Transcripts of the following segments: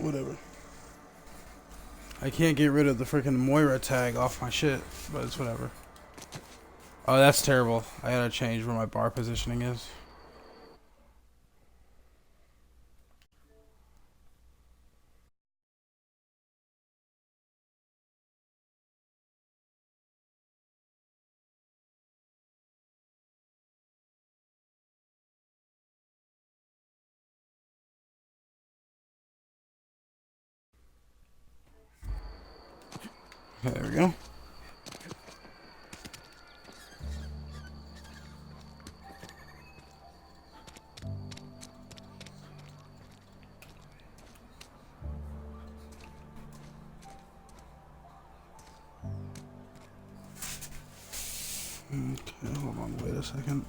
Whatever. I can't get rid of the freaking Moira tag off my shit, but it's whatever. Oh, that's terrible. I gotta change where my bar positioning is. Okay, there we go. Okay, hold on, wait a second.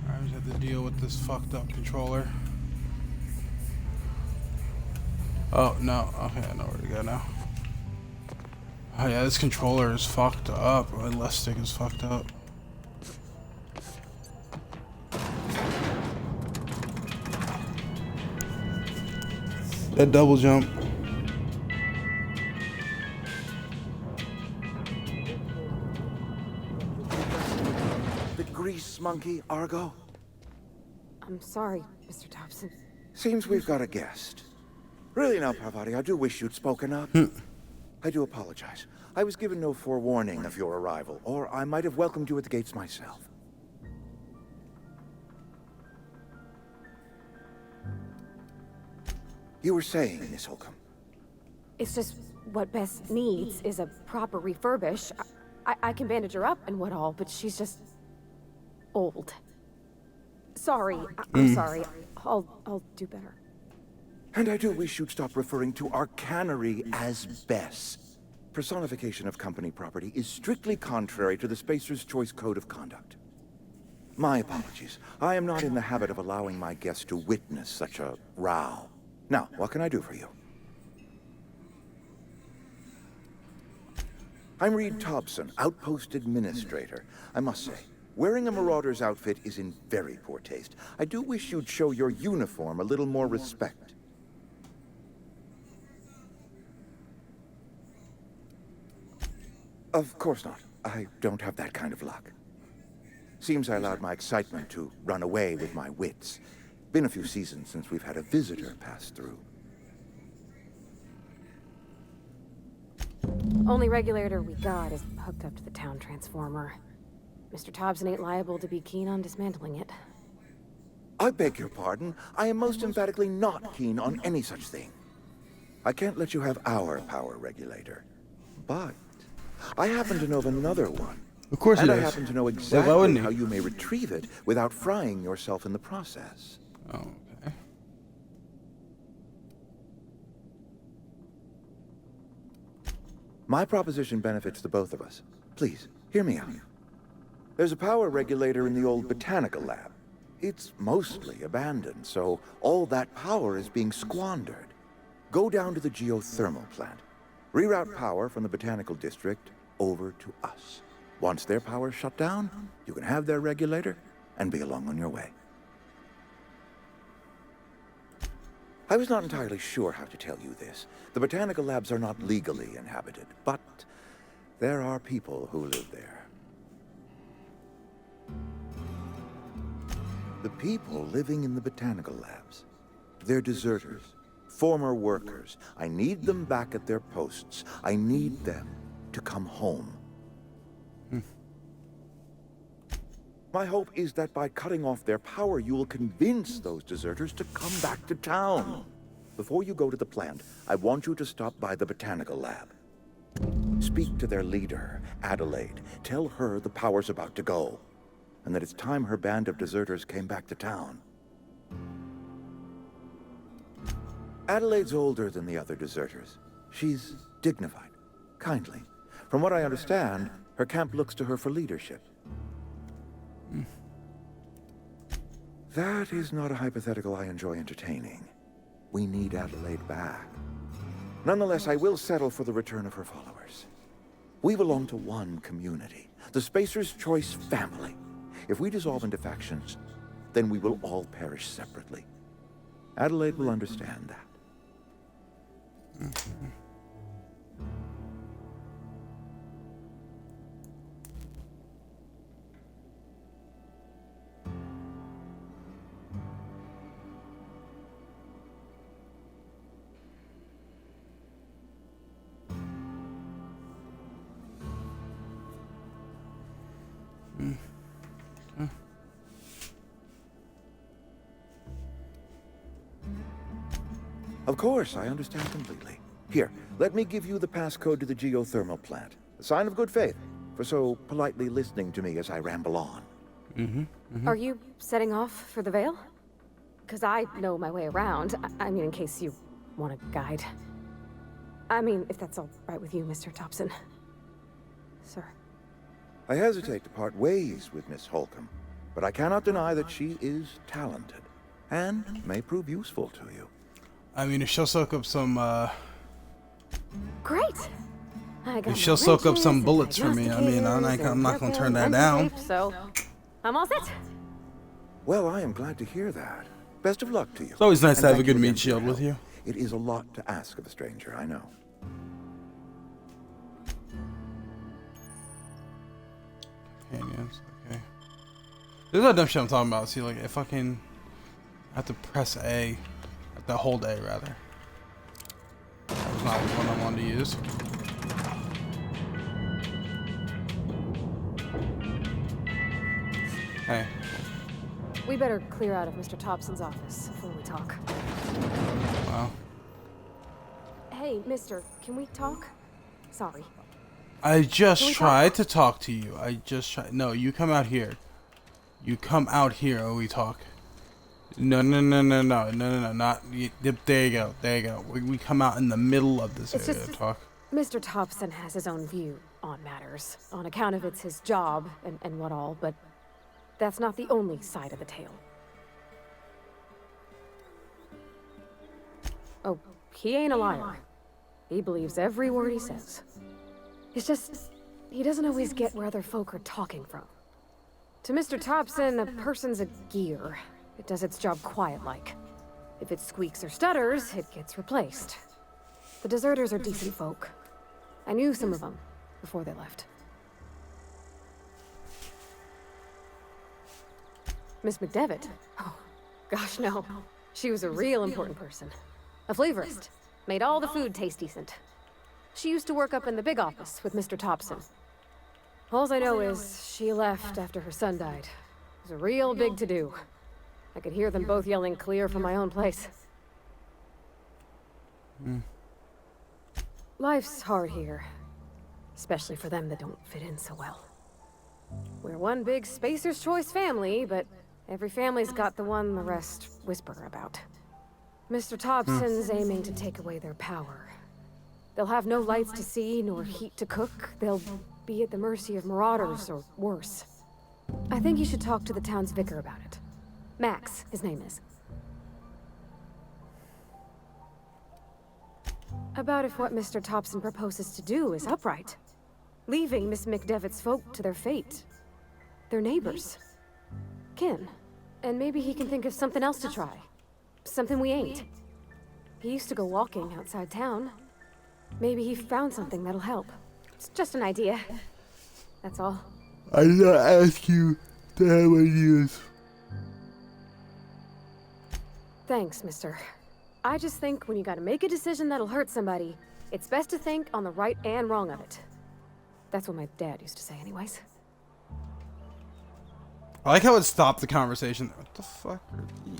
I just have to deal with this fucked up controller. Oh, no. Okay, I know where to go now. Oh yeah, this controller is fucked up. My left stick is fucked up. That double jump. The grease monkey, Argo? I'm sorry, Mr. Thompson. Seems we've got a guest. Really now, Parvati, I do wish you'd spoken up. I do apologize. I was given no forewarning of your arrival, or I might have welcomed you at the gates myself. You were saying, Miss Holcomb. It's just what Bess needs is a proper refurbish. I can bandage her up and what all, but she's just old. Sorry, I'm sorry. I'll do better. And I do wish you'd stop referring to our cannery as Bess. Personification of company property is strictly contrary to the Spacer's Choice Code of Conduct. My apologies. I am not in the habit of allowing my guests to witness such a row. Now, what can I do for you? I'm Reed Thompson, Outpost Administrator. I must say, wearing a Marauder's outfit is in very poor taste. I do wish you'd show your uniform a little more respect. Of course not. I don't have that kind of luck. Seems I allowed my excitement to run away with my wits. Been a few seasons since we've had a visitor pass through. Only regulator we got is hooked up to the town transformer. Mr. Thompson ain't liable to be keen on dismantling it. I beg your pardon. I am most emphatically not keen on any such thing. I can't let you have our power regulator. But I happen to know of another one. Of course and he I does. happen to know Why exactly wouldn't he? how you may retrieve it without frying yourself in the process. Oh, okay. My proposition benefits the both of us. Please, hear me out. There's a power regulator in the old botanical lab. It's mostly abandoned, so all that power is being squandered. Go down to the geothermal plant. Reroute power from the botanical district over to us. Once their power's shut down, you can have their regulator and be along on your way. I was not entirely sure how to tell you this. The botanical labs are not legally inhabited, but there are people who live there. The people living in the botanical labs, they're deserters, former workers. I need them back at their posts. I need them to come home. My hope is that by cutting off their power, you will convince those deserters to come back to town. Before you go to the plant, I want you to stop by the botanical lab. Speak to their leader, Adelaide. Tell her the power's about to go, and that it's time her band of deserters came back to town. Adelaide's older than the other deserters. She's dignified, kindly. From what I understand, her camp looks to her for leadership. That is not a hypothetical I enjoy entertaining. We need Adelaide back. Nonetheless, I will settle for the return of her followers. We belong to one community, the Spacer's Choice family. If we dissolve into factions, then we will all perish separately. Adelaide will understand that. Of course, I understand completely. Here, let me give you the passcode to the geothermal plant. A sign of good faith, for so politely listening to me as I ramble on. Are you setting off for the Vale? Because I know my way around. I mean, in case you want a guide. I mean, if that's all right with you, Mr. Thompson. Sir. I hesitate to part ways with Miss Holcomb, but I cannot deny that she is talented, and may prove useful to you. I mean, if she'll soak up some, Great! I got if she'll my soak up wrenches some and bullets for me, I mean, I'm not gonna turn that down. So, I'm all set. Well, I am glad to hear that. Best of luck to you. It's always nice And to have a thank good you meat again for your shield with help. you. It is a lot to ask of a stranger, I know. Companions, okay. This is that dumb shit I'm talking about. See, like, if I have to press A, I have to hold A, rather. That was not the one I wanted to use. Hey. We better clear out of Mr. Thompson's office before we talk. Wow. Hey, mister, can we talk? Sorry. I just Can we tried to talk to you. I just tried. No, you come out here. You come out here and we talk. No. Not. There you go. There you go. We come out in the middle of this It's area just- to talk. Mr. Thompson has his own view on matters, on account of it's his job and what all, but that's not the only side of the tale. Oh, he ain't a liar. He believes every word he says. It's just, he doesn't always get where other folk are talking from. To Mr. Thompson, a person's a gear. It does its job quiet-like. If it squeaks or stutters, it gets replaced. The deserters are decent folk. I knew some of them before they left. Miss McDevitt? Oh, gosh, no. She was a real important person. A flavorist. Made all the food taste decent. She used to work up in the big office with Mr. Thompson. All I know is she left after her son died. It was a real big to-do. I could hear them both yelling clear from my own place. Life's hard here. Especially for them that don't fit in so well. We're one big Spacer's Choice family, but every family's got the one the rest whisper about. Mr. Thompson's aiming to take away their power. They'll have no lights to see, nor heat to cook. They'll be at the mercy of marauders, or worse. I think you should talk to the town's vicar about it. Max, his name is. About if what Mr. Thompson proposes to do is upright. Leaving Miss McDevitt's folk to their fate. They're neighbors. Kin. And maybe he can think of something else to try. Something we ain't. He used to go walking outside town. Maybe he found something that'll help. It's just an idea. That's all. I did not ask you to have ideas. Thanks, mister. I just think when you gotta make a decision that'll hurt somebody, it's best to think on the right and wrong of it. That's what my dad used to say anyways. I like how it stopped the conversation. What the fuck are these?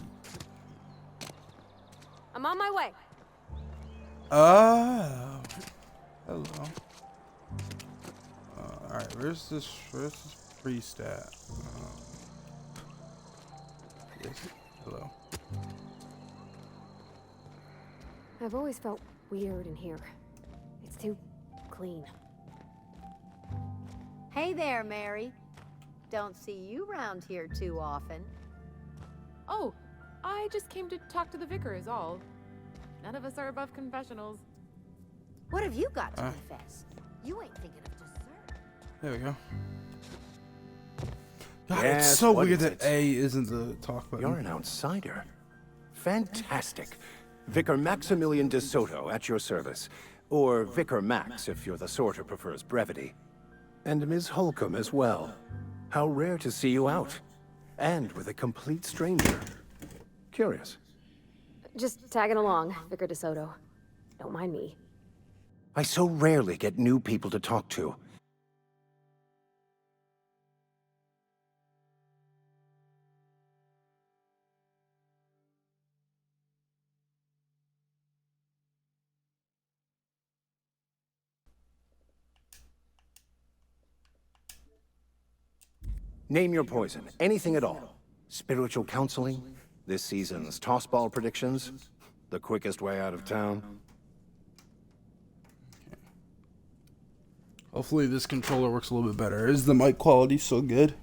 I'm on my way. Oh. Hello. Alright, where's this priest at? Yes. Hello. I've always felt weird in here. It's too clean. Hey there, Mary. Don't see you round here too often. Oh, I just came to talk to the vicar is all. None of us are above confessionals. What have you got to confess? You ain't thinking of dessert. There we go. God, Yes, it's so what weird is that it? A isn't the talk button. You're an outsider. Fantastic. Vicar Maximilian de Soto at your service. Or Vicar Max if you're the sort who prefers brevity. And Ms. Holcomb as well. How rare to see you out. And with a complete stranger. Curious. Just tagging along, Vicar DeSoto. Don't mind me. I so rarely get new people to talk to. Name your poison, anything at all. Spiritual counseling, this season's tossball predictions, the quickest way out of town. Hopefully this controller works a little bit better. Is the mic quality so good?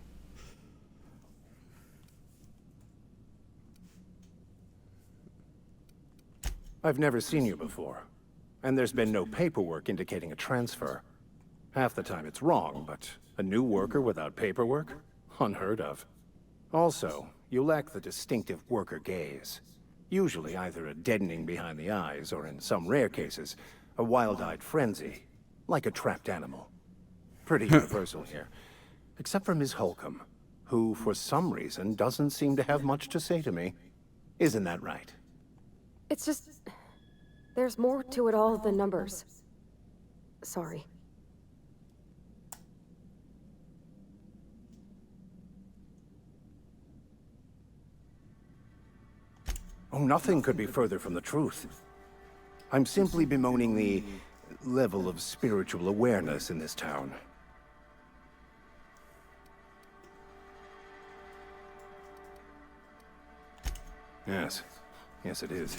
I've never seen you before, and there's been no paperwork indicating a transfer. Half the time it's wrong, but a new worker without paperwork? Unheard of. Also, you lack the distinctive worker gaze. Usually either a deadening behind the eyes, or in some rare cases, a wild-eyed frenzy, like a trapped animal. Pretty universal here. Except for Ms. Holcomb, who for some reason doesn't seem to have much to say to me. Isn't that right? It's just... there's more to it all than numbers. Sorry. Oh, nothing could be further from the truth. I'm simply bemoaning the level of spiritual awareness in this town. Yes. Yes, it is.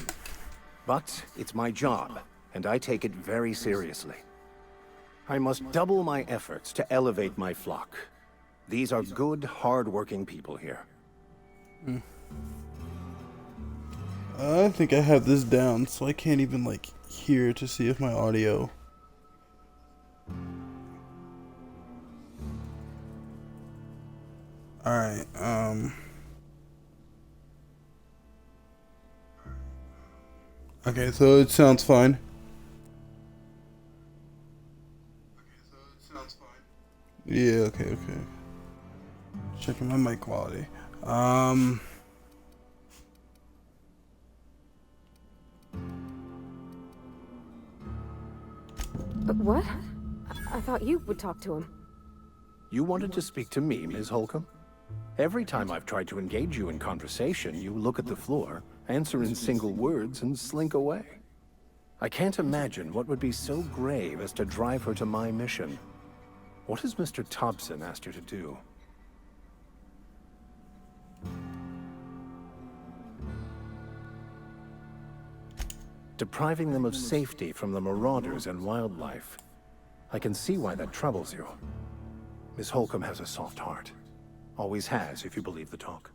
But it's my job, and I take it very seriously. I must double my efforts to elevate my flock. These are good, hard-working people here. I think I have this down, so I can't even, like, hear to see if my audio... Alright, okay, so it sounds fine. Yeah, okay. Checking my mic quality. What? I thought you would talk to him. You wanted to speak to me, Ms. Holcomb? Every time I've tried to engage you in conversation, you look at the floor, answer in single words, and slink away. I can't imagine what would be so grave as to drive her to my mission. What has Mr. Thompson asked you to do? Depriving them of safety from the marauders and wildlife. I can see why that troubles you. Miss Holcomb has a soft heart. Always has, if you believe the talk.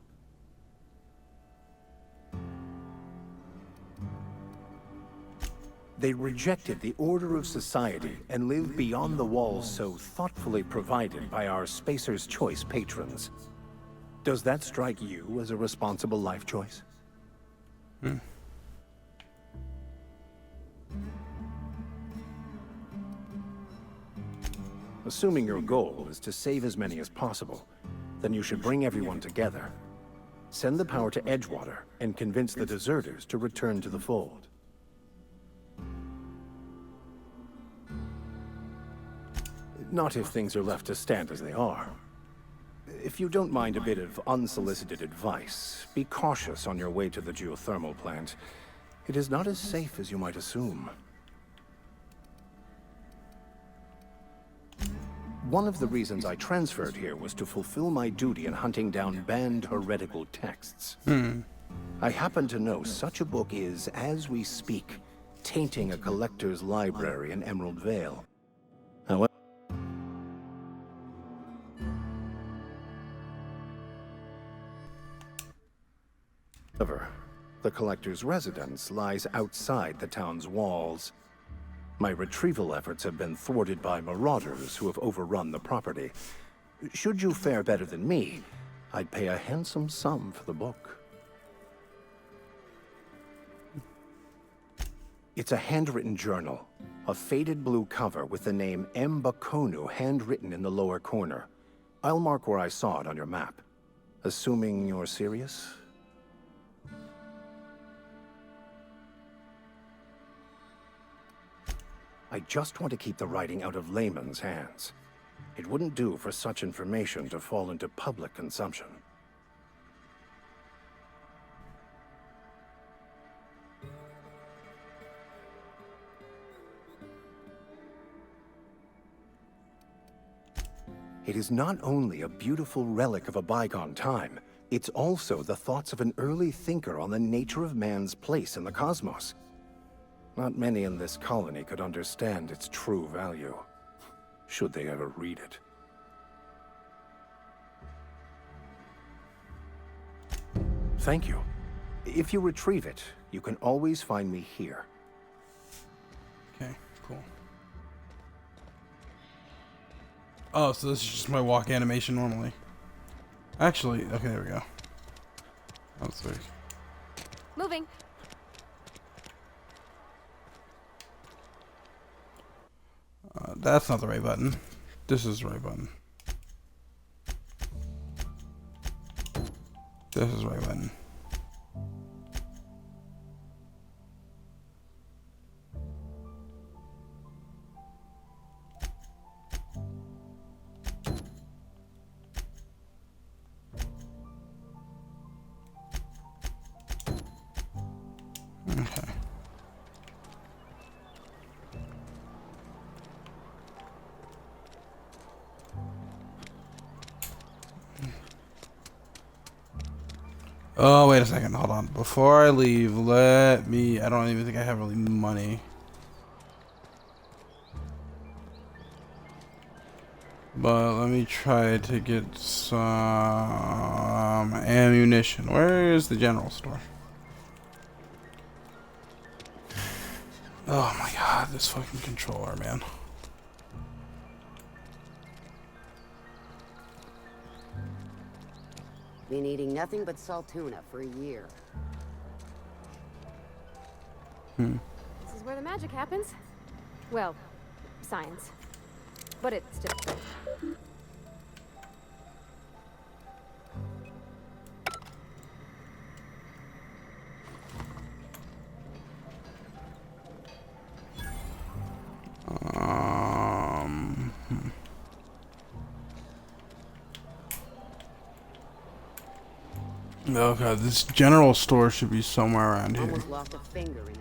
They rejected the order of society and lived beyond the walls so thoughtfully provided by our Spacer's Choice patrons. Does that strike you as a responsible life choice? Assuming your goal is to save as many as possible, then you should bring everyone together. Send the power to Edgewater and convince the deserters to return to the fold. Not if things are left to stand as they are. if you don't mind a bit of unsolicited advice, be cautious on your way to the geothermal plant. It is not as safe as you might assume. One of the reasons I transferred here was to fulfill my duty in hunting down banned heretical texts. I happen to know such a book is, as we speak, tainting a collector's library in Emerald Vale. However, the collector's residence lies outside the town's walls. My retrieval efforts have been thwarted by marauders who have overrun the property. Should you fare better than me, I'd pay a handsome sum for the book. It's a handwritten journal, a faded blue cover with the name M. Bakonu handwritten in the lower corner. I'll mark where I saw it on your map. Assuming you're serious? I just want to keep the writing out of layman's hands. It wouldn't do for such information to fall into public consumption. It is not only a beautiful relic of a bygone time, it's also the thoughts of an early thinker on the nature of man's place in the cosmos. Not many in this colony could understand its true value, should they ever read it. Thank you. If you retrieve it, you can always find me here. Okay, cool. Oh, so this is just my walk animation normally. Actually, okay, there we go. Let's see. Moving. That's not the right button. This is the right button. This is the right button. Okay. Oh, wait a second. Hold on. Before I leave, let me... I don't even think I have really money. But let me try to get some ammunition. Where is the general store? Oh my god, this fucking controller, man. Been eating nothing but salt tuna for a year. This is where the magic happens. Well, science. But it's just... Okay, this general store should be somewhere around here. Almost lost a finger in a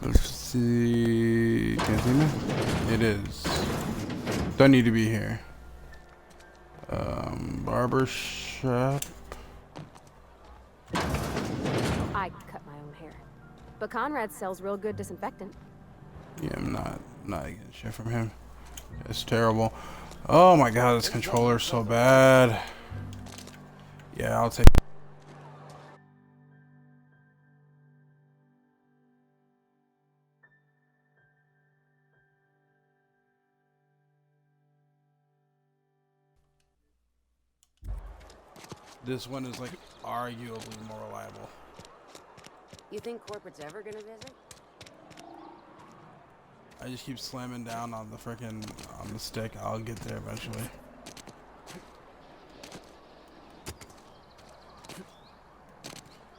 cannery. Let's see. Cantina? It is. Don't need to be here. Barber shop. I cut my own hair. But Conrad sells real good disinfectant. Yeah, I'm not getting shit from him. It's terrible. Oh my god, this controller's so bad. Yeah, I'll take... This one is like arguably more reliable. You think corporate's ever gonna visit? I just keep slamming down on the frickin' on the stick. I'll get there eventually.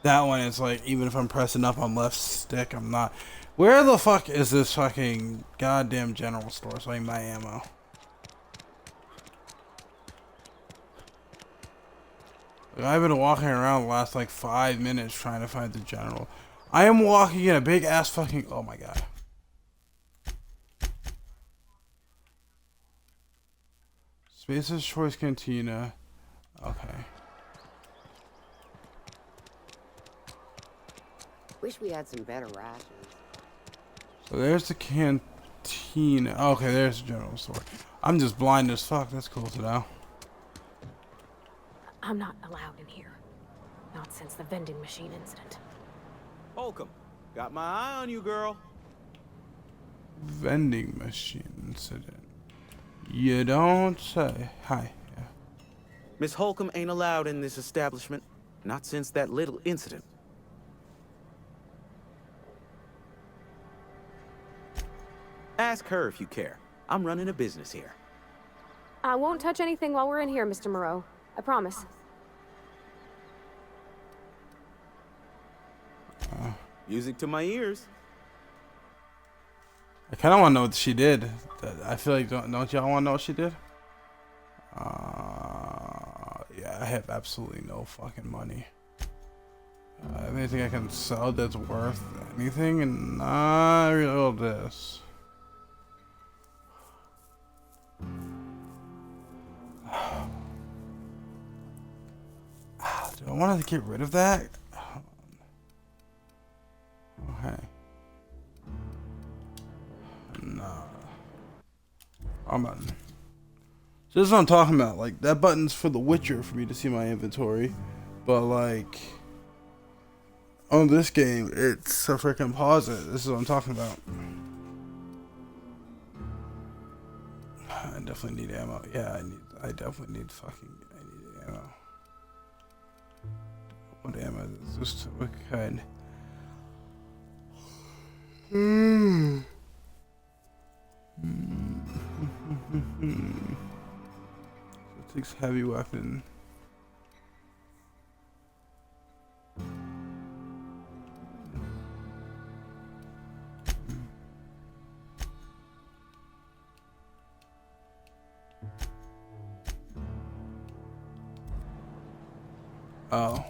That one is like, even if I'm pressing up on left stick, I'm not. Where the fuck is this fucking goddamn general store so I can buy ammo? Like, I've been walking around the last like 5 minutes trying to find the general. I am walking in a big ass fucking. Oh my god. Space's Choice Cantina. Okay. Wish we had some better rations. So there's the canteen. Okay, there's the general store. I'm just blind as fuck. That's cool to know. I'm not allowed in here. Not since the vending machine incident. Holcomb, got my eye on you, girl. Vending machine incident. You don't say. Hi. Yeah. Miss Holcomb ain't allowed in this establishment. Not since that little incident. Ask her if you care. I'm running a business here. I won't touch anything while we're in here, Mr. Moreau. I promise. Music to my ears. I kind of want to know what she did. I feel like don't y'all want to know what she did? Yeah, I have absolutely no fucking money. Anything I can sell that's worth anything, and not real this. Do I want to get rid of that? Okay. Nah. I'm button. So this is what I'm talking about. Like, that button's for The Witcher for me to see my inventory. But, like, on this game, it's a freaking pause it. This is what I'm talking about. I definitely need ammo. Yeah, I definitely need ammo. What ammo is this? What kind? It takes heavy weapon. Oh.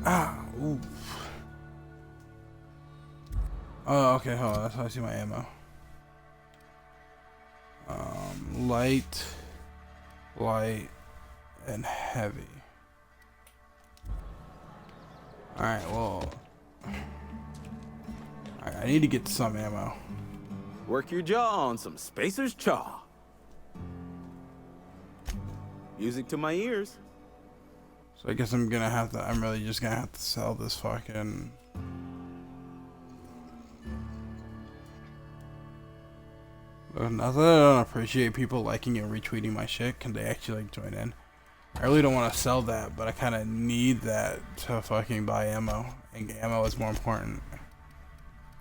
Ah, ooh. Oh, okay, hold on. That's how I see my ammo. Light, and heavy. Alright, well. I need to get some ammo. Work your jaw on some Spacer's Chaw. Music to my ears. So I guess I'm really just gonna have to sell this fucking... Not that I don't appreciate people liking and retweeting my shit, can they actually like join in? I really don't want to sell that, but I kind of need that to fucking buy ammo. And ammo is more important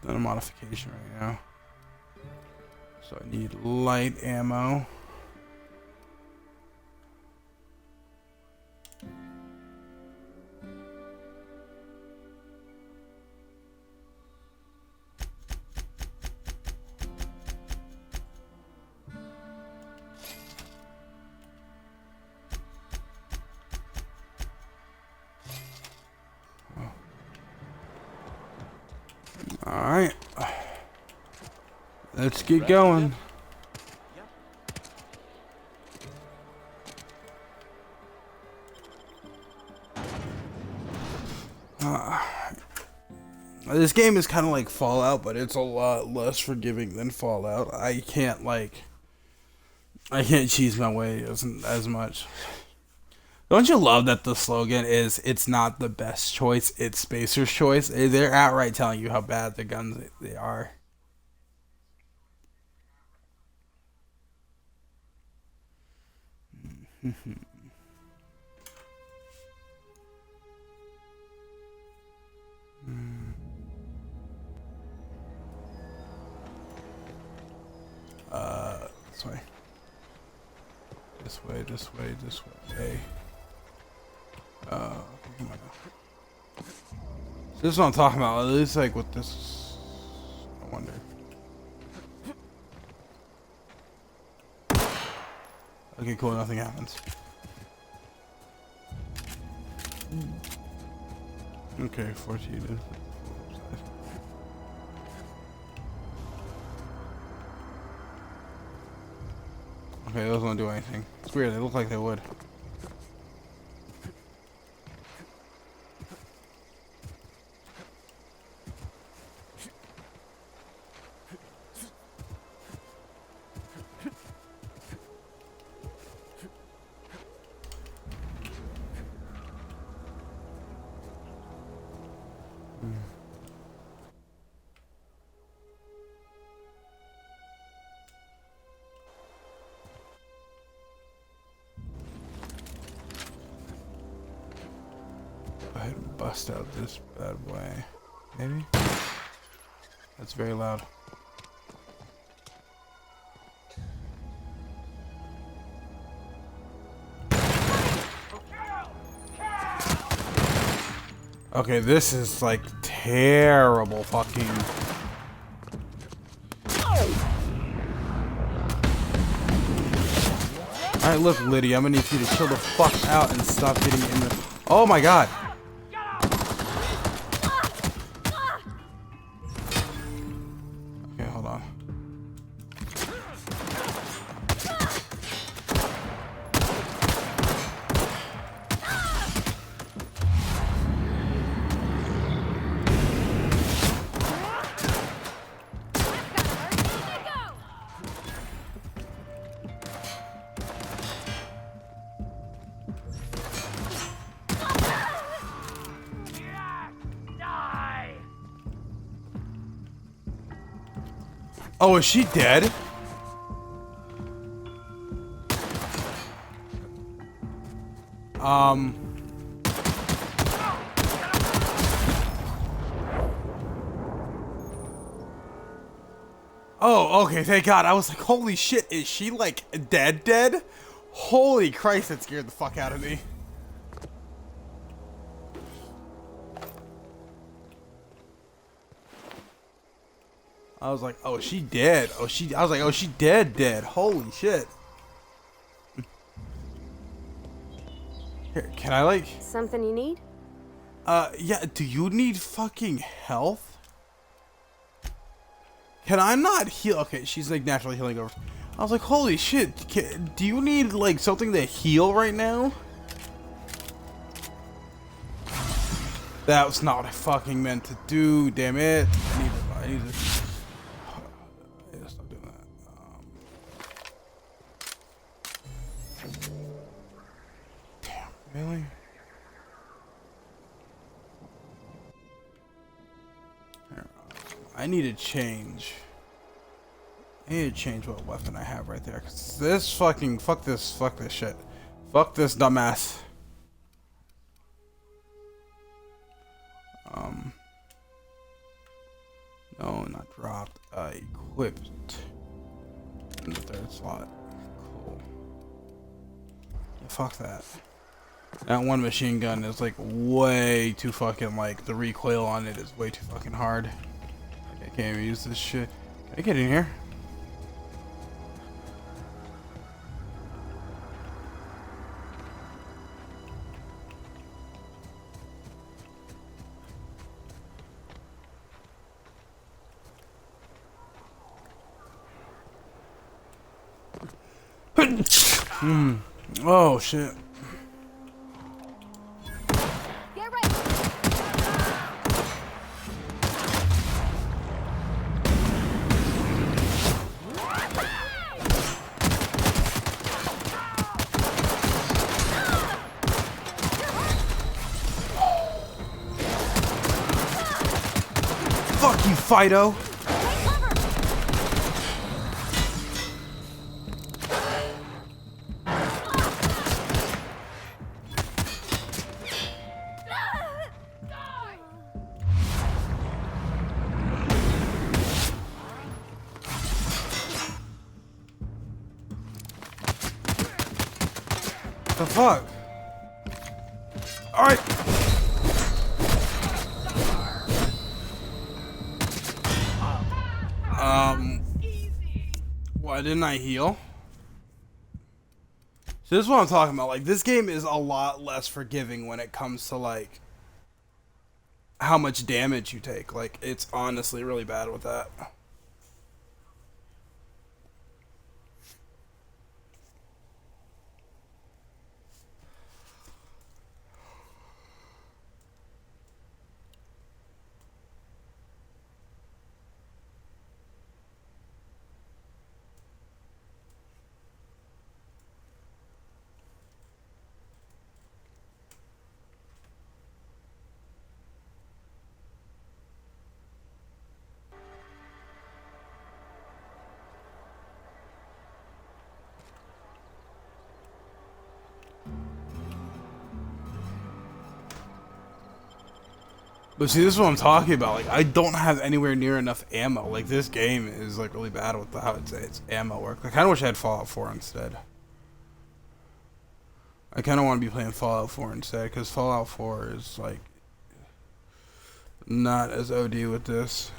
than a modification right now. So I need light ammo. Alright. Let's get going. This game is kind of like Fallout, but it's a lot less forgiving than Fallout. I I can't cheese my way as much. Don't you love that the slogan is "It's not the best choice, it's Spacer's choice"? They're outright telling you how bad the guns they are. This way. This way, this way, this way. Come on now. This is what I'm talking about. At least like with this, I wonder. Okay, cool. Nothing happens. Okay, 14. Okay, those don't do anything. It's weird. They look like they would. Go ahead and bust out this bad boy. Maybe? That's very loud. Okay, this is like terrible fucking. Alright, look, Liddy, I'm gonna need you to chill the fuck out and stop getting in the. Oh my god! Okay, hold on. Oh, is she dead? Oh, okay, thank God. I was like, holy shit, is she like dead? Holy Christ, that scared the fuck out of me. I was like, oh, she dead. I was like, oh, she dead. Holy shit. Here, can I like... Something you need? Yeah, do you need fucking health? Can I not heal? Okay, she's like naturally healing over. I was like, holy shit, do you need like something to heal right now? That was not what I fucking meant to do, damn it. I need to stop doing that. Damn, really? I need to change. I need to change what weapon I have right there. 'Cause this fucking fuck this shit. Fuck this dumbass. No, not dropped. Equipped. In the third slot. Cool. Yeah, fuck that. That one machine gun is like way too fucking like the recoil on it is way too fucking hard. Like, I can't even use this shit. Can I get in here? Oh shit. Get ready. Fido. The fuck? All right. Why didn't I heal? So this is what I'm talking about. Like, this game is a lot less forgiving when it comes to like how much damage you take. Like, it's honestly really bad with that. But see, this is what I'm talking about. Like, I don't have anywhere near enough ammo. Like, this game is like really bad with how its ammo work. I kind of wish I had Fallout 4 instead. I kind of want to be playing Fallout 4 instead, because Fallout 4 is like not as OD with this.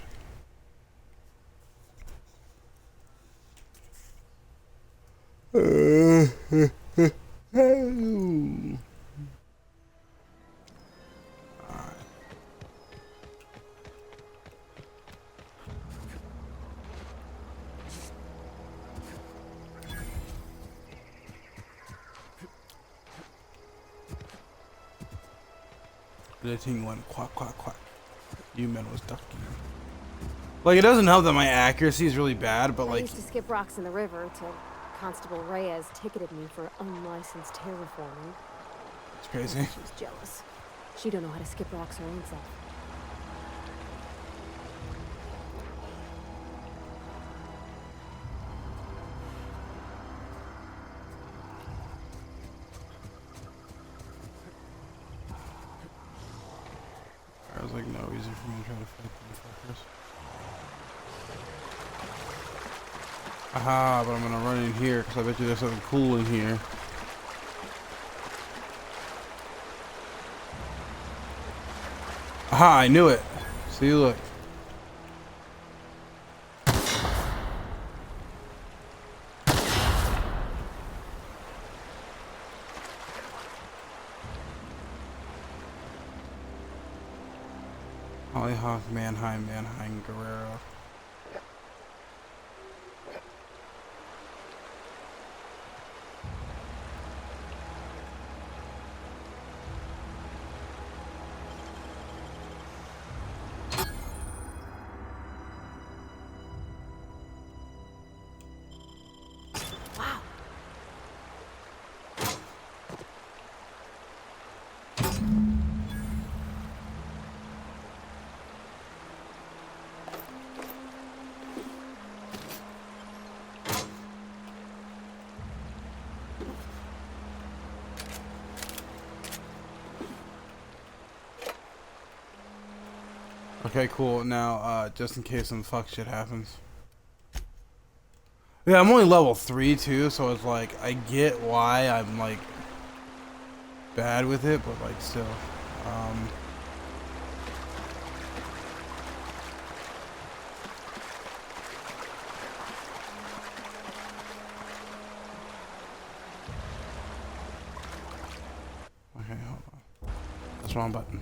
The thing went quack quack quack. Human was ducking. Like, it doesn't help that my accuracy is really bad, but I like, used to skip rocks in the river till Constable Reyes ticketed me for unlicensed terraforming. it's crazy. She's jealous. She don't know how to skip rocks her own self. I was like, no, easy for me to try to fight them fuckers. Aha, but I'm gonna run in here because I bet you there's something cool in here. Aha, I knew it. See, look. Hollyhock, Mannheim, Guerrero. Okay, cool. Now, just in case some fuck shit happens. Yeah, I'm only level 3 too, so it's like, I get why I'm like bad with it, but like still. Okay, hold on. That's the wrong button.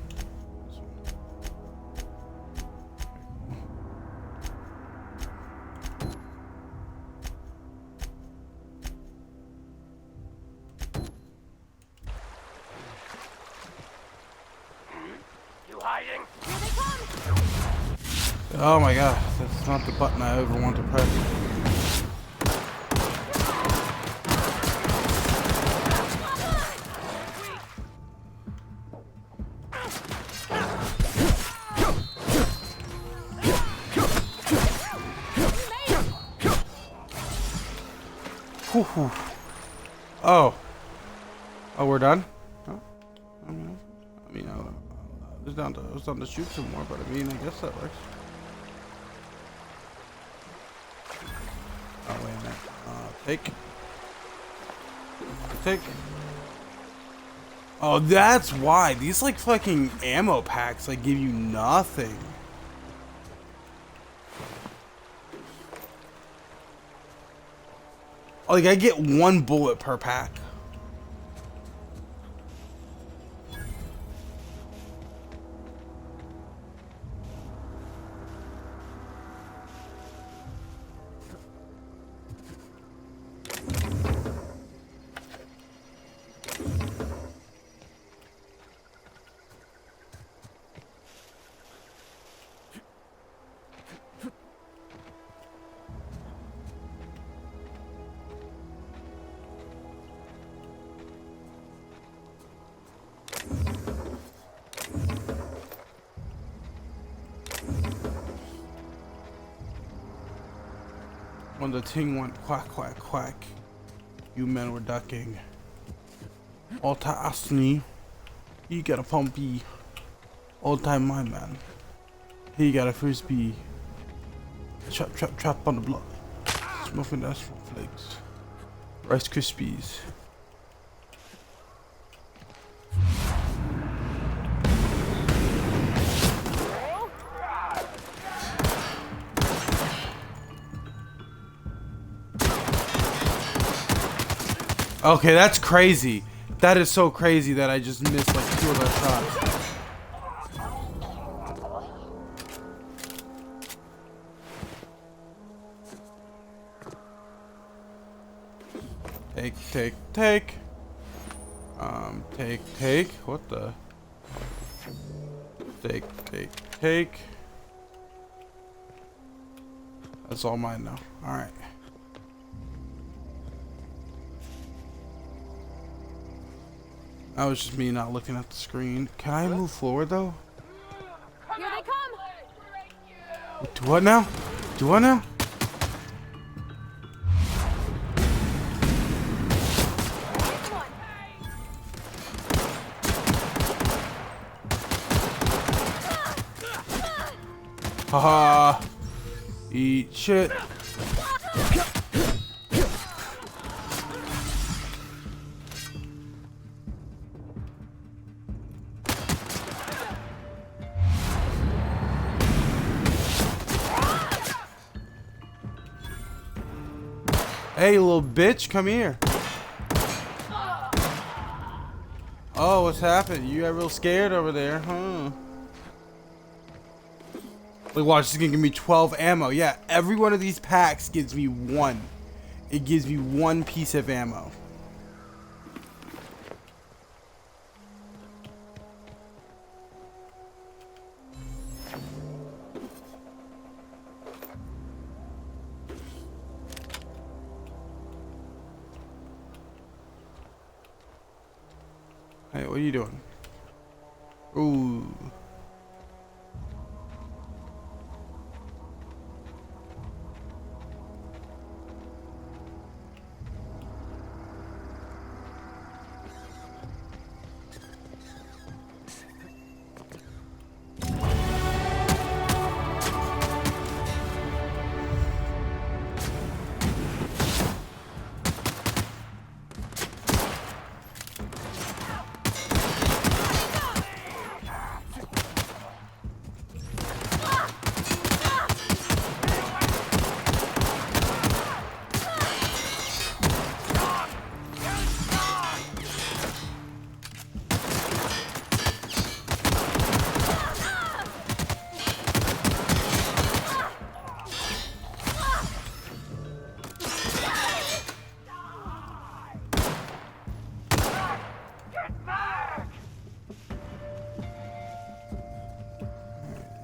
Oh my god, that's not the button I ever want to press. Whew. Oh. Oh, we're done? Oh. I was down to shoot some more, but I mean, I guess that works. Oh, wait a minute. Take. Oh, that's why. These, like, fucking ammo packs, like, give you nothing. Oh, like, I get 1 bullet per pack. When the ting went quack, quack, quack, you men were ducking. Alta Asni, he got a pumpy. Old time my man, he got a frisbee. Trap, trap, trap on the block. Smoking asphalt flakes. Rice Krispies. Okay, that's crazy. That is so crazy that I just missed like 2 of those shots. Take. Take. What the? Take. That's all mine now. All right. That was just me not looking at the screen. Can I move forward though? Here they come! Do what now? Do what now? Haha. Eat shit. Hey, little bitch, come here. Oh, what's happened? You got real scared over there, huh? Like, watch, this is gonna give me 12 ammo. Yeah, every one of these packs gives me 1. It gives me 1 piece of ammo. Hey, what are you doing? Ooh.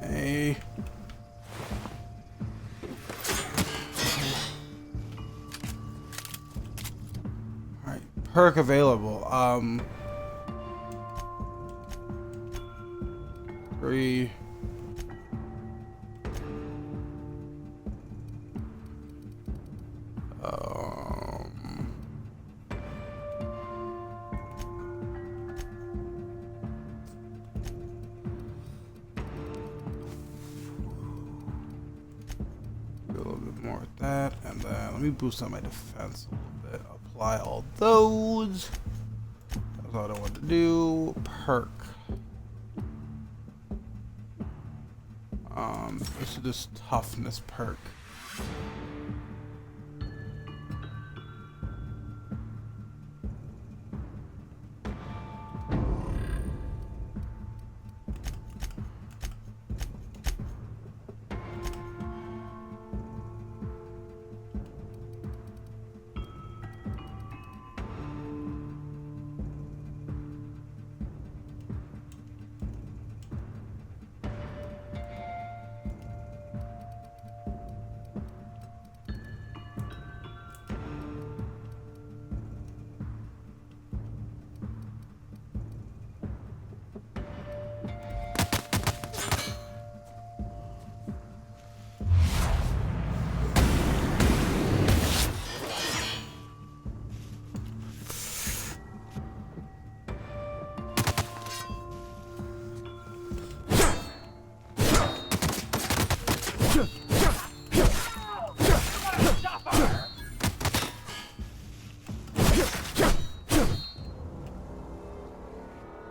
Hey. Alright, perk available. 3. that. Let me boost up my defense a little bit. Apply all those. That's all I want to do. Perk. Let's do this toughness perk.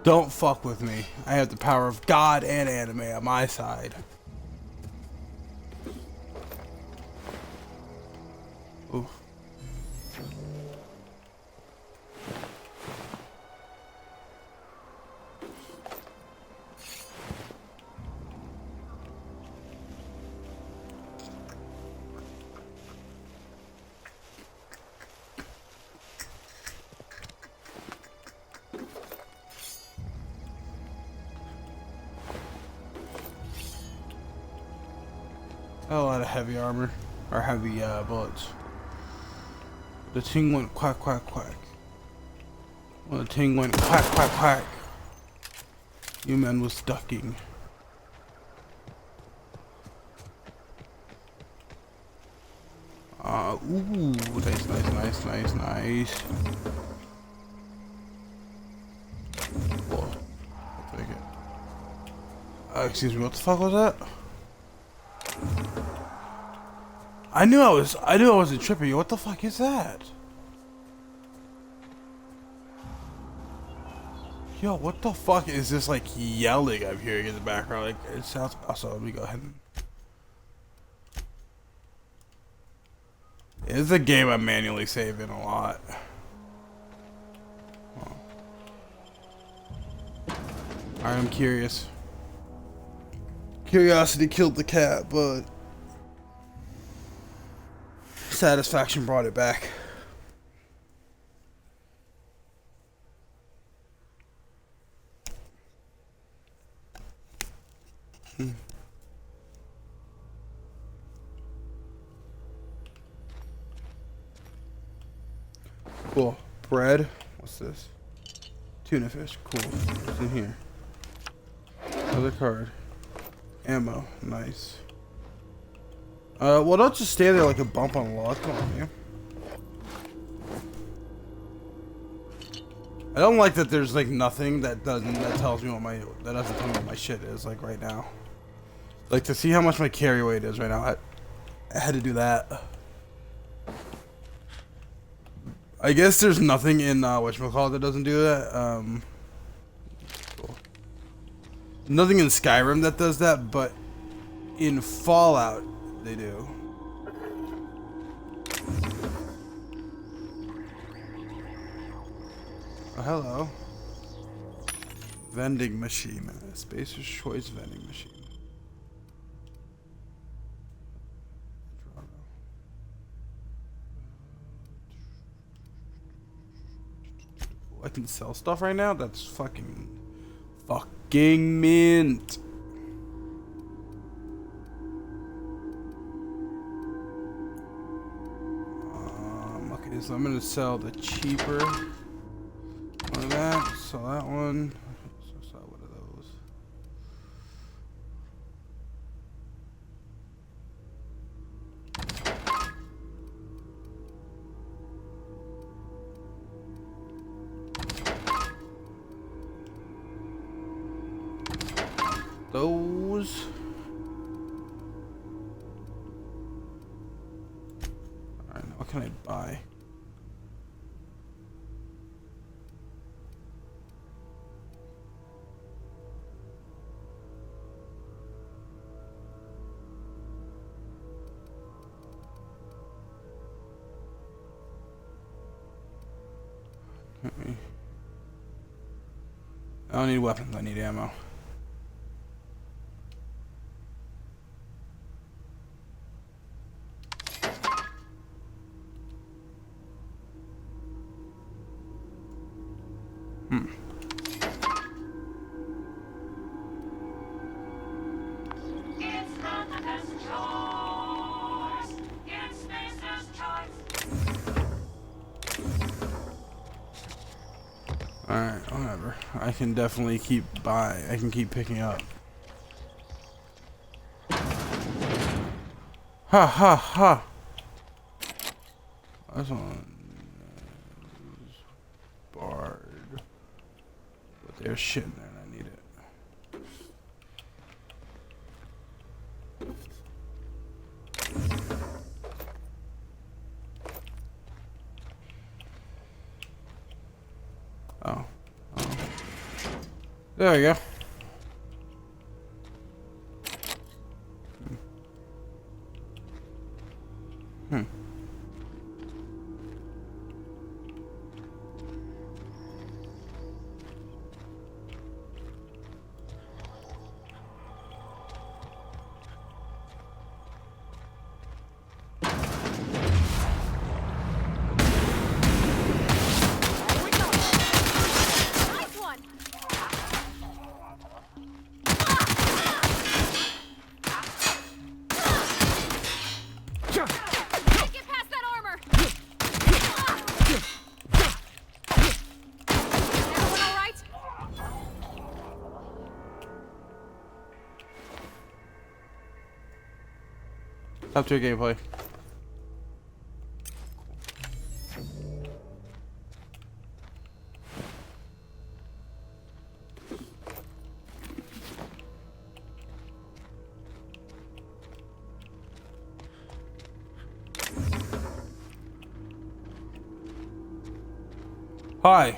Don't fuck with me. I have the power of God and anime on my side. Ooh. A lot of heavy armor, or heavy bullets. The ting went quack, quack, quack. Well, the ting went quack, quack, quack. You man was ducking. Ooh, nice, nice, nice, nice, nice. Whoa, I'll take it. Excuse me, what the fuck was that? I knew I wasn't tripping. What the fuck is that? Yo, what the fuck is this like yelling I'm hearing in the background? Like it sounds. Also, let me go ahead and. It's a game I'm manually saving a lot. Oh. Alright, I'm curious. Curiosity killed the cat, but satisfaction brought it back. Cool. Bread. What's this? Tuna fish. Cool. What's in here? Another card. Ammo. Nice. Well, don't just stand there like a bump on a log. Come on, man. I don't like that there's like nothing that tells me that doesn't tell me what my shit is like right now. Like to see how much my carry weight is right now. I had to do that. I guess there's nothing in whatchamacallit that doesn't do that. Cool. Nothing in Skyrim that does that, but in Fallout they do. Oh, hello. Vending machine. Spacer's Choice vending machine. I can sell stuff right now? That's fucking mint. Okay, so I'm gonna sell the cheaper one of that. Sell that one. So sell one of those. can I buy? I don't need weapons, I need ammo. Alright, whatever. I can definitely keep buying. I can keep picking up. Ha ha ha! That's one. Bard. But there's shit in there and I need it. Oh. There we go. Top tier gameplay. Hi.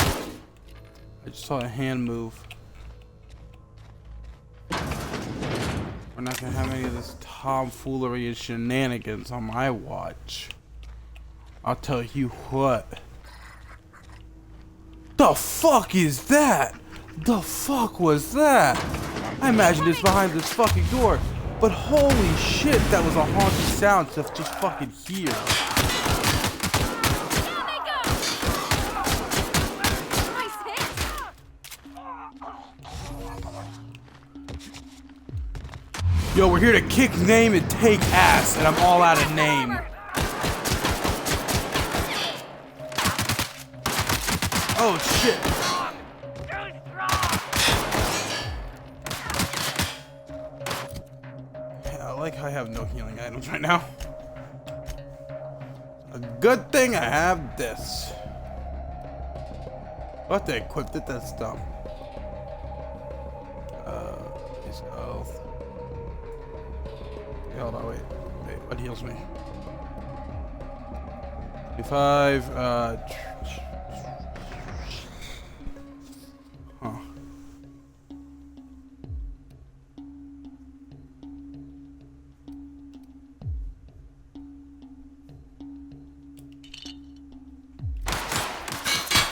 I just saw a hand move. We're not gonna have any of this tomfoolery and shenanigans on my watch. I'll tell you what. The fuck is that? The fuck was that? I imagine it's behind this fucking door, but holy shit, that was a haunted sound to just fucking hear. Yo, we're here to kick name and take ass, and I'm all out of name. Oh shit. Yeah, I like how I have no healing items right now. A good thing I have this. What they equipped it, that's dumb. His oath. Hold on, wait, what heals me? 25, huh.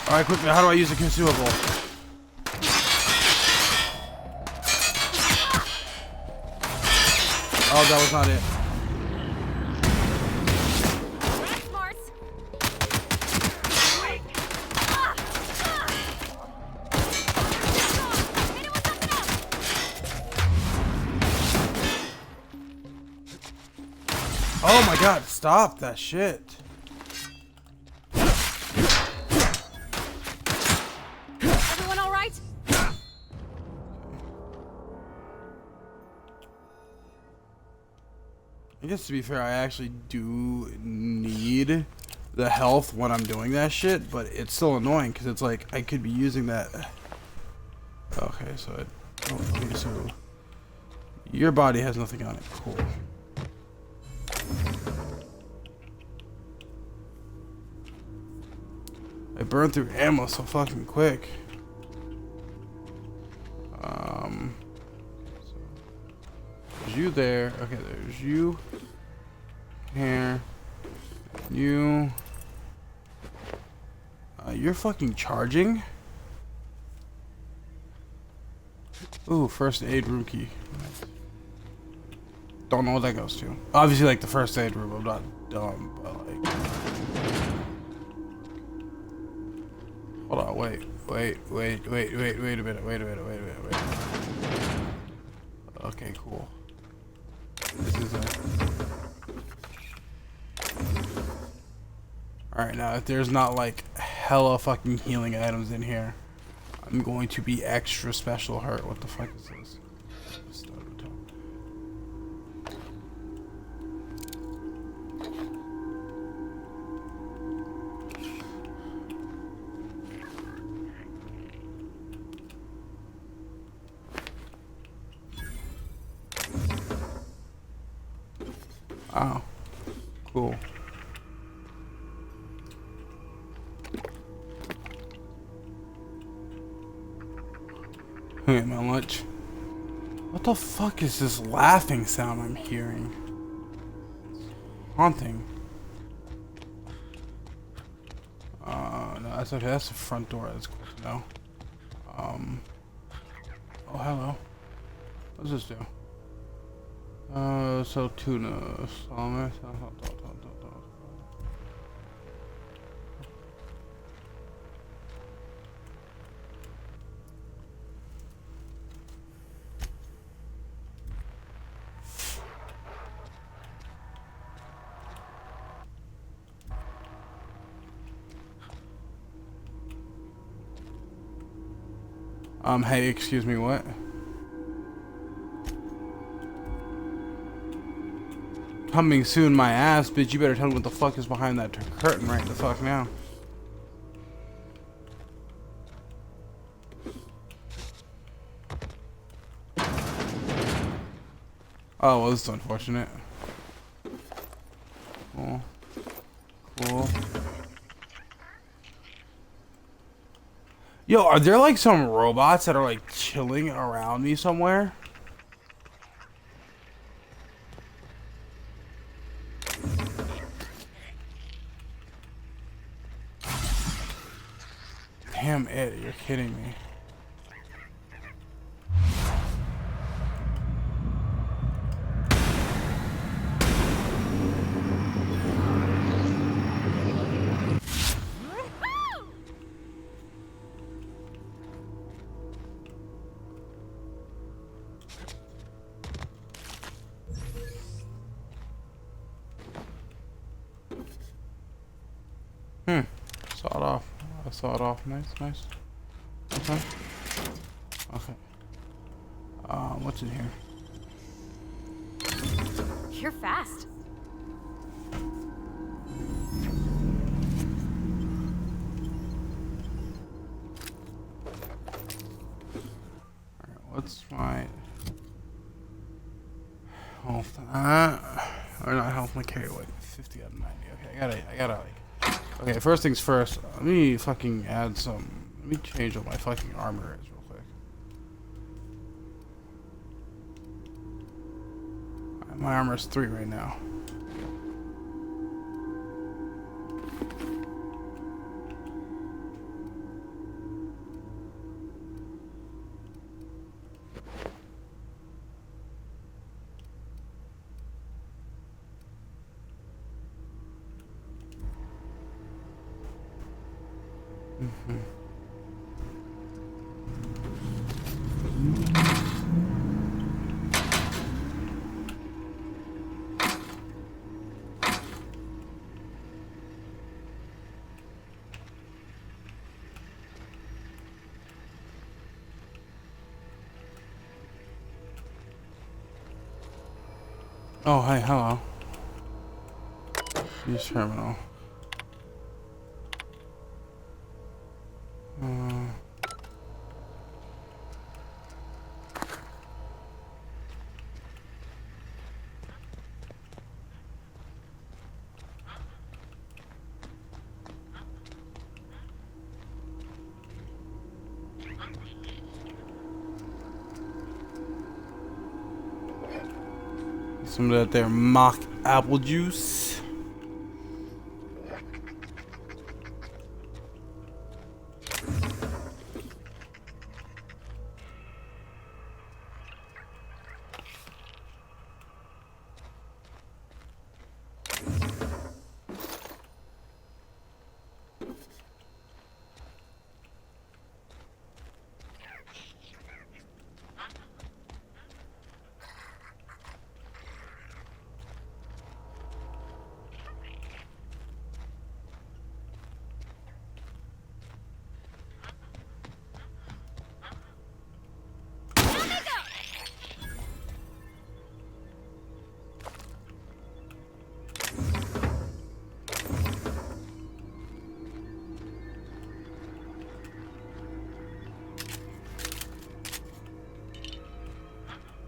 Alright, quickly, how do I use a consumable? Oh, that was not it. Oh my god, stop that shit. Everyone all right? I guess to be fair, I actually do need the health when I'm doing that shit, but it's still annoying because it's like I could be using that. Okay, so Your body has nothing on it. Cool. I burned through ammo so fucking quick. So there's you there. Okay, there's you here. You. You're fucking charging? Ooh, first aid room key. Nice. Don't know what that goes to. Obviously, like the first aid room. I'm not dumb, but like. Hold on, wait a minute. Okay, cool. This is a. Alright, now if there's not like hella fucking healing items in here, I'm going to be extra special hurt. What the fuck is this? Oh, cool. Wait, my lunch. What the fuck is this laughing sound I'm hearing? Haunting. No, that's okay. That's the front door. That's cool to know. Oh, hello. What does this do? So tuna. Salmon. Hey, excuse me, what? Coming soon, my ass, bitch. You better tell me what the fuck is behind that curtain right the fuck now. Oh, well, this is unfortunate. Cool. Cool. Yo, are there like some robots that are like chilling around me somewhere? Damn it, you're kidding me. Saw it off. I saw it off. Nice, nice. Okay. Okay. What's in here? You're fast. Alright, what's my health? Or not health, my carry weight. 50 out of 90. Okay, I gotta like. Okay, first things first, let me fucking add some. Let me change what my fucking armor is real quick. My armor is 3 right now. Oh, hey, hello. Use terminal. some of that there mock apple juice.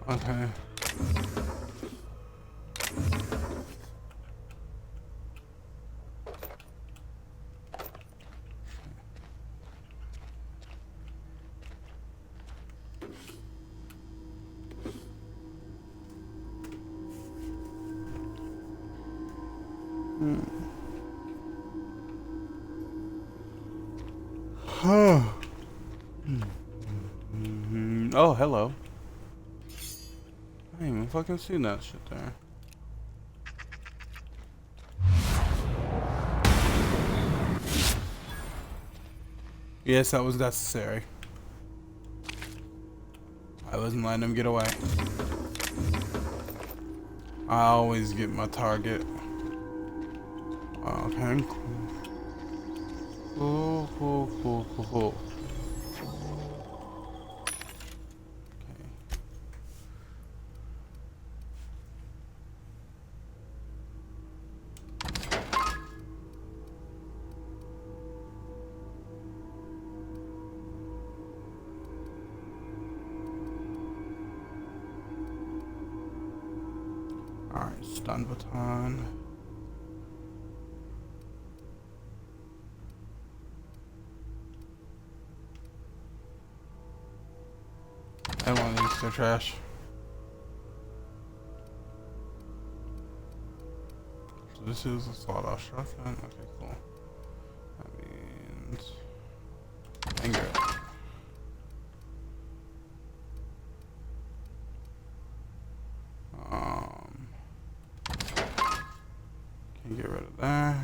Okay. Oh, hello. I ain't even fucking seen that shit there. Yes, that was necessary. I wasn't letting him get away. I always get my target. Okay. Cool, cool, cool, cool, cool. Alright, stun baton. I want these, they're trash. So this is a sawed-off shotgun. Okay, cool. That means anger. Can get rid of that.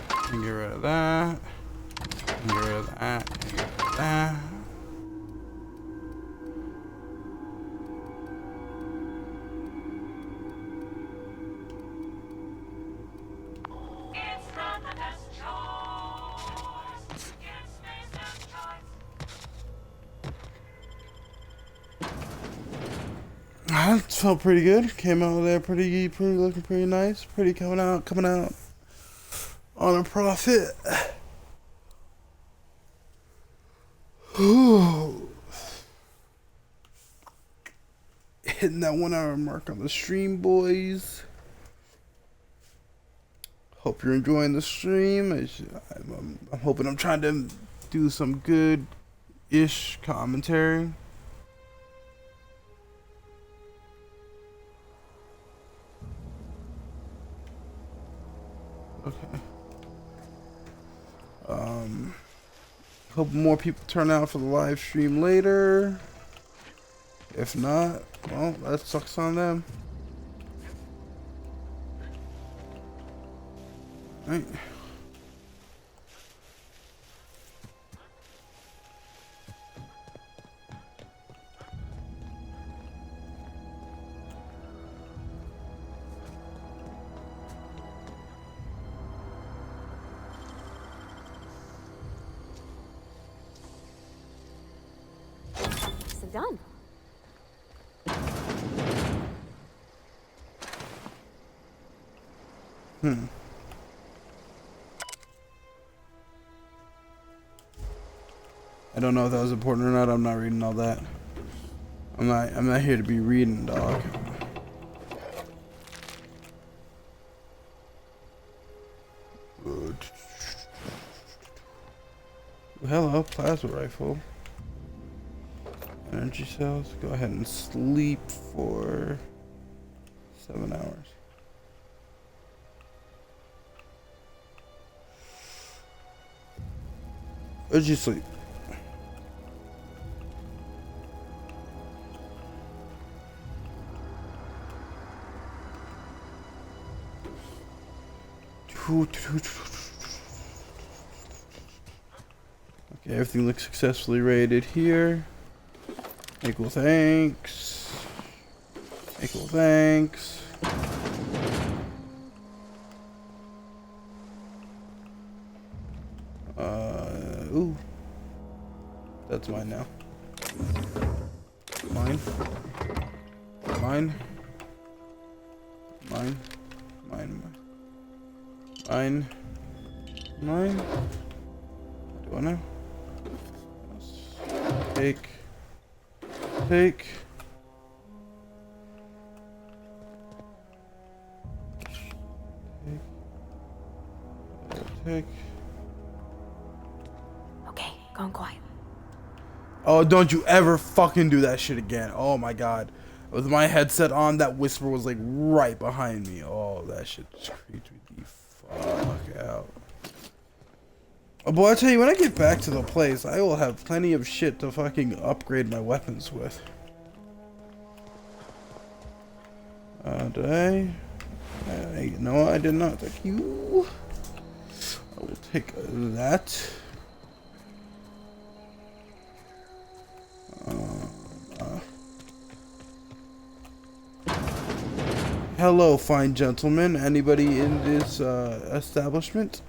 Can get rid of that. Can get rid of that. Can get rid of that. That felt pretty good. Came out of there pretty looking pretty nice. Pretty coming out on a profit. Hitting that 1 hour mark on the stream, boys. Hope you're enjoying the stream. I'm hoping I'm trying to do some good-ish commentary. Okay. Hope more people turn out for the live stream later. If not, well, that sucks on them. Right. Done. I don't know if that was important or not. I'm not reading all that. I'm not here to be reading, dog. Hello, plasma rifle. Energy cells. Go ahead and sleep for 7 hours. Where'd you sleep? Okay, everything looks successfully rated here. Equal thanks. Equal thanks. Ooh. That's mine now. Mine. Mine. Mine. Mine. Mine. Mine. Do I know? Take. Take. Take. Okay, gone quiet. Oh, don't you ever fucking do that shit again. Oh my god. With my headset on, that whisper was like right behind me. Oh, that shit creeped me the fuck out. Oh, boy, I tell you, when I get back to the place, I will have plenty of shit to fucking upgrade my weapons with. Did I? No, I did not. Thank you. I will take that. Hello, fine gentlemen. Anybody in this establishment?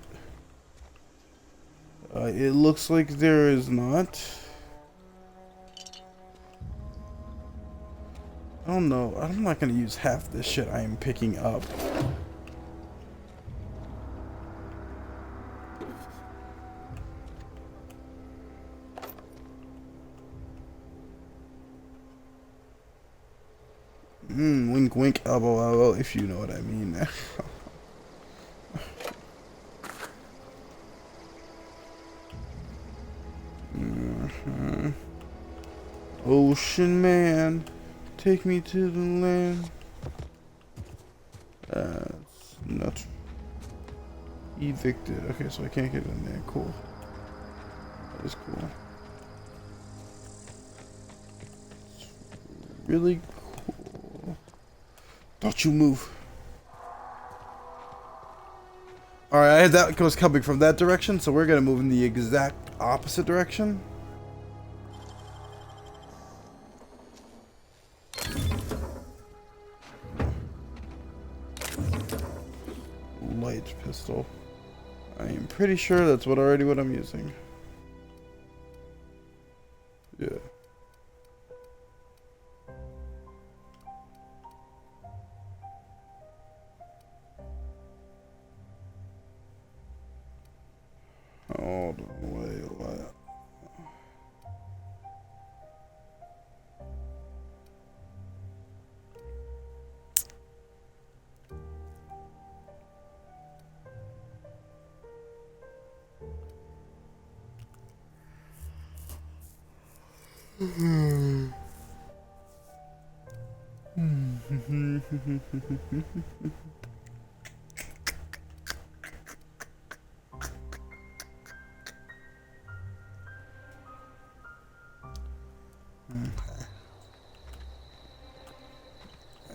It looks like there is not. I don't know. I'm not gonna use half this shit I am picking up. Wink wink, elbow elbow, if you know what I mean. Ocean man, take me to the land. That's not evicted. Okay, so I can't get in there. Cool. That is cool. It's really cool. Don't you move. Alright, that was coming from that direction, so we're gonna move in the exact opposite direction. Light pistol. I am pretty sure that's what I'm using. Yeah. Hold on, wait.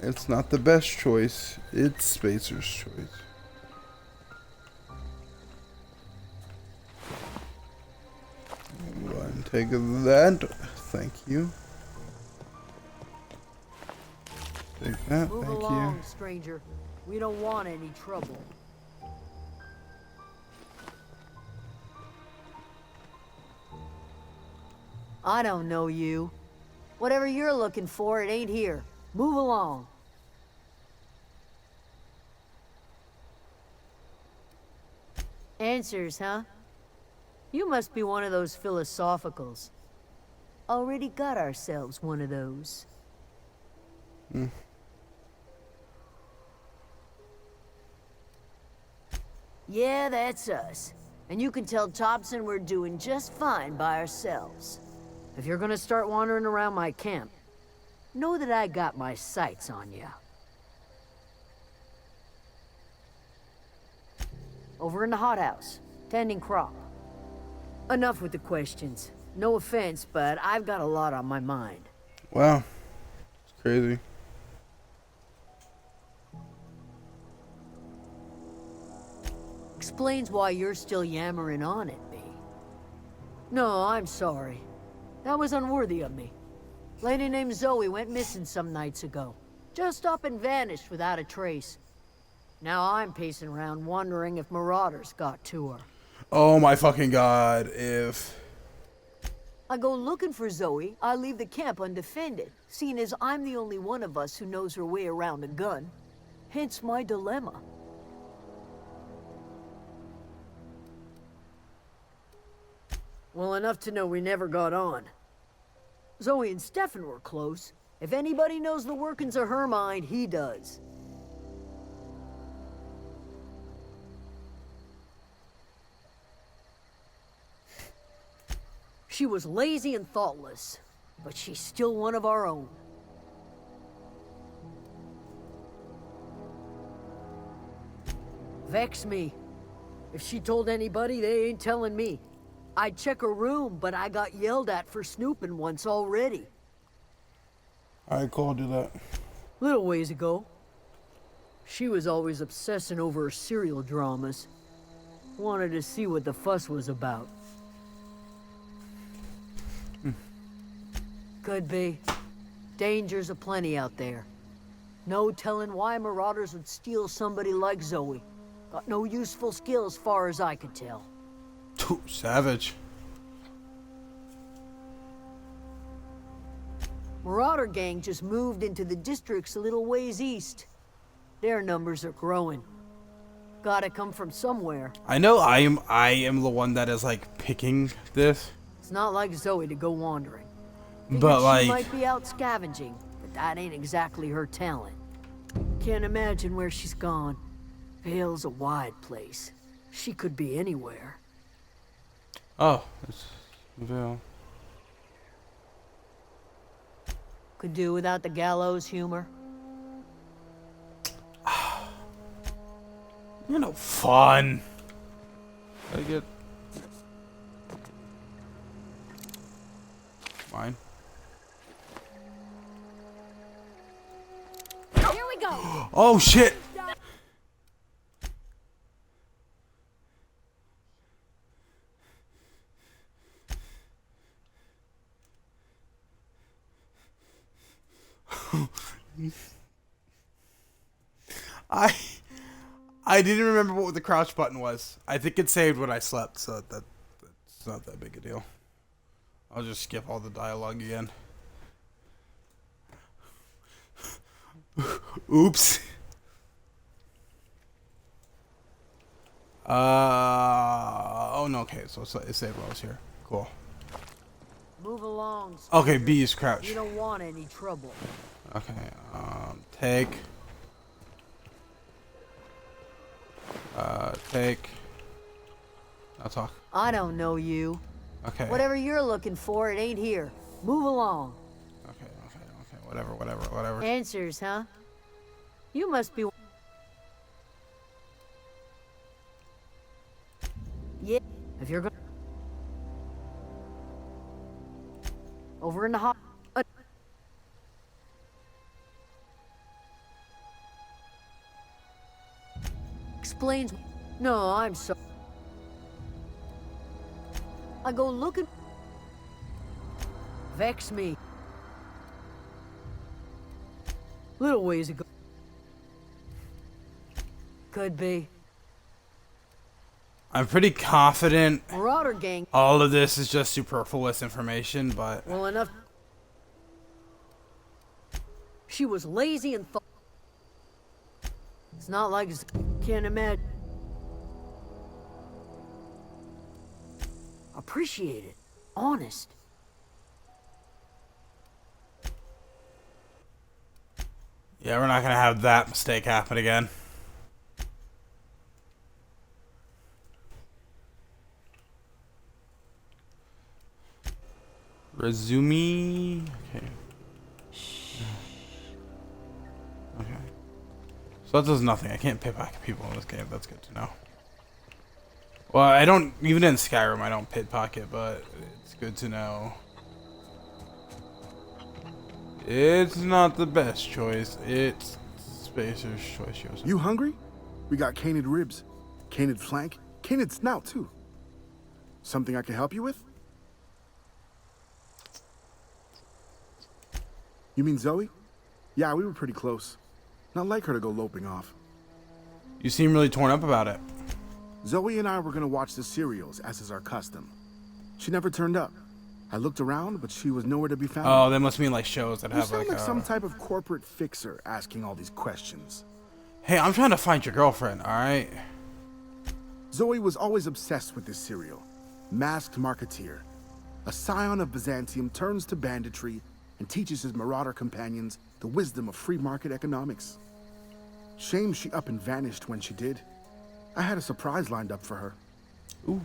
It's not the best choice. It's Spacer's choice. Go ahead and take that. Thank you. Take that. Move Thank along, you. stranger. We don't want any trouble. I don't know you. Whatever you're looking for, it ain't here. Move along. Answers, huh? You must be one of those philosophicals. Already got ourselves one of those. Yeah, that's us. And you can tell Thompson we're doing just fine by ourselves. If you're gonna start wandering around my camp, know that I got my sights on you. over in the hothouse, tending crop. Enough with the questions. No offense, but I've got a lot on my mind. Wow. It's crazy. Explains why you're still yammering on at me. No, I'm sorry. That was unworthy of me. Lady named Zoe went missing some nights ago. Just up and vanished without a trace. Now I'm pacing around wondering if marauders got to her. Oh my fucking god, if... I go looking for Zoe, I leave the camp undefended, seeing as I'm the only one of us who knows her way around a gun. Hence my dilemma. Well, enough to know we never got on. Zoe and Stefan were close. If anybody knows the workings of her mind, he does. She was lazy and thoughtless, but she's still one of our own. Vex me. If she told anybody, they ain't telling me. I'd check her room, but I got yelled at for snooping once already. Alright, cool, I'll do that. Little ways ago. She was always obsessing over her serial dramas. Wanted to see what the fuss was about. Could be. Dangers aplenty out there. No telling why marauders would steal somebody like Zoe. Got no useful skill as far as I could tell. Savage. Marauder gang just moved into the districts a little ways east. Their numbers are growing. Gotta come from somewhere. I know I am the one that is like picking this. It's not like Zoe to go wandering. But like, she might be out scavenging, but that ain't exactly her talent. Can't imagine where she's gone. Vale's a wide place. She could be anywhere. oh, it's Vale. Could do without the gallows humor. You're no fun. I get mine. Here we go. Oh shit. I didn't remember what the crouch button was. I think it saved when I slept, so that's not that big a deal. I'll just skip all the dialogue again. Oops. Oh no, okay, so it saved while I was here. Cool. Move along. Okay, B is crouch. You don't want any trouble. Okay, take. Take. Now talk. I don't know you. Okay. Whatever you're looking for, it ain't here. Move along. Okay. Whatever. Answers, huh? You must be... Yeah, if you're gonna... Over in the hot... Explains... No, I'm sorry. I go looking... Vex me. Little ways ago. Could be. I'm pretty confident Marauder gang. all of this is just superfluous information, but Well, enough. She was lazy and thought. It's not like can't imagine. Appreciate it. Honest. yeah, we're not gonna have that mistake happen again. Resume. Okay. Okay. So that does nothing. I can't pick back people in this game. That's good to know. Well, I don't, even in Skyrim, I don't pickpocket, but it's good to know. It's not the best choice. It's Spacer's choice. You hungry? We got canid ribs, canid flank, canid snout too. Something I can help you with? You mean Zoe? Yeah, we were pretty close. Not like her to go loping off. You seem really torn up about it. Zoe and I were gonna watch the serials, as is our custom. She never turned up. I looked around, but she was nowhere to be found. Oh, that must mean like shows that You have sound like like some type of corporate fixer asking all these questions. Hey, I'm trying to find your girlfriend, alright? Zoe was always obsessed with this serial. Masked Marketeer. A scion of Byzantium turns to banditry and teaches his marauder companions the wisdom of free market economics. Shame she up and vanished when she did. I had a surprise lined up for her. Ooh.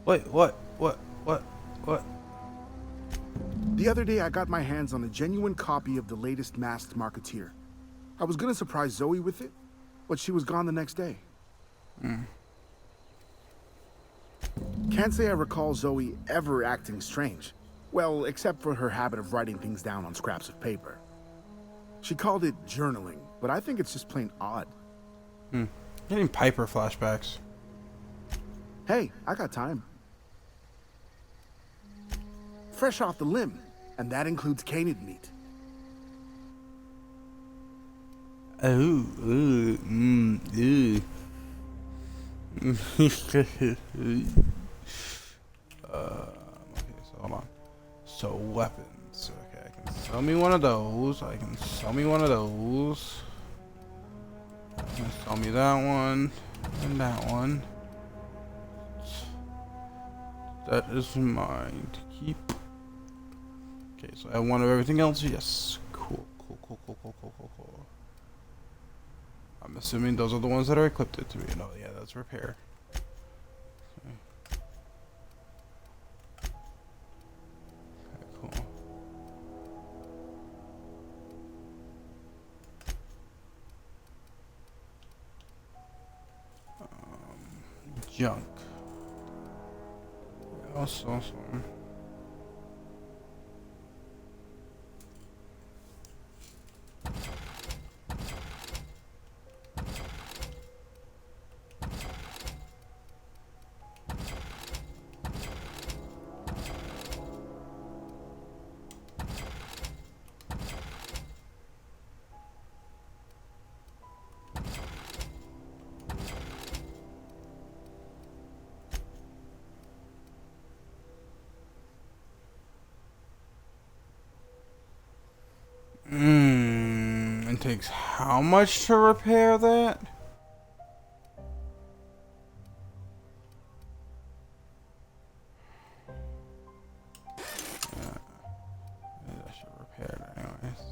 Wait, what? The other day I got my hands on a genuine copy of the latest Masked Marketeer. I was gonna surprise Zoe with it, but she was gone the next day. Can't say I recall Zoe ever acting strange. Well, except for her habit of writing things down on scraps of paper. She called it journaling, but I think it's just plain odd. Getting Piper flashbacks. Hey, I got time. Fresh off the limb, and that includes canid meat. Oh, okay, so hold on. So weapons. Okay, I can sell me one of those. I can sell me one of those. I can sell me that one and that one. That is mine to keep. Okay, so I have one of everything else. Yes. Cool. I'm assuming those are the ones that are equipped to me. No, yeah, that's repair. Okay. Okay, cool. Junk. Also. It takes how much to repair that? Yeah. I should repair it anyways.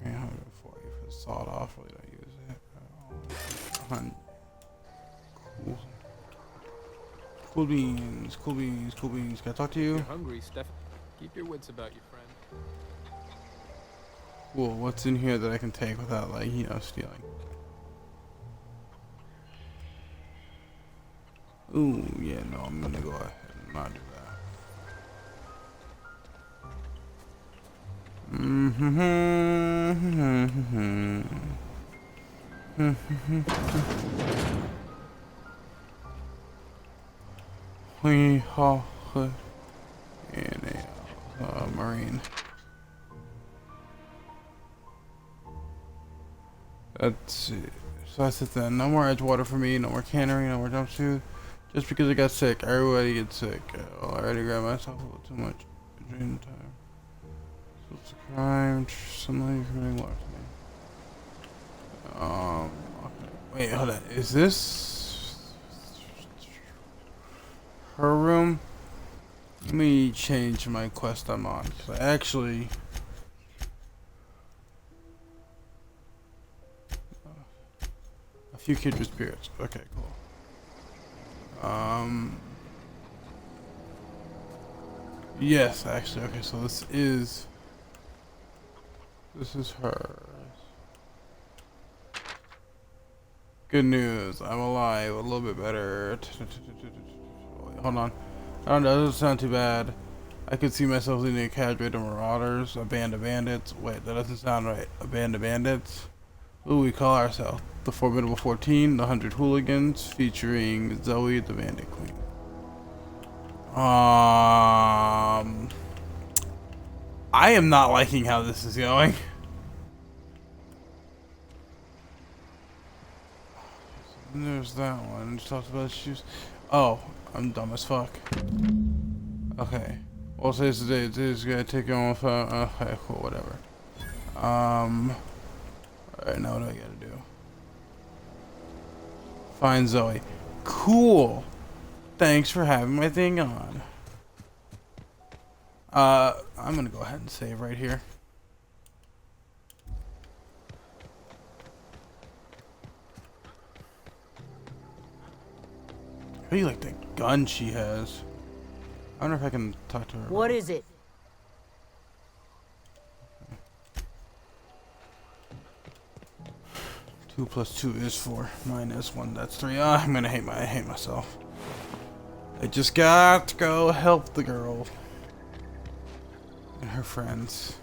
340 for the sawed off, really don't use it. 100. Cool. Cool beans. Can I talk to you? You're hungry, Steph. Keep your wits about you, friend. Cool, what's in here that I can take without, like, you know, stealing? Ooh, yeah, no, I'm gonna go ahead and not do that. We have in a marine. Let's see. So that's it then. No more Edgewater for me. No more cannery. No more jumpsuit. Just because I got sick. Everybody gets sick. I already grabbed myself a little too much. Dream time. So it's a crime. Something committing more to me. Okay. Wait, hold on. Is this her room? Let me change my quest I'm on. So actually. A few kindred spirits. Okay, cool. Yes, actually. Okay, so this is hers. Good news. I'm alive. A little bit better. Hold on. I don't know. That doesn't sound too bad. I could see myself leading a cadre of marauders, a band of bandits. Wait, that doesn't sound right. A band of bandits? Ooh, we call ourselves the Formidable 14, the 100 Hooligans, featuring Zoe, the Bandit Queen. I am not liking how this is going. And there's that one. Just talked about shoes. Oh, I'm dumb as fuck. Okay. Well, today's the day. Today's gonna take on with. Okay, cool. Whatever. Alright, now what do I gotta do? Find Zoe. Cool. Thanks for having my thing on. I'm gonna go ahead and save right here. I really like the gun she has. I wonder if I can talk to her. What is it? Two plus 2 is 4. Minus 1, that's 3. I'm gonna hate myself. I just got to go help the girl and her friends.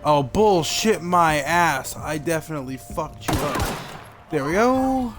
Oh, bullshit my ass. I definitely fucked you up. There we go.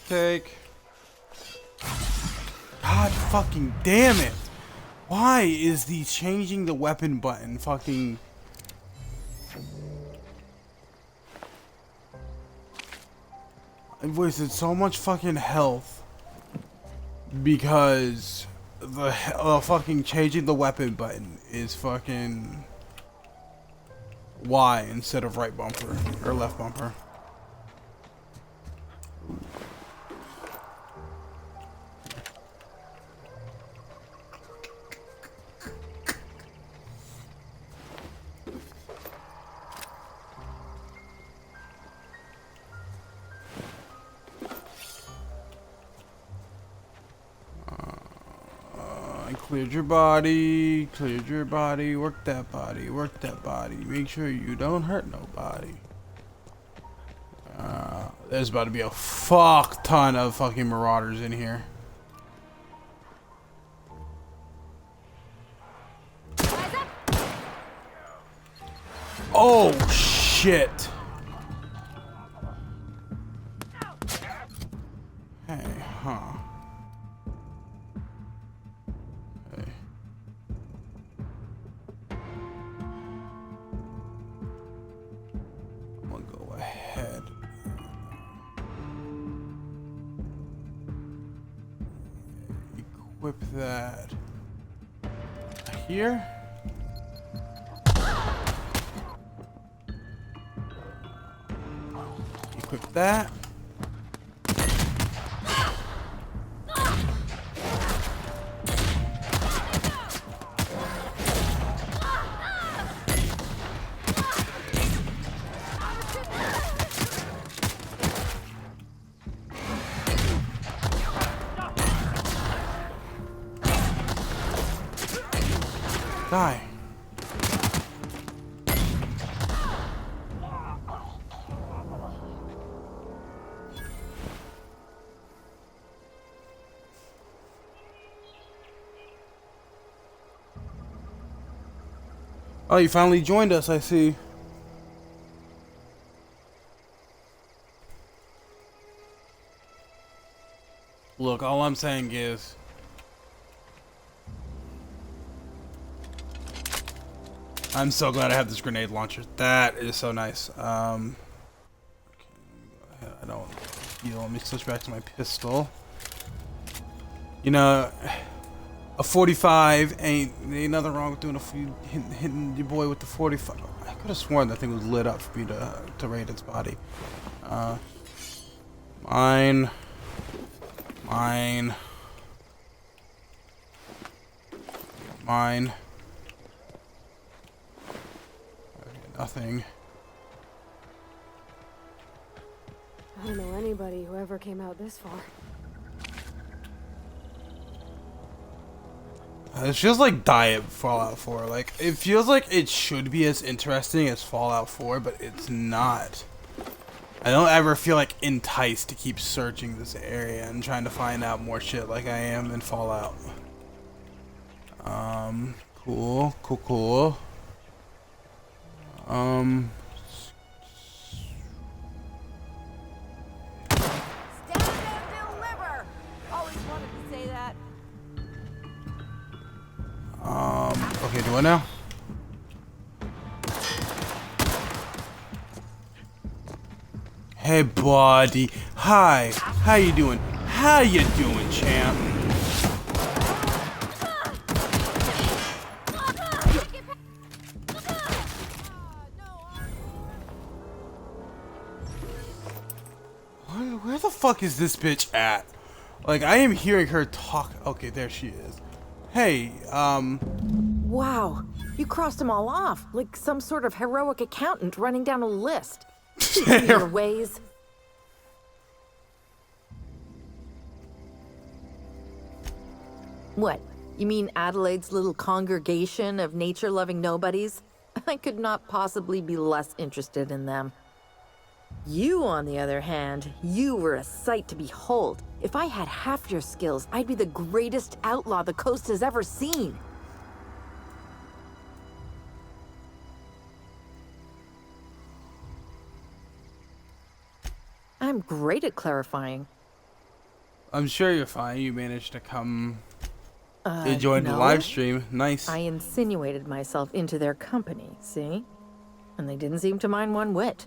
Take. God fucking damn it. Why is the changing the weapon button fucking... I wasted so much fucking health because the fucking changing the weapon button is fucking Y instead of right bumper or left bumper. Cleared your body, work that body, make sure you don't hurt nobody. There's about to be a fuck ton of fucking marauders in here. Oh shit. Hey, huh. Equip that here. Equip that. Oh, you finally joined us, I see. Look, all I'm saying is... I'm so glad I have this grenade launcher. That is so nice. Okay, let me go ahead. I don't feel. Let me switch back to my pistol. You know, a 45 ain't nothing wrong with doing hitting your boy with the 45. I could have sworn that thing was lit up for me to raid its body. Mine. Nothing. I don't know anybody who ever came out this far. It feels like Diet Fallout 4. Like, it feels like it should be as interesting as Fallout 4, but it's not. I don't ever feel like enticed to keep searching this area and trying to find out more shit like I am in Fallout. Cool. Stand and deliver! Always wanted to say that. Okay, do I now? Hey, buddy. Hi. How you doing? How you doing, champ? Where the fuck is this bitch at? Like, I am hearing her talk. Okay, there she is. Hey, Wow, you crossed them all off, like some sort of heroic accountant running down a list. Teach me your ways. What? You mean Adelaide's little congregation of nature-loving nobodies? I could not possibly be less interested in them. You, on the other hand, you were a sight to behold. If I had half your skills, I'd be the greatest outlaw the coast has ever seen. I'm great at clarifying. I'm sure you're fine. You managed to come join the no. live stream. Nice. I insinuated myself into their company, see? And they didn't seem to mind one whit.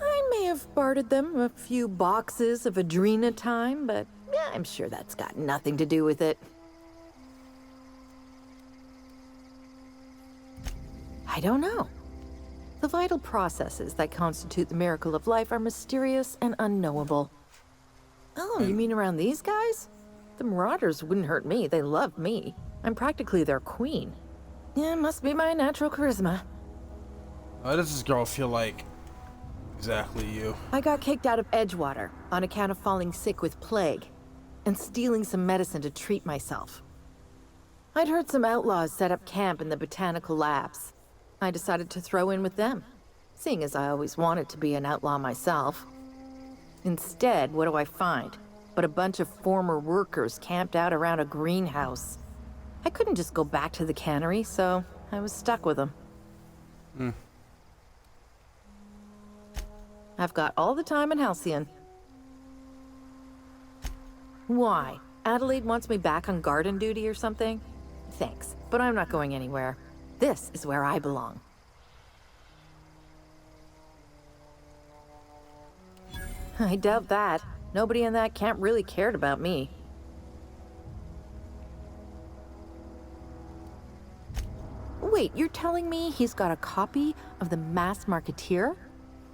I may have bartered them a few boxes of Adrena time, but yeah, I'm sure that's got nothing to do with it. I don't know. The vital processes that constitute the miracle of life are mysterious and unknowable. Oh, you mean around these guys? The Marauders wouldn't hurt me. They love me. I'm practically their queen. Yeah, must be my natural charisma. Why does this girl feel like exactly you? I got kicked out of Edgewater on account of falling sick with plague and stealing some medicine to treat myself. I'd heard some outlaws set up camp in the botanical labs. I decided to throw in with them, seeing as I always wanted to be an outlaw myself. Instead, what do I find? But a bunch of former workers camped out around a greenhouse. I couldn't just go back to the cannery, so I was stuck with them. I've got all the time in Halcyon. Why? Adelaide wants me back on garden duty or something? Thanks, but I'm not going anywhere. This is where I belong. I doubt that. Nobody in that camp really cared about me. Wait, you're telling me he's got a copy of the Masked Marketeer?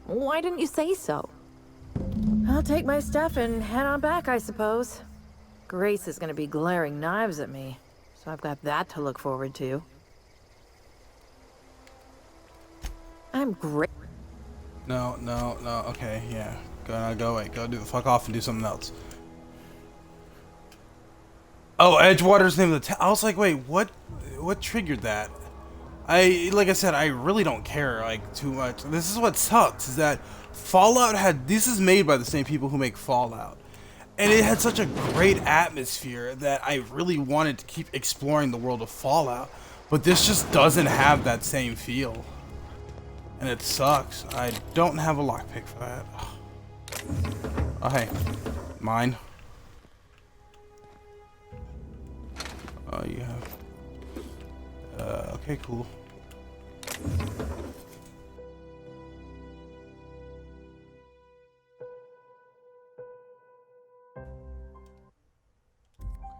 Why didn't you say so? I'll take my stuff and head on back, I suppose. Grace is gonna be glaring knives at me, so I've got that to look forward to. I'm great. No. Okay, yeah. Go away. Go do the fuck off and do something else. Oh, Edgewater's the name of the town. I was like, wait, what triggered that? Like I said, I really don't care like too much. This is what sucks is that Fallout this is made by the same people who make Fallout. And it had such a great atmosphere that I really wanted to keep exploring the world of Fallout. But this just doesn't have that same feel. And it sucks. I don't have a lockpick for that. Oh, hey. Mine. Oh, you have... okay, cool.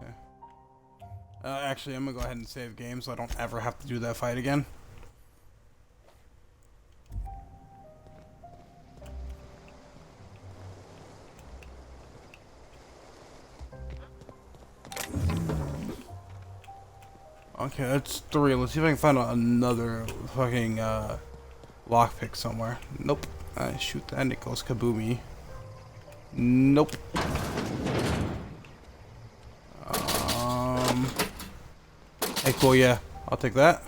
Okay. Actually, I'm gonna go ahead and save game so I don't ever have to do that fight again. Okay, that's 3. Let's see if I can find another fucking lockpick somewhere. Nope. I shoot that and it goes kaboomy. Nope. Hey, cool, yeah. I'll take that.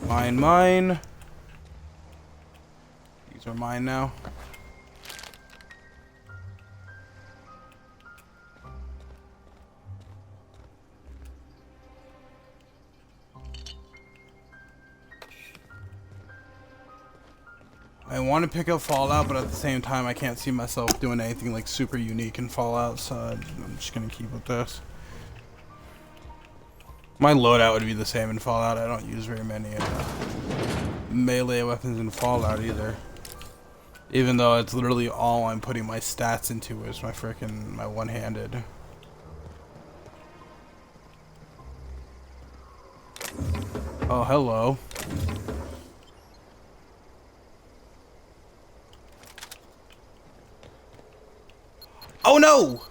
Mine. These are mine now. I want to pick up Fallout, but at the same time, I can't see myself doing anything like super unique in Fallout, so I'm just gonna keep with this. My loadout would be the same in Fallout. I don't use very many melee weapons in Fallout either. Even though it's literally all I'm putting my stats into is my one-handed. Oh, hello. Oh no!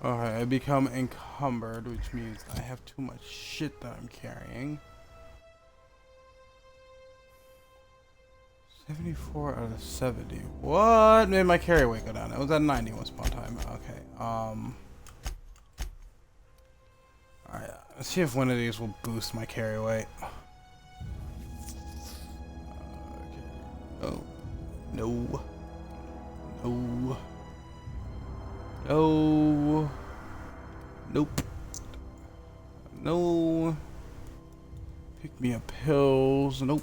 Alright, I become encumbered, which means I have too much shit that I'm carrying. 74 out of 70. What made my carry weight go down? It was at 90 once upon a time. Okay. Alright, let's see if one of these will boost my carry weight. Okay. Oh. No. No. No. Nope. No. Pick me up pills. Nope.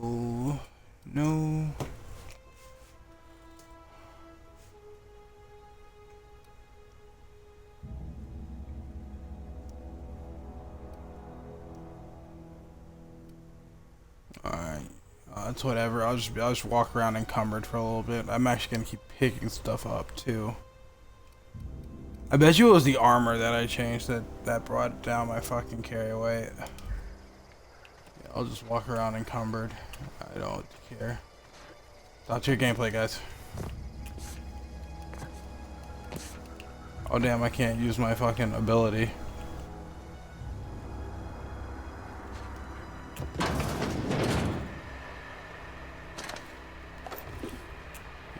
No. No. Alright. That's whatever. I'll just walk around encumbered for a little bit. I'm actually gonna keep picking stuff up too. I bet you it was the armor that I changed that brought down my fucking carry weight. Yeah, I'll just walk around encumbered. I don't care. That's your gameplay, guys. Oh damn, I can't use my fucking ability.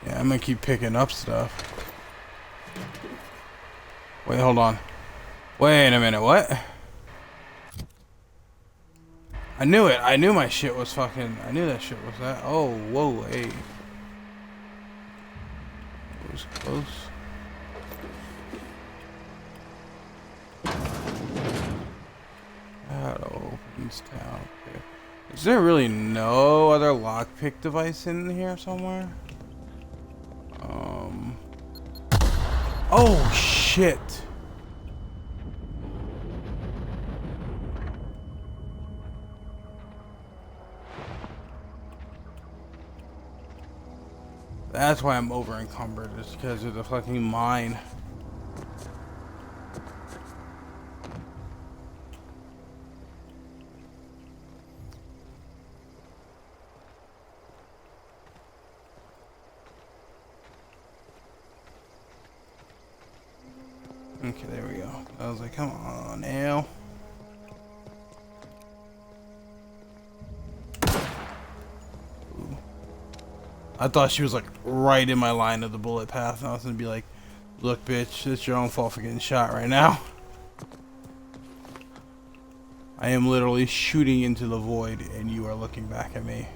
Yeah, I'm gonna keep picking up stuff. Wait, hold on. Wait a minute, what? I knew it. I knew my shit was fucking... I knew that shit was that. Oh, whoa, hey. It was close. That opens down. Okay. Is there really no other lockpick device in here somewhere? Oh, shit. That's why I'm over encumbered. It's because of the fucking mine. Okay, there we go. I was like, come on now. I thought she was like right in my line of the bullet path, and I was gonna be like, look, bitch, it's your own fault for getting shot right now. I am literally shooting into the void, and you are looking back at me.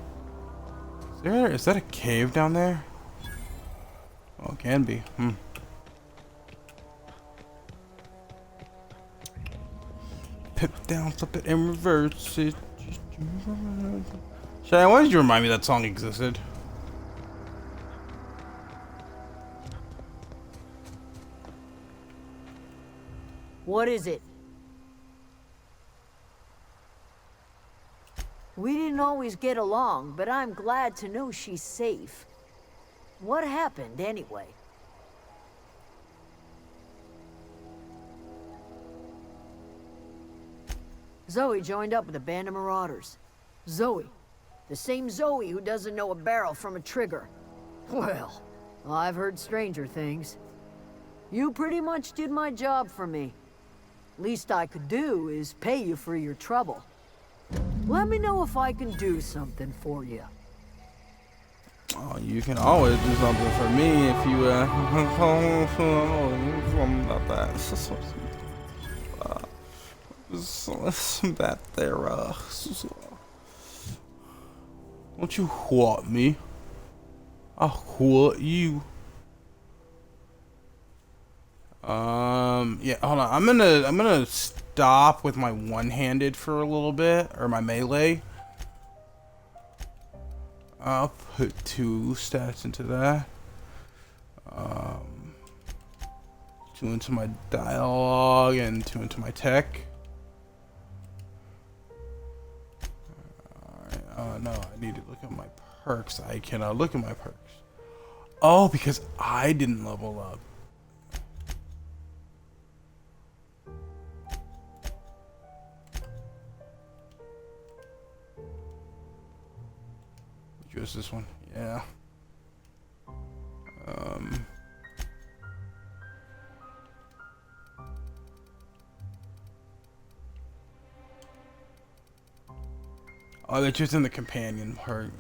Is that a cave down there? Oh, it can be. Pip down, flip it, and reverse it. Cheyenne, why did you remind me that song existed? What is it? We didn't always get along, but I'm glad to know she's safe. What happened, anyway? Zoe joined up with a band of marauders. Zoe. The same Zoe who doesn't know a barrel from a trigger. Well, I've heard stranger things. You pretty much did my job for me. Least I could do is pay you for your trouble. Let me know if I can do something for you. Oh, you can always do something for me if you about that. That there, don't you what me? I'll what you. Yeah, hold on. I'm gonna stop with my one-handed for a little bit, or my melee. I'll put 2 stats into that. 2 into my dialogue and 2 into my tech. Alright, no, I need to look at my perks. I cannot look at my perks. Oh, because I didn't level up. Just this one, yeah. Oh, they're just in the companion part.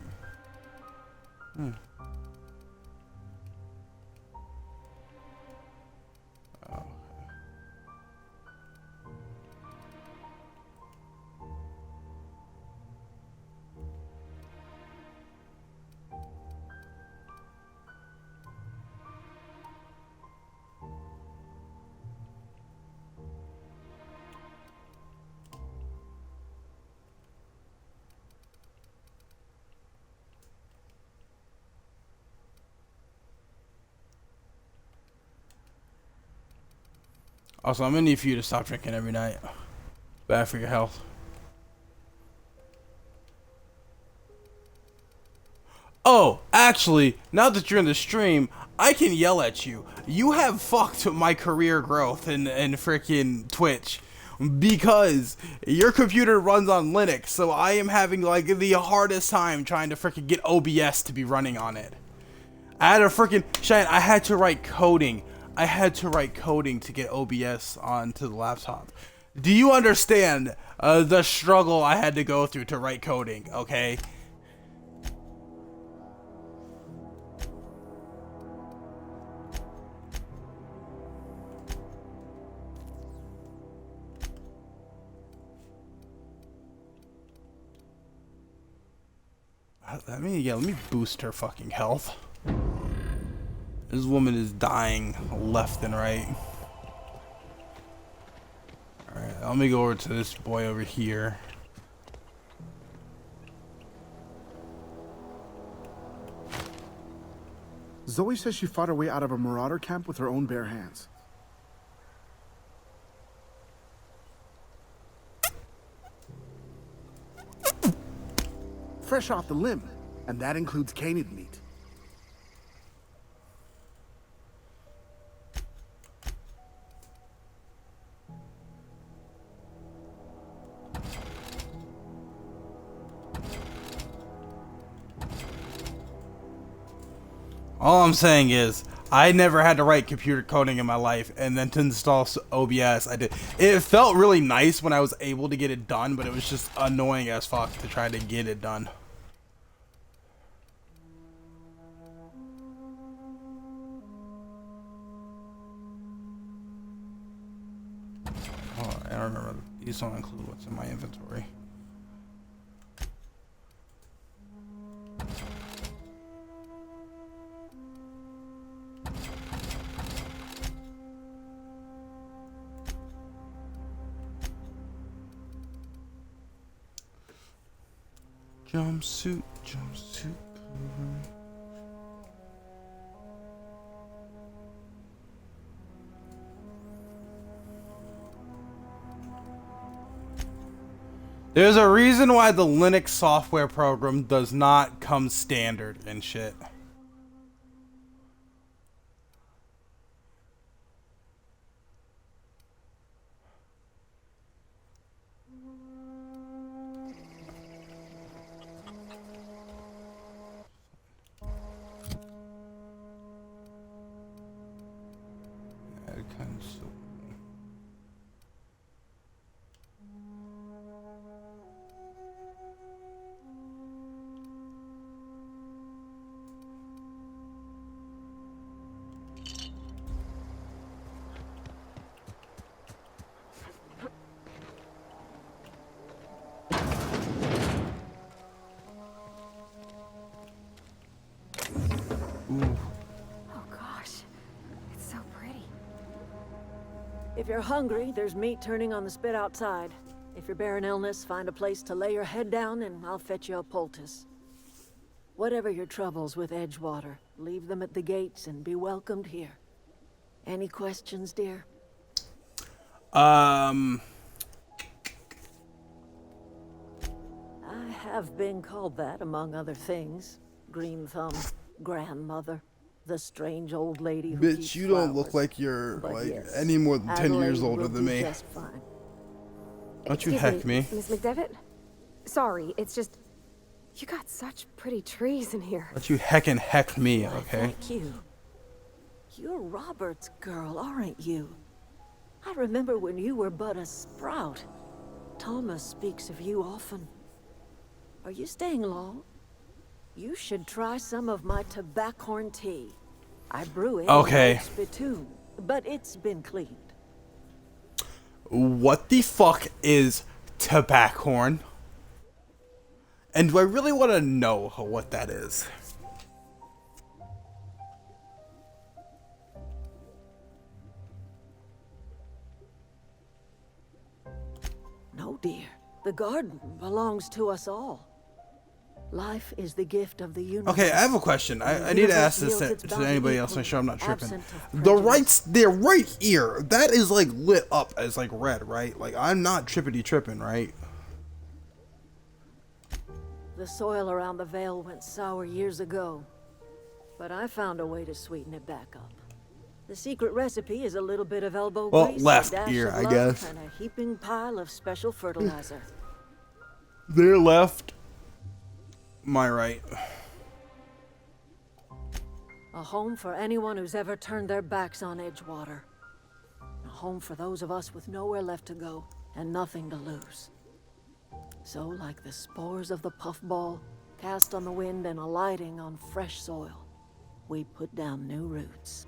Also, I'm gonna need for you to stop drinking every night. Bad for your health. Oh, actually, now that you're in the stream, I can yell at you. You have fucked my career growth in freaking Twitch. Because your computer runs on Linux, so I am having like the hardest time trying to freaking get OBS to be running on it. I had to freaking Cheyenne, I had to write coding. I had to write coding to get OBS onto the laptop. Do you understand the struggle I had to go through to write coding, okay? Let me boost her fucking health. This woman is dying left and right. Alright, let me go over to this boy over here. Zoe says she fought her way out of a marauder camp with her own bare hands. Fresh off the limb, and that includes canid meat. All I'm saying is, I never had to write computer coding in my life, and then to install OBS, I did. It felt really nice when I was able to get it done, but it was just annoying as fuck to try to get it done. These don't include what's in my inventory. Jumpsuit, jumpsuit. There's a reason why the Linux software program does not come standard and shit. Add console. Oh gosh, it's so pretty. If you're hungry, there's meat turning on the spit outside. If you're bearing illness, find a place to lay your head down and I'll fetch you a poultice. Whatever your troubles with Edgewater, leave them at the gates and be welcomed here. Any questions, dear? I have been called that, among other things. Green Thumb, grandmother, the strange old lady who Bitch, keeps you don't look flowers. like you're But like yes, any more than 10 years Adelaide older will than do me. just fine. Don't you Excuse heck me. Miss McDevitt? Sorry, it's just... You got such pretty trees in here. Don't you heckin' heck me, Why, okay? thank you. You're Robert's girl, aren't you? I remember when you were but a sprout. Thomas speaks of you often. Are you staying long? You should try some of my tobaccorn tea. I brew it Okay. in oak spittoon, but it's been cleaned. What the fuck is tobaccorn? And do I really want to know what that is? No, dear. The garden belongs to us all. Life is the gift of the universe. Okay, I have a question. I need to ask this to anybody else. Make sure I'm not tripping. absent of The prejudice. rights, they're right here. That is like lit up as like red, right? Like I'm not tripping, right? The soil around the Vale went sour years ago, but I found a way to sweeten it back up. The secret recipe is a little bit of elbow Well, grease, left a dash ear, of I love, guess. and a heaping pile of special fertilizer. Their left, my right. A home for anyone who's ever turned their backs on Edgewater. A home for those of us with nowhere left to go and nothing to lose. So, like the spores of the puffball, cast on the wind and alighting on fresh soil, we put down new roots.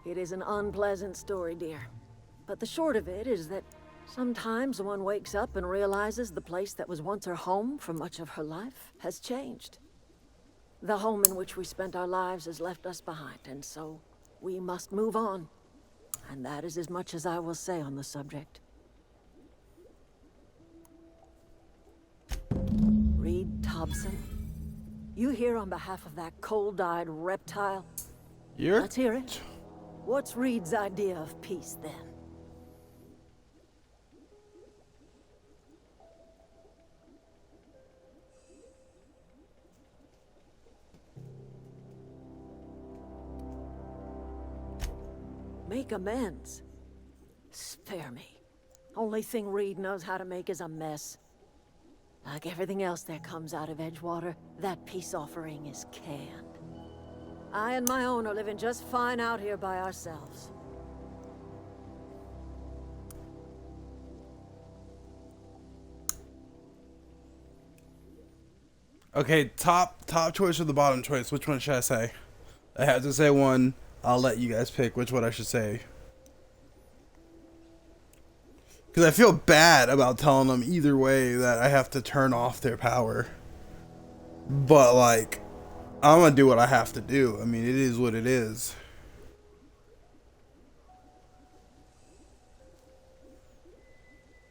It is an unpleasant story, dear. But the short of it is that sometimes one wakes up and realizes the place that was once her home for much of her life has changed. The home in which we spent our lives has left us behind, and so we must move on. And that is as much as I will say on the subject. Reed Thompson, you here on behalf of that cold-eyed reptile? You're Let's hear it. What's Reed's idea of peace, then? Make amends. Spare me. Only thing Reed knows how to make is a mess. Like everything else that comes out of Edgewater, that peace offering is canned. I and my own are living just fine out here by ourselves. okay. Top choice or the bottom choice? Which one should I say? I have to say one. I'll let you guys pick which one I should say. Because I feel bad about telling them either way that I have to turn off their power. But, like, I'm going to do what I have to do. I mean, it is what it is.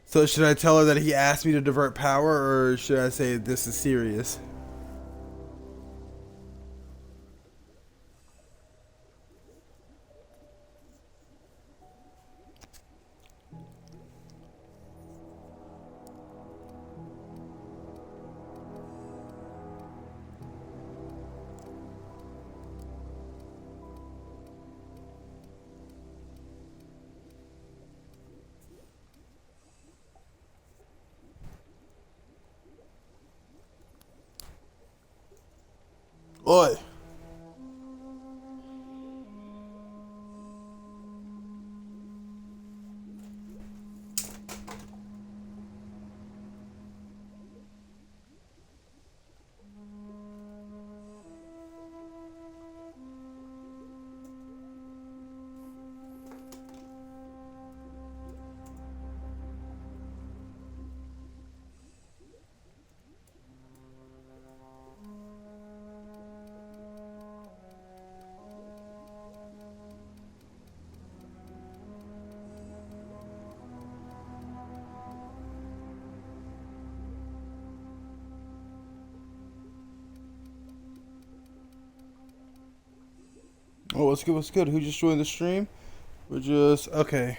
So should I tell her that he asked me to divert power, or should I say this is serious? Oi. Oh, what's good? What's good? Who just joined the stream? We're just okay.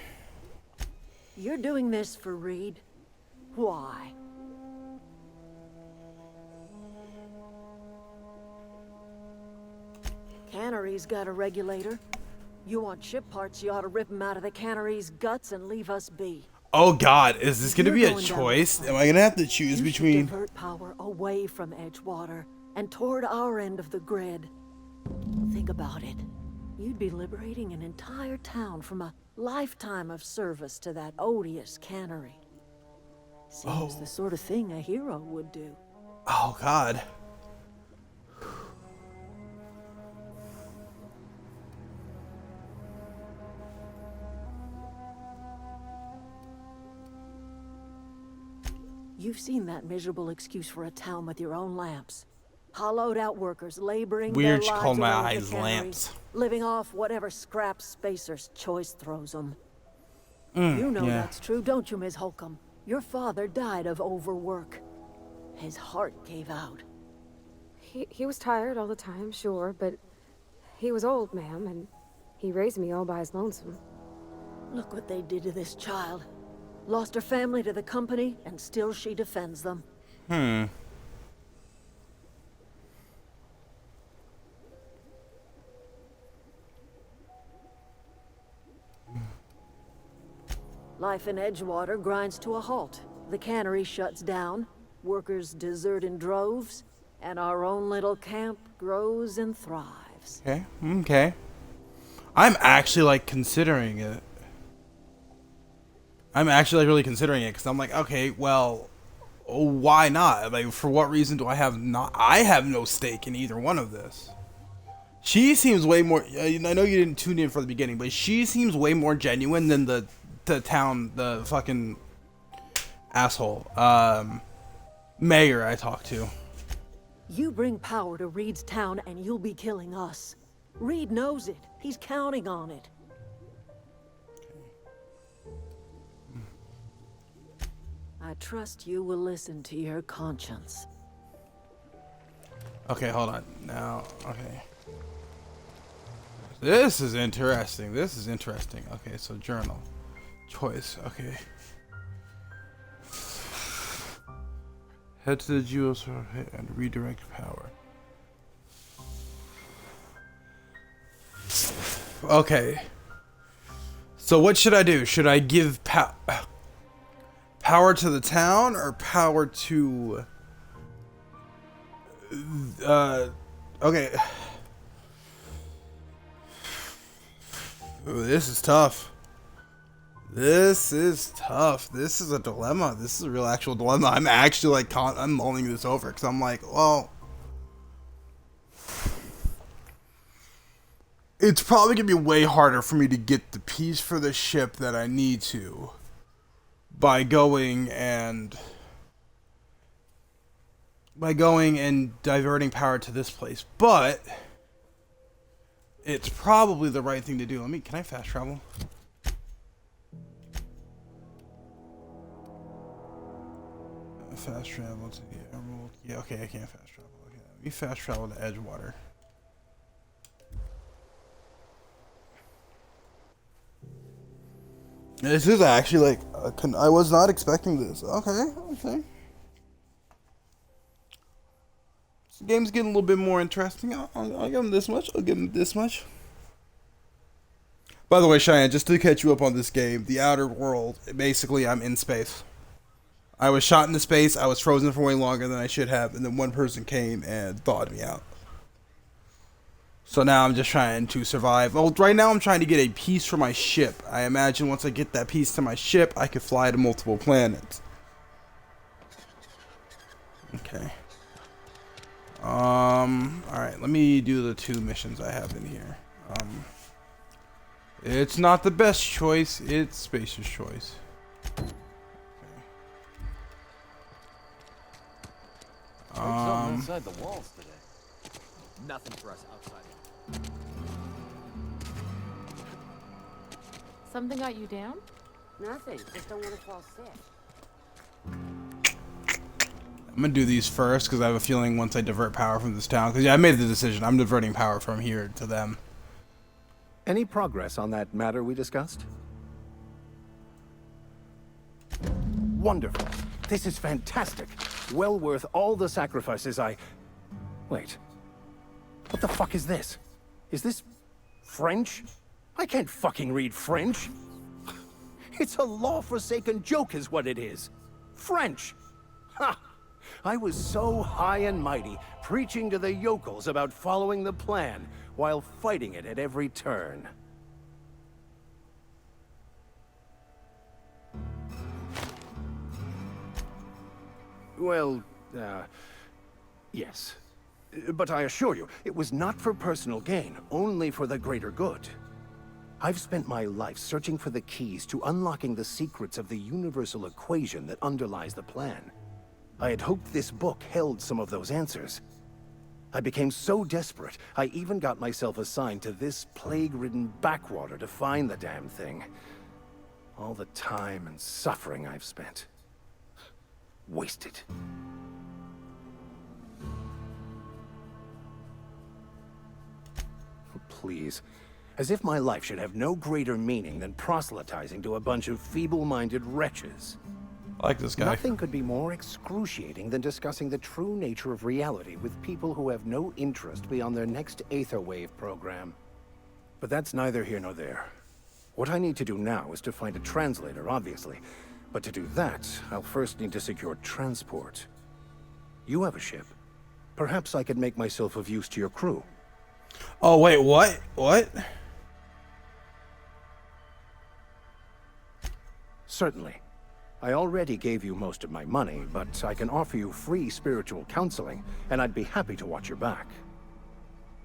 You're doing this for Reed? Why? Cannery's got a regulator. You want ship parts, you ought to rip them out of the cannery's guts and leave us be. Oh God, is this gonna be a You're going down choice? this Am I gonna have to choose You between? should divert power away from Edgewater and toward our end of the grid. Think about it. You'd be liberating an entire town from a lifetime of service to that odious cannery. Seems the sort of thing a hero would do. Oh God. You've seen that miserable excuse for a town with your own lamps. Hollowed out workers laboring Weird their you lives call my away at the eyes cannery, lamps. living off whatever scrap Spacer's choice throws them. Mm, You know yeah. that's true, don't you, Ms. Holcomb? Your father died of overwork. His heart gave out. He was tired all the time, sure, but he was old, ma'am, and he raised me all by his lonesome. Look what they did to this child. Lost her family to the company, and still she defends them. Life in Edgewater grinds to a halt. The cannery shuts down, workers desert in droves, and our own little camp grows and thrives. Okay. Okay. I'm actually like considering it. I'm actually like really considering it because I'm like, okay, well, why not? Like, for what reason do I have not? I have no stake in either one of this. She seems way more. I know you didn't tune in for the beginning, but she seems way more genuine than the town, the fucking asshole mayor I talked to. You bring power to Reed's town and you'll be killing us. Reed knows it. He's counting on it. I trust you will listen to your conscience. Okay, hold on. Now, okay. This is interesting. This is interesting. Okay, so journal. Choice. Okay. Head to the geosphere and redirect power. Okay. So what should I do? Should I give power to the town or power to... okay. Ooh, this is tough. This is tough. This is a dilemma. This is a real actual dilemma. I'm actually like, I'm mulling this over because I'm like, well, it's probably gonna be way harder for me to get the piece for the ship that I need to by going and diverting power to this place. But it's probably the right thing to do. Can I fast travel? Fast travel to the Emerald. Yeah, okay, I can't fast travel. Okay, let me fast travel to Edgewater. This is actually like I was not expecting this. Okay. This game's getting a little bit more interesting. I'll give him this much. By the way, Cheyenne, just to catch you up on this game, The Outer World, basically I'm in space. I was shot into space, I was frozen for way longer than I should have, and then one person came and thawed me out. So now I'm just trying to survive. Well, right now I'm trying to get a piece for my ship. I imagine once I get that piece to my ship, I could fly to multiple planets. Okay. Alright, let me do the 2 missions I have in here. It's not the best choice, it's Spacer's choice. Inside the walls today. Nothing for us outside. Something got you down? Nothing. Just don't want to fall sick. I'm gonna do these first because I have a feeling once I divert power from this town, because yeah, I made the decision. I'm diverting power from here to them. Any progress on that matter we discussed? Wonderful. This is fantastic. Well worth all the sacrifices I... Wait. What the fuck is this? Is this French? I can't fucking read French. It's a law-forsaken joke is what it is. French. Ha! I was so high and mighty, preaching to the yokels about following the plan, while fighting it at every turn. Well, yes. But I assure you, it was not for personal gain, only for the greater good. I've spent my life searching for the keys to unlocking the secrets of the universal equation that underlies the plan. I had hoped this book held some of those answers. I became so desperate, I even got myself assigned to this plague-ridden backwater to find the damn thing. All the time and suffering I've spent. Wasted. Please. As if my life should have no greater meaning than proselytizing to a bunch of feeble-minded wretches. I like this guy. Nothing could be more excruciating than discussing the true nature of reality with people who have no interest beyond their next Aetherwave program. But that's neither here nor there. What I need to do now is to find a translator, obviously. But to do that, I'll first need to secure transport. You have a ship. Perhaps I could make myself of use to your crew. Oh, wait, what? What? Certainly. I already gave you most of my money, but I can offer you free spiritual counseling, and I'd be happy to watch your back.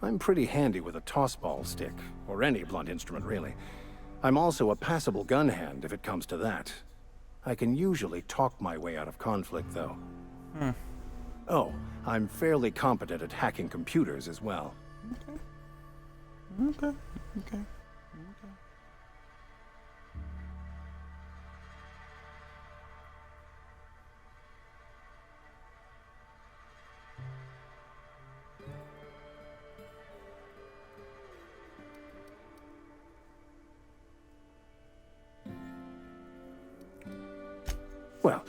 I'm pretty handy with a tossball stick, or any blunt instrument, really. I'm also a passable gun hand, if it comes to that. I can usually talk my way out of conflict, though. Oh, I'm fairly competent at hacking computers as well. Okay. Well,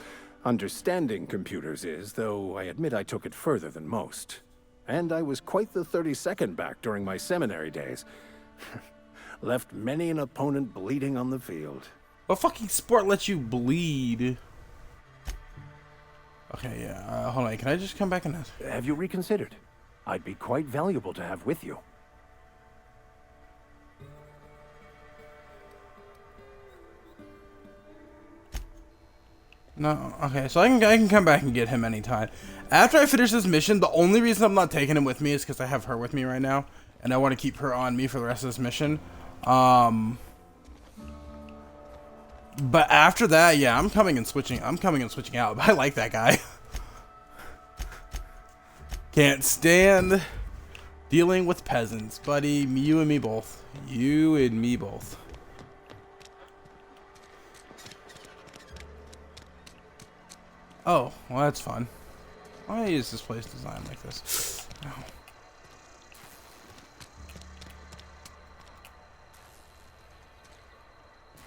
understanding computers is, though I admit I took it further than most. And I was quite the 32nd back during my seminary days. Left many an opponent bleeding on the field. What fucking sport lets you bleed? Okay, yeah. Hold on. Can I just come back and... Have you reconsidered? I'd be quite valuable to have with you. No, okay, so I can come back and get him anytime. After I finish this mission, the only reason I'm not taking him with me is because I have her with me right now. and I want to keep her on me for the rest of this mission. But after that, yeah, I'm coming and switching out. But I like that guy. Can't stand dealing with peasants, buddy. You and me both. You and me both. Oh, well, that's fun. Why is this place designed like this? No.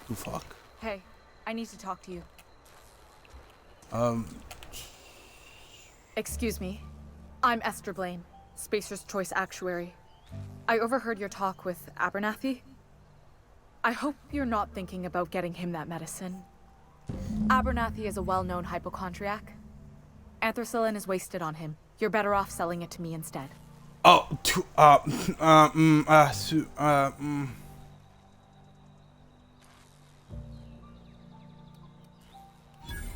Who fuck? Hey, I need to talk to you. Excuse me. I'm Esther Blaine, Spacer's Choice Actuary. I overheard your talk with Abernathy. I hope you're not thinking about getting him that medicine. Abernathy is a well-known hypochondriac. Anthracillin is wasted on him. You're better off selling it to me instead. Oh,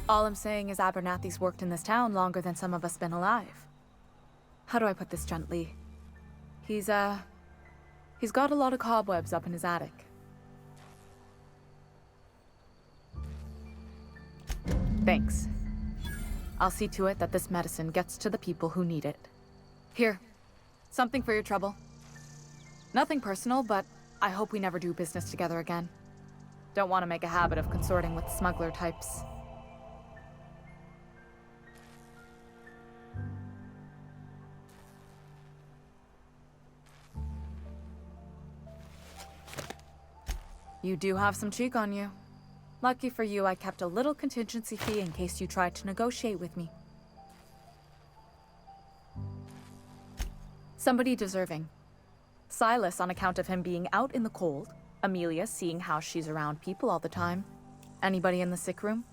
All I'm saying is Abernathy's worked in this town longer than some of us been alive. How do I put this gently? He's got a lot of cobwebs up in his attic. Thanks. I'll see to it that this medicine gets to the people who need it. Here, something for your trouble. Nothing personal, but I hope we never do business together again. Don't want to make a habit of consorting with smuggler types. You do have some cheek on you. Lucky for you, I kept a little contingency fee in case you tried to negotiate with me. Somebody deserving. Silas on account of him being out in the cold. Amelia seeing how she's around people all the time. Anybody in the sick room?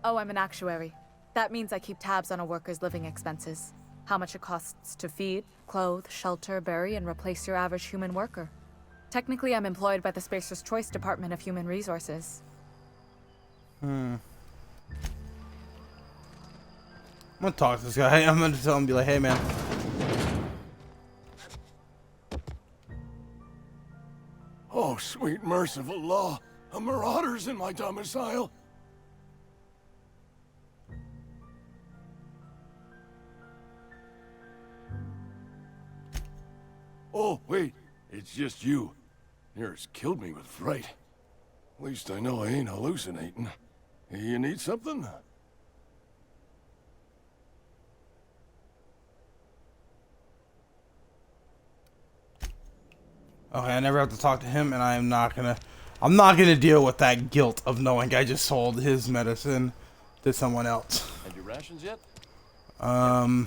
Oh, I'm an actuary. That means I keep tabs on a worker's living expenses. How much it costs to feed, clothe, shelter, bury, and replace your average human worker. Technically, I'm employed by the Spacer's Choice Department of Human Resources. I'm gonna talk to this guy. I'm gonna tell him, be like, hey, man. Oh, sweet merciful law. A marauder's in my domicile. Oh, wait. It's just you. Yours killed me with fright. At least I know I ain't hallucinating. You need something? Okay, I never have to talk to him, and I'm not gonna deal with that guilt of knowing I just sold his medicine to someone else. Had your rations yet? Okay.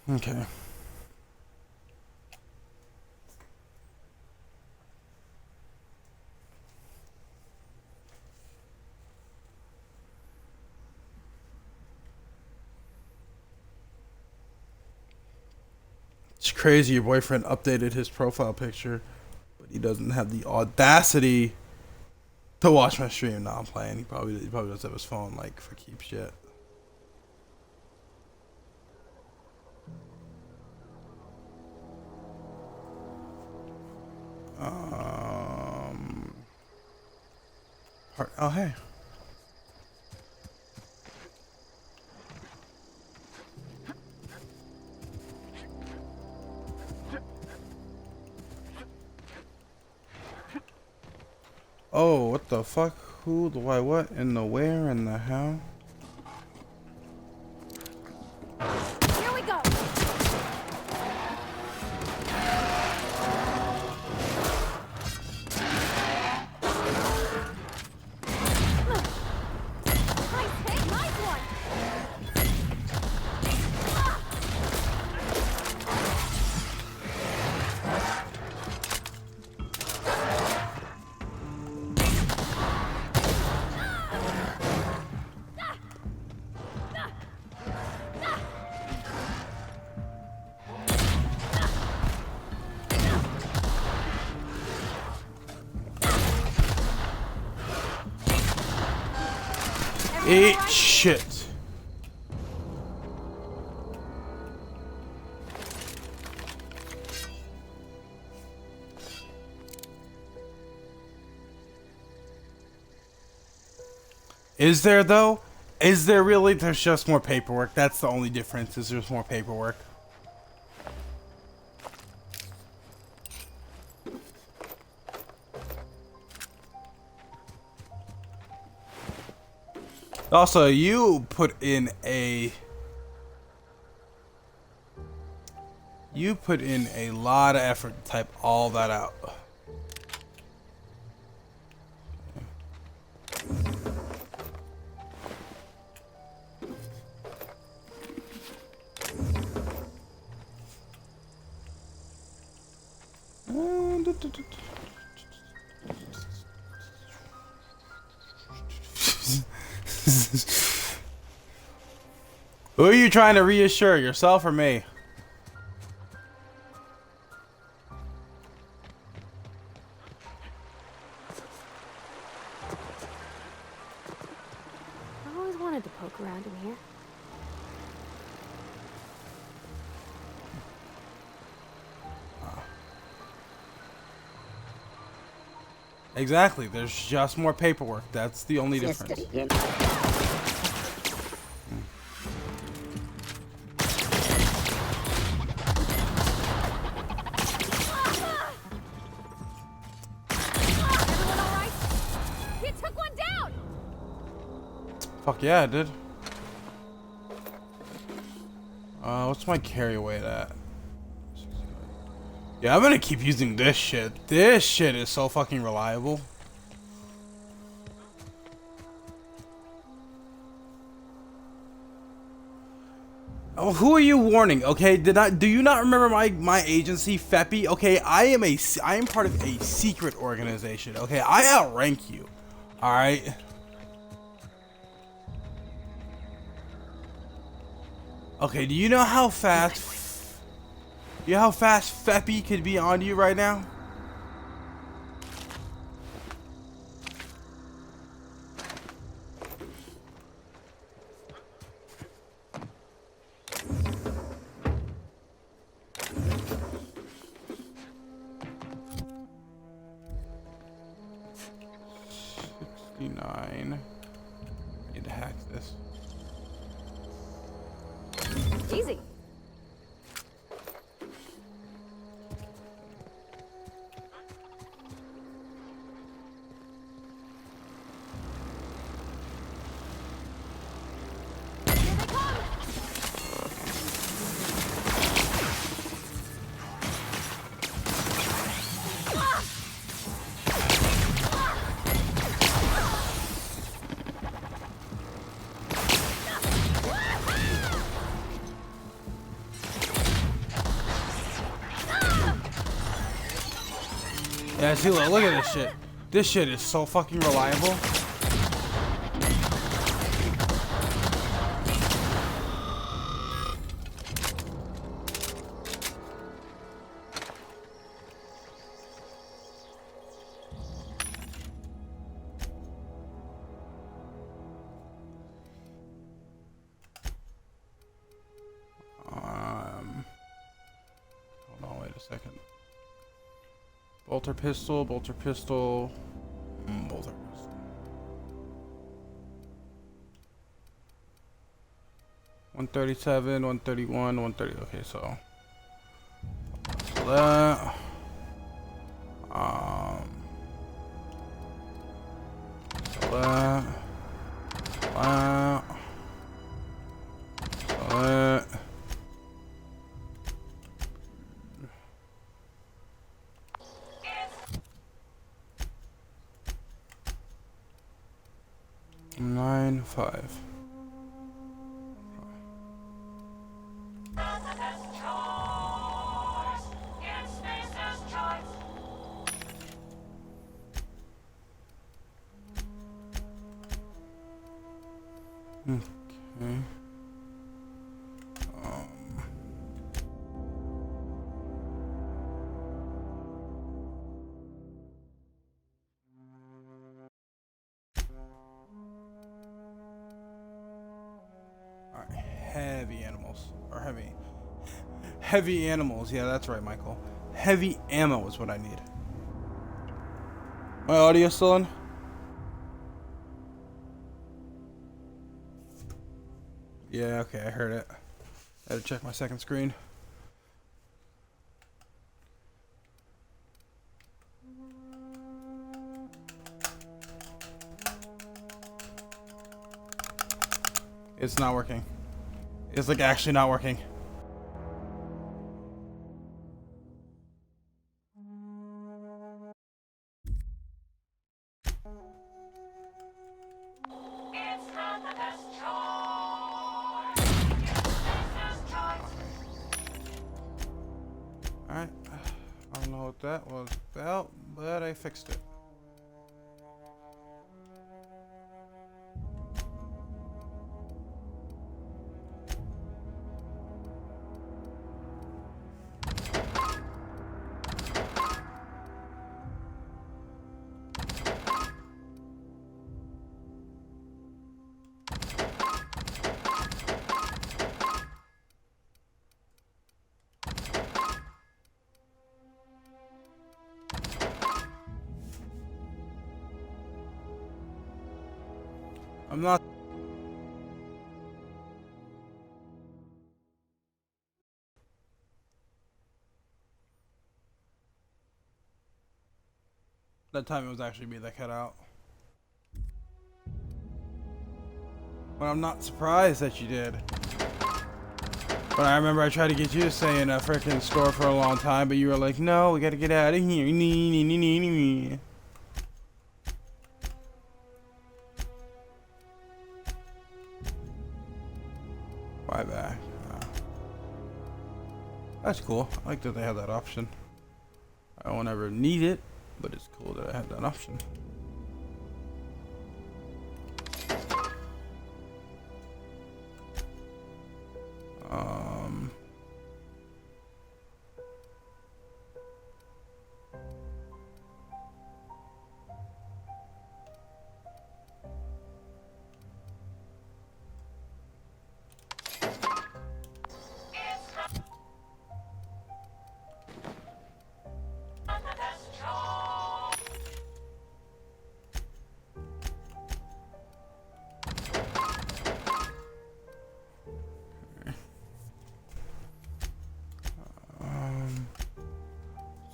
Okay. It's crazy your boyfriend updated his profile picture, but he doesn't have the audacity to watch my stream. No, I'm playing. He probably doesn't have his phone like for keeps yet. Oh, hey. Oh, what the fuck? Who, the why, what, and the where, and the how? Here we go. Nice hit, nice one. Eat shit. Is there though? Is there really? There's just more paperwork. That's the only difference, is there's more paperwork. Also, you put in a lot of effort to type all that out. Who are you trying to reassure, yourself or me? I always wanted to poke around in here. Exactly, there's just more paperwork. That's the only difference. Fuck yeah, I did. What's my carry weight at? Yeah, I'm gonna keep using this shit. This shit is so fucking reliable. Oh, who are you warning? Okay, do you not remember my agency, FEPI? Okay, I am part of a secret organization. Okay, I outrank you. All right. Okay, do you know how fast? You know how fast FEPI could be on you right now? I need to hack this. Easy. Yeah, see, look at this shit. This shit is so fucking reliable. Hold on, wait a second. Bolter pistol, bolter pistol, bolter pistol. 137, 131, 130. Okay, so that. That. 9-5. Okay. animals. Or heavy animals. Yeah, that's right, Michael. Heavy ammo is what I need. My audio still on? Yeah, okay, I heard it. I had to check my second screen. It's not working. It's like actually not working. Alright. I don't know what that was about, but I fixed it. I'm not. That time it was actually me that cut out. But I'm not surprised that you did. But I remember I tried to get you to stay in a freaking store for a long time, but you were like, no, we gotta get out of here. Why back? That's cool. I like that they have that option. I won't ever need it, but it's cool that I have that option.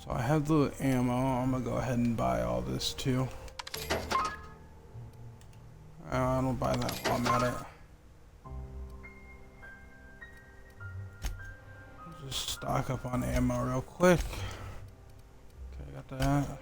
So I have the ammo. I'm gonna go ahead and buy all this too. I don't buy that while I'm at it. Just stock up on ammo real quick. Okay, got that.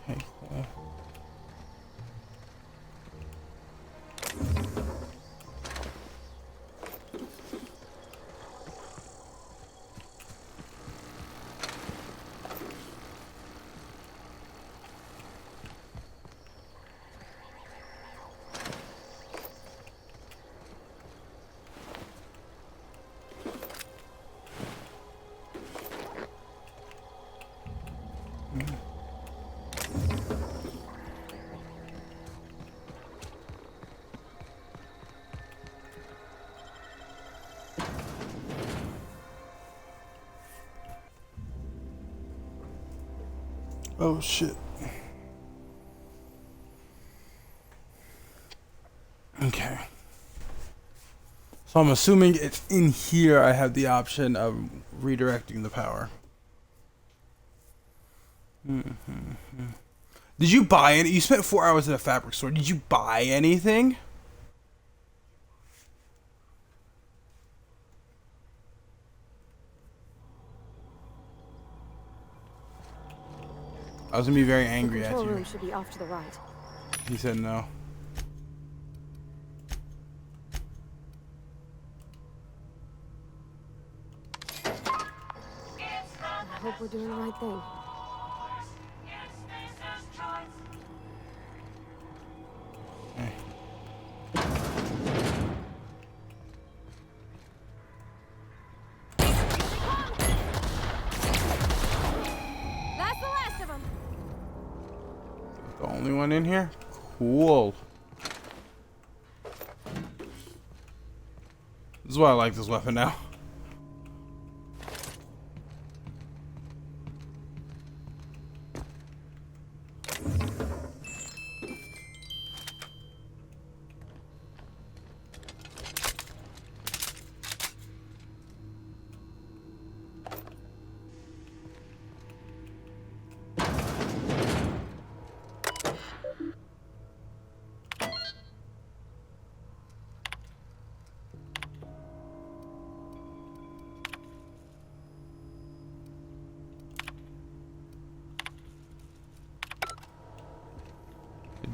Okay, cool. Oh shit. Okay. So I'm assuming it's in here I have the option of redirecting the power. Did you buy any? You spent 4 hours at a fabric store. Did you buy anything? I was gonna be very angry at you. The control room should be off to the right. He said no. I hope we're doing the right thing. only one in here? Cool. This is why I like this weapon now.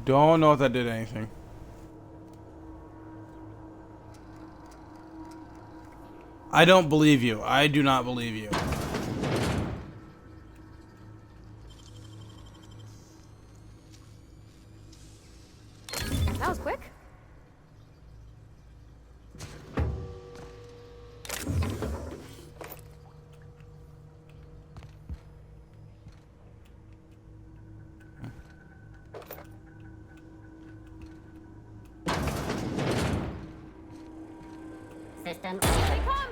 Don't know if that did anything. I don't believe you. I do not believe you. That was quick. System. Here they come!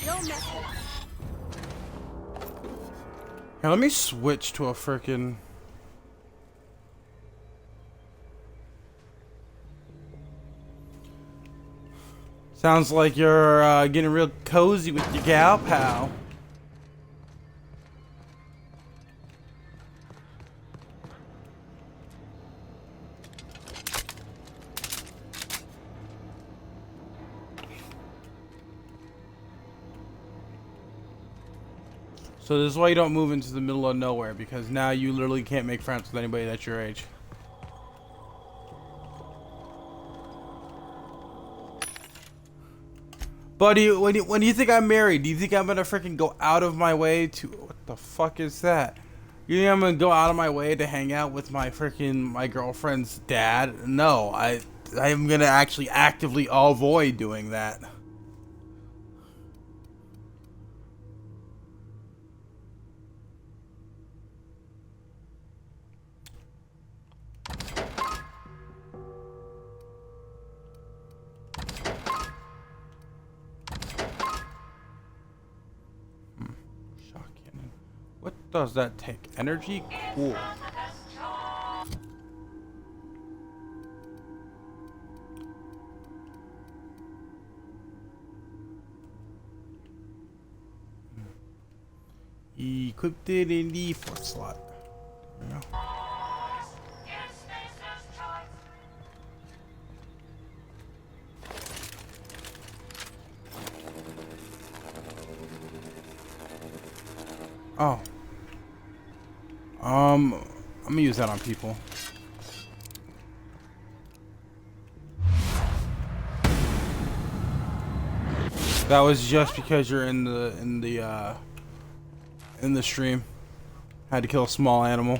No mess with us. Here, let me switch to a frickin'. Sounds like you're getting real cozy with your gal pal. So this is why you don't move into the middle of nowhere, because now you literally can't make friends with anybody that's your age. Buddy, when do you think I'm married? Do you think I'm gonna freaking go out of my way to... What the fuck is that? You think I'm gonna go out of my way to hang out with my girlfriend's dad? No, I'm gonna actually actively avoid doing that. What does that take? Energy? Cool. Equipped it in the fourth slot. There we go. Oh. I'm gonna use that on people. That was just because you're in the stream. Had to kill a small animal.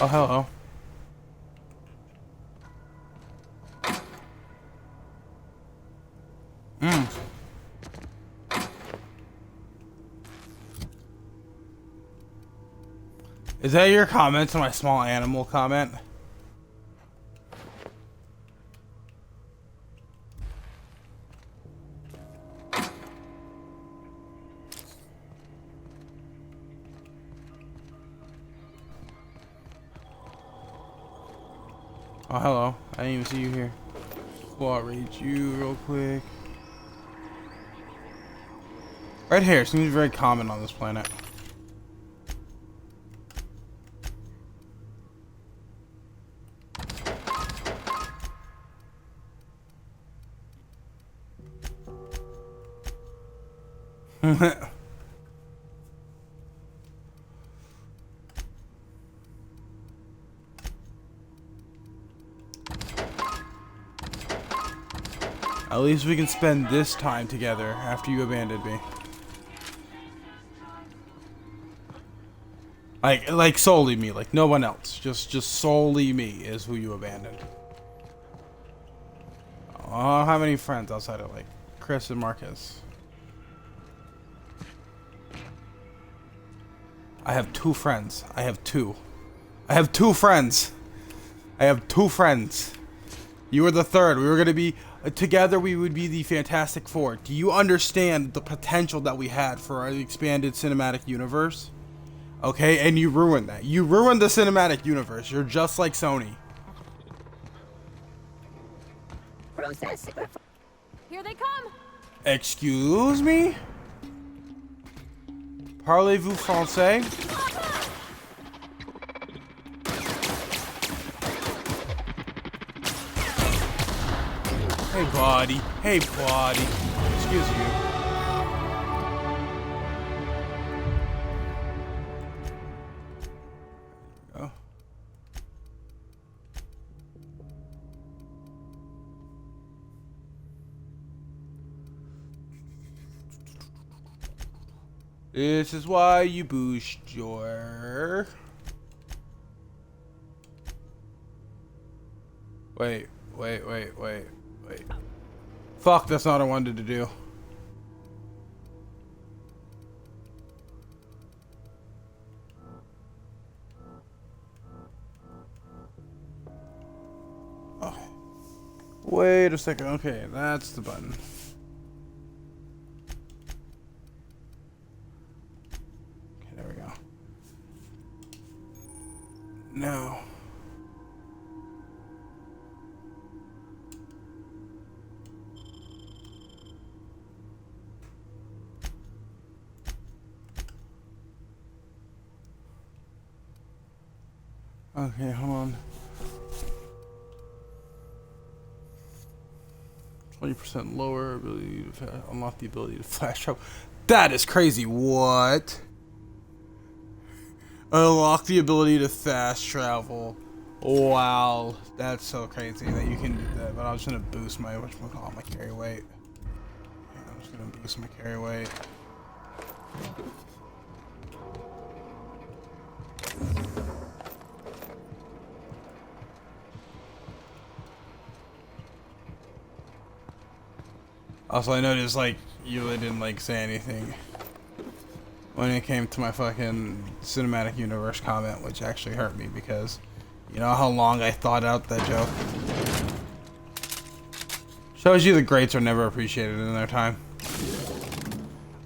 Oh, hello. Is that your comment to my small animal comment? Oh, hello. I didn't even see you here. Well, I'll read you real quick. Red hair seems very common on this planet. At least we can spend this time together after you abandoned me. Like solely me, like no one else. Just solely me is who you abandoned. I don't have any friends outside of like Chris and Marcus. I have 2 friends. I have 2. I have 2 friends. I have 2 friends. You were the 3rd. We were gonna be together. We would be the Fantastic Four. Do you understand the potential that we had for our expanded cinematic universe? Okay, and you ruined that. You ruined the cinematic universe. You're just like Sony. Here they come. Excuse me? Parlez-vous français? Hey, buddy. Hey, buddy. Excuse you. Oh. This is why you boost your... Wait. Fuck, that's not what I wanted to do. Okay. Wait a second. Okay, that's the button. Okay, there we go. No. Okay, hold on. 20% lower ability to unlock the ability to flash travel. That is crazy. What? Unlock the ability to fast travel. Wow, that's so crazy that you can do that. But I was gonna boost my my carry weight. Yeah, I'm just gonna boost my carry weight. Also, I noticed, like, you really didn't, like, say anything when it came to my fucking cinematic universe comment, which actually hurt me because you know how long I thought out that joke? Shows you the greats are never appreciated in their time.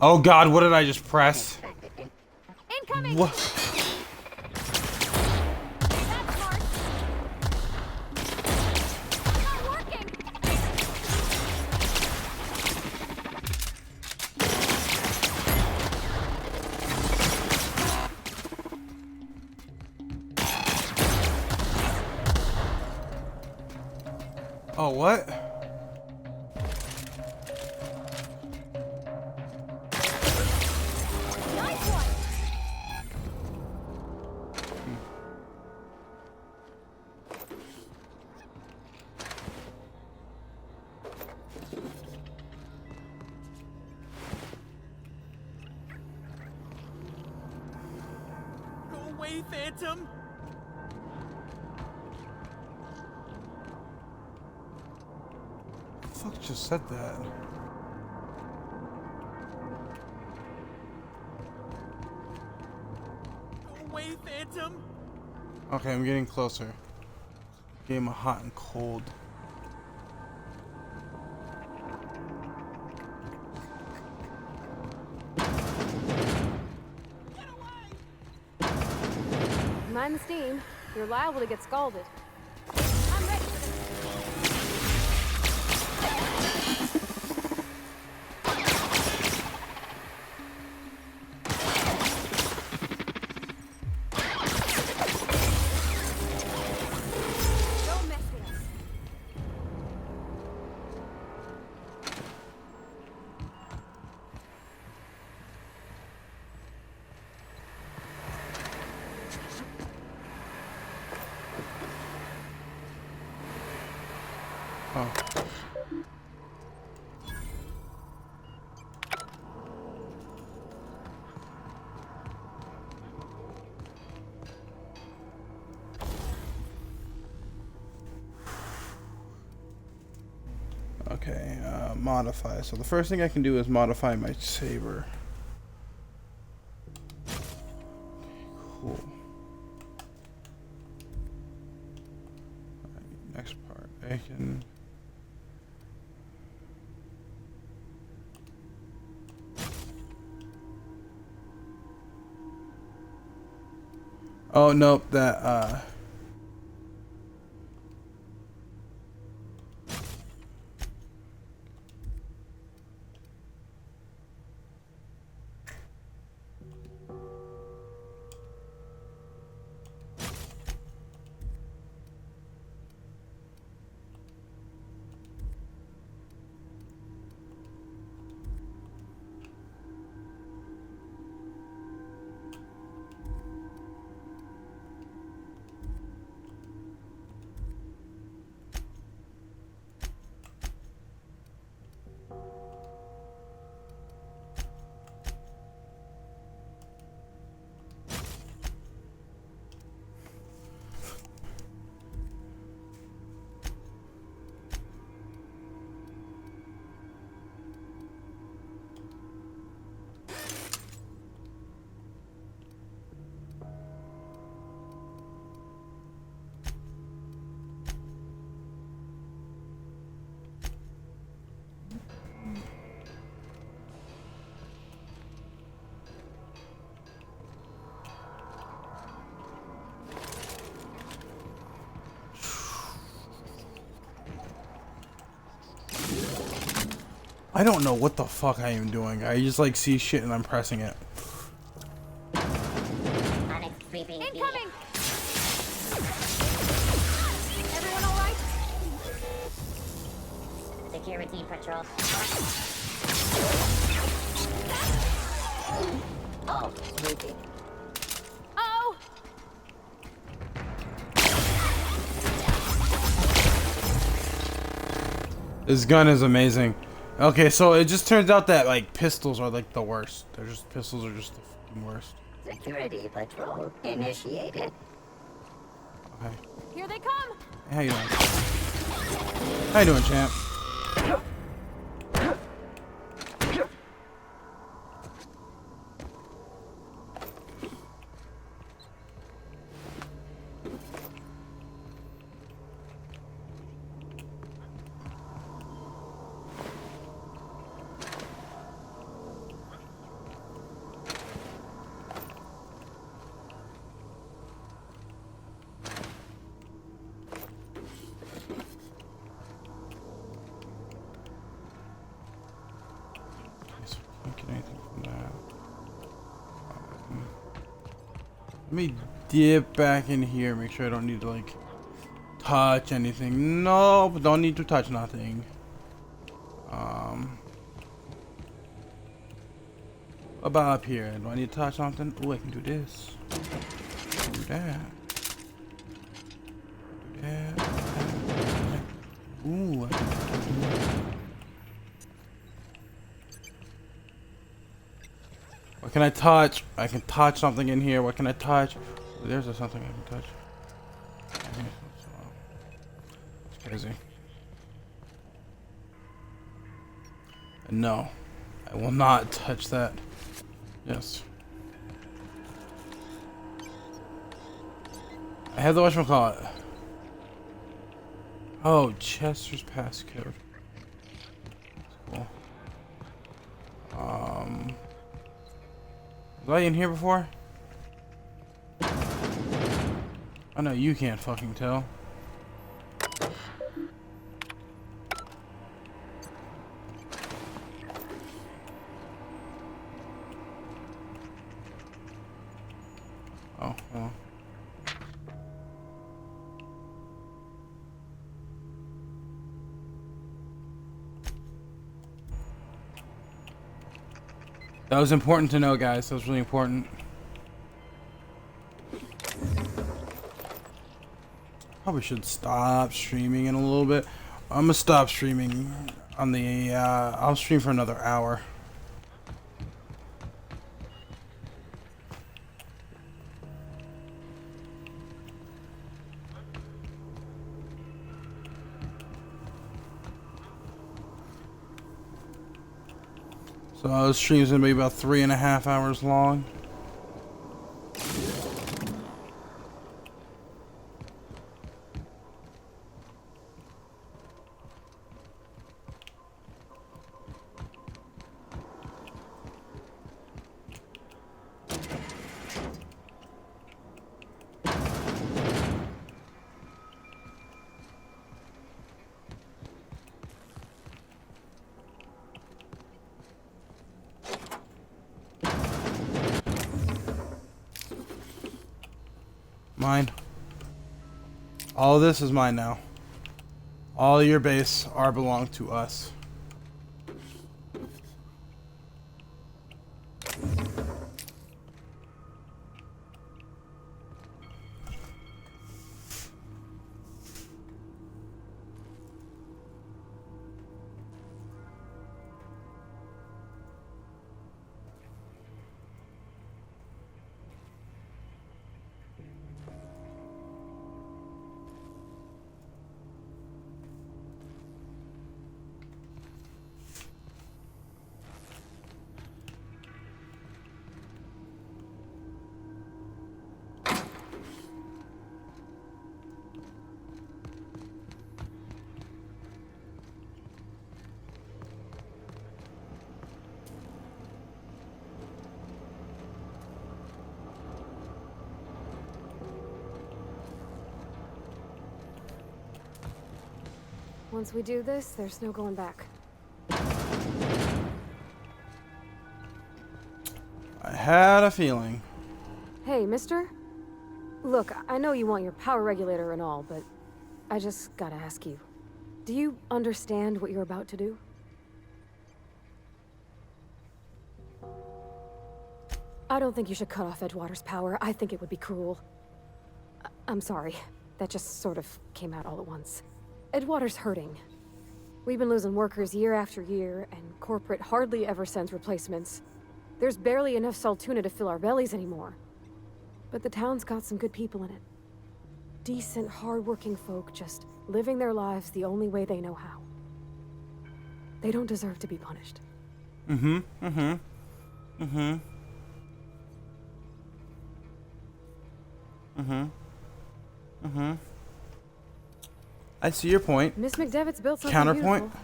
Oh god, what did I just press? Incoming! What? Oh, what? Go away, Phantom! Who the fuck just said that? Go way, Phantom? Okay, I'm getting closer. Game of hot and cold. Mind the steam. You're liable to get scalded. I'm ready for this. Don't mess with us. Oh. Okay, modify. So the first thing I can do is modify my saber. Cool. Alright, next part. I can. Oh nope, that I don't know what the fuck I am doing. I just like see shit and I'm pressing it. Incoming! Everyone all right? Security patrol. Oh, sweetie. Oh! This gun is amazing. Okay, so it just turns out that like pistols are like the worst. Pistols are just the fucking worst. Security patrol initiated. Okay. Here they come! Hey, how you doing? How you doing, champ? Can't get anything from that. Let me dip back in here, make sure I don't need to like touch anything. No, don't need to touch nothing. About up here, do I need to touch something? Oh, I can do this. Do that. Do that. Ooh, I can do that. What can I touch? I can touch something in here. What can I touch? Oh, there's something I can touch. That's crazy. And no, I will not touch that. Yes. I have the whatchamacallit. Oh, Chester's passcode. Cool. Was I in here before? I know you can't fucking tell. Oh, well. That was important to know, guys. That was really important. Probably should stop streaming in a little bit. I'm gonna stop streaming on the, I'll stream for another hour. So the stream's gonna be about 3.5 hours long. Mine. All of this is mine now. All your base are belong to us. Once we do this, there's no going back. I had a feeling. Hey, mister? Look, I know you want your power regulator and all, but I just gotta ask you. Do you understand what you're about to do? I don't think you should cut off Edgewater's power. I think it would be cruel. I'm sorry. That just sort of came out all at once. Edgewater's hurting. We've been losing workers year after year, and corporate hardly ever sends replacements. There's barely enough Saltuna to fill our bellies anymore. But the town's got some good people in it. Decent, hard-working folk just living their lives the only way they know how. They don't deserve to be punished. I see your point. Miss McDevitt's built something Counterpoint? beautiful.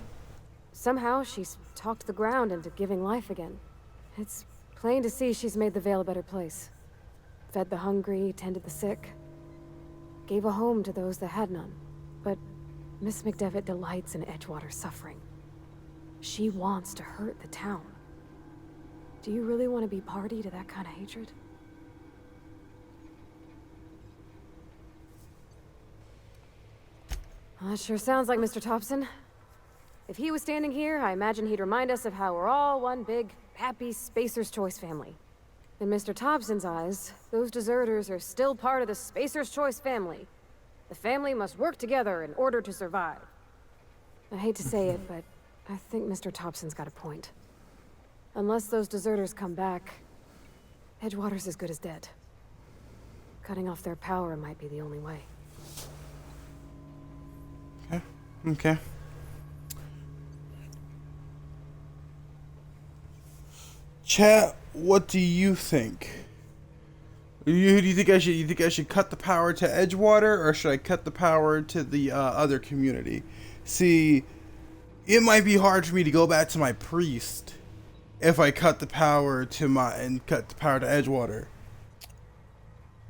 Somehow, she's talked the ground into giving life again. It's plain to see she's made the Vale a better place. Fed the hungry, tended the sick. Gave a home to those that had none. But Miss McDevitt delights in Edgewater's suffering. She wants to hurt the town. Do you really want to be party to that kind of hatred? Well, that sure sounds like Mr. Thompson. If he was standing here, I imagine he'd remind us of how we're all one big, happy Spacer's Choice family. In Mr. Thompson's eyes, those deserters are still part of the Spacer's Choice family. The family must work together in order to survive. I hate to say it, but I think Mr. Thompson's got a point. Unless those deserters come back, Edgewater's as good as dead. Cutting off their power might be the only way. Okay. Chat, what do you think? You think I should? You think I should cut the power to Edgewater, or should I cut the power to the other community? See, it might be hard for me to go back to my priest if I cut the power to Edgewater.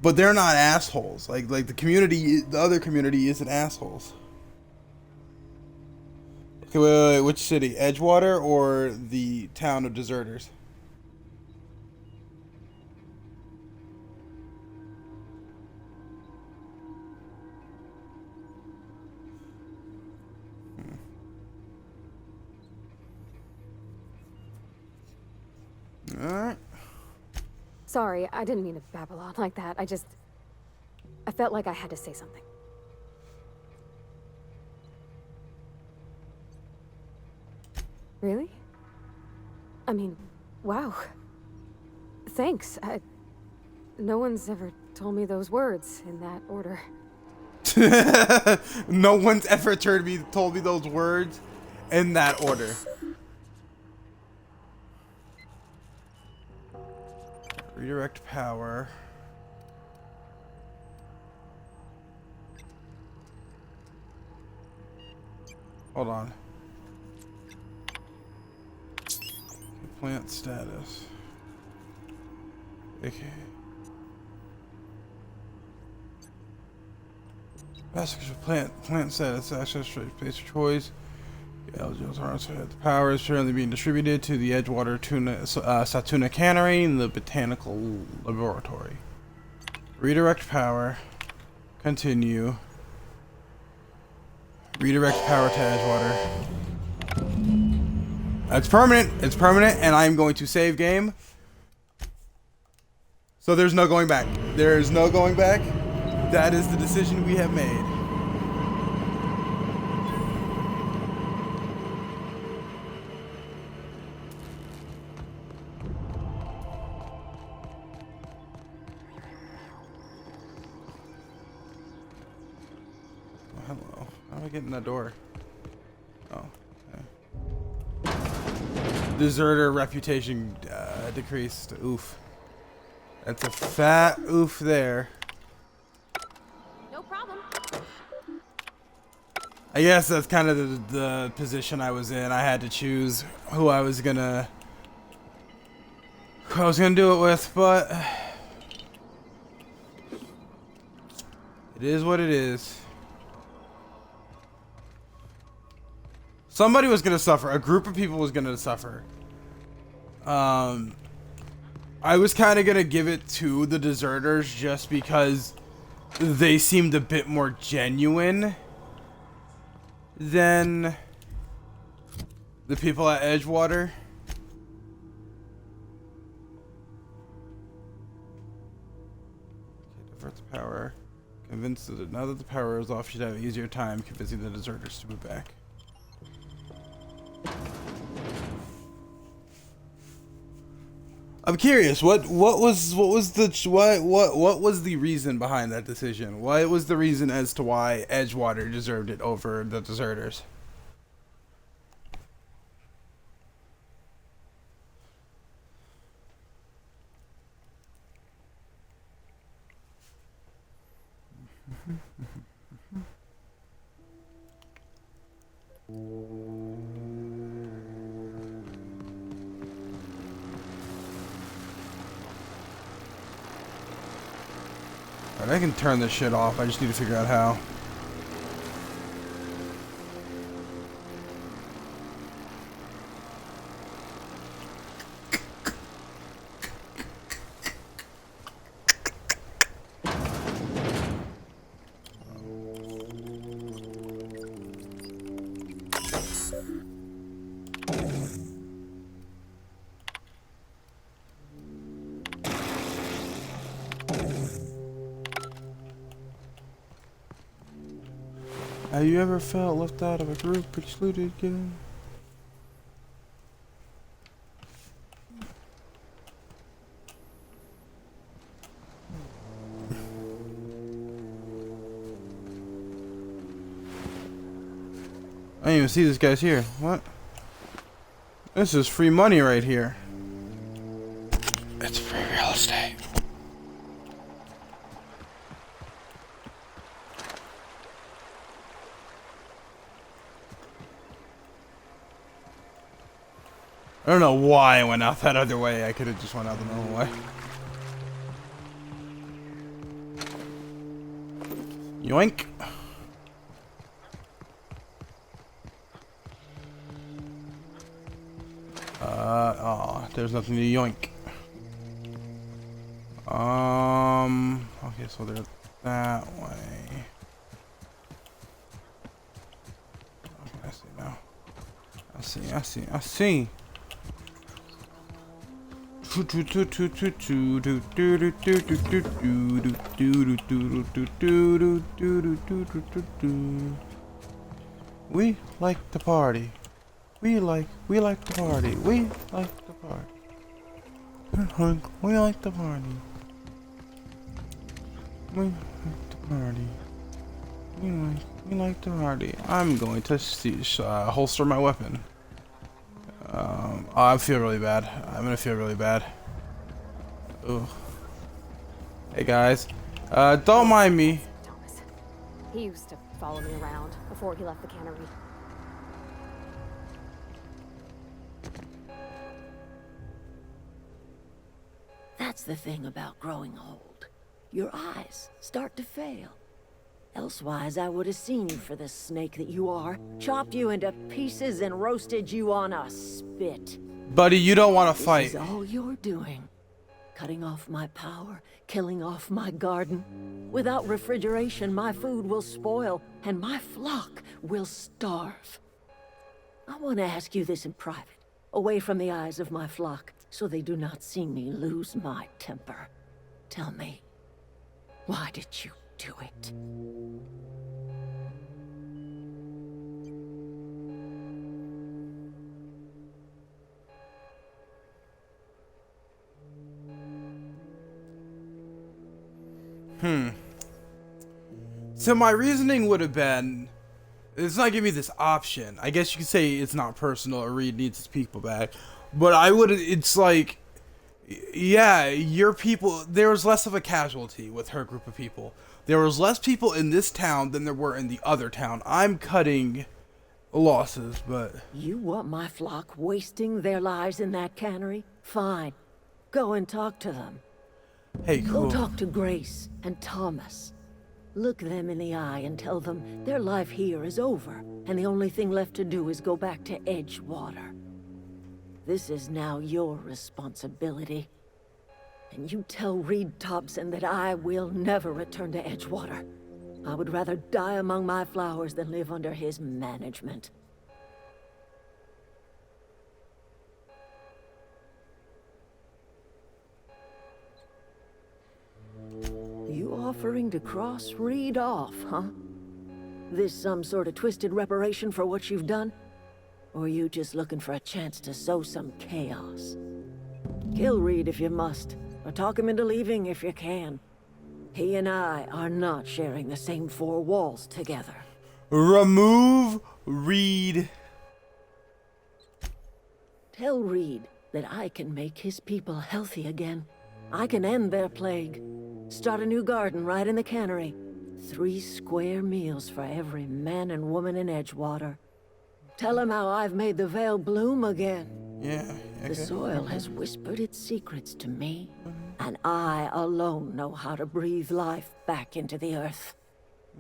But they're not assholes. Like the community, the other community isn't assholes. Okay, wait, which city? Edgewater or the town of deserters? Alright. Sorry, I didn't mean to babble on like that. I felt like I had to say something. Really? I mean, wow. Thanks. No one's ever told me those words in that order. No one's ever told me those words in that order. Redirect power. Hold on. Plant status. Okay. Message of plant status. Access space for choice. The power is currently being distributed to the Edgewater Satuna Cannery in the Botanical Laboratory. Redirect power. Continue. Redirect power to Edgewater. It's permanent. It's permanent, and I'm going to save game. So there's no going back. There is no going back. That is the decision we have made. Hello. How do I get in that door? Oh, okay. Deserter reputation decreased. Oof. That's a fat oof there. No problem. I guess that's kind of the position I was in. I had to choose who I was gonna do it with, but it is what it is. Somebody was gonna suffer. A group of people was gonna suffer. I was kind of gonna give it to the deserters just because they seemed a bit more genuine than the people at Edgewater. Okay, divert the power. Convinced that now that the power is off, she'd have an easier time convincing the deserters to move back. I'm curious. What was the reason behind that decision? What was the reason as to why Edgewater deserved it over the deserters? I can turn this shit off. I just need to figure out how. Have you ever felt left out of a group excluded again? I didn't even see this guy's here. What? This is free money right here. It's free real estate. I don't know why I went out that other way. I could have just went out the normal way. Yoink. Oh, there's nothing to yoink. Okay, so they're that way. Okay, I see now. I see. We like to party. We like to party. We like to party. We like to party. We like to party. We like to party. I'm going to holster my weapon. I feel really bad. I'm gonna feel really bad. Ugh. Hey guys, don't mind me. Thomas. He used to follow me around before he left the cannery. That's the thing about growing old. Your eyes start to fail. Elsewise, I would have seen you for the snake that you are, chopped you into pieces and roasted you on a spit. Buddy, you don't want to fight. This is all you're doing. Cutting off my power, killing off my garden. Without refrigeration, my food will spoil, and my flock will starve. I want to ask you this in private, away from the eyes of my flock, so they do not see me lose my temper. Tell me, why did you do it? So my reasoning would have been, it's not giving me this option. I guess you could say it's not personal or Reed needs his people back. But I would, it's like, yeah, your people, there was less of a casualty with her group of people. There was less people in this town than there were in the other town. I'm cutting losses, but... You want my flock wasting their lives in that cannery? Fine. Go and talk to them. Hey, cool. Go talk to Grace and Thomas. Look them in the eye and tell them their life here is over, and the only thing left to do is go back to Edgewater. This is now your responsibility. And you tell Reed Thompson that I will never return to Edgewater. I would rather die among my flowers than live under his management. You offering to cross Reed off, huh? This some sort of twisted reparation for what you've done? Or you just looking for a chance to sow some chaos? Kill Reed if you must, or talk him into leaving if you can. He and I are not sharing the same four walls together. Remove Reed. Tell Reed that I can make his people healthy again. I can end their plague. Start a new garden right in the cannery. 3 square meals for every man and woman in Edgewater. Tell him how I've made the Vale bloom again. Yeah, okay. The soil has whispered its secrets to me, and I alone know how to breathe life back into the earth.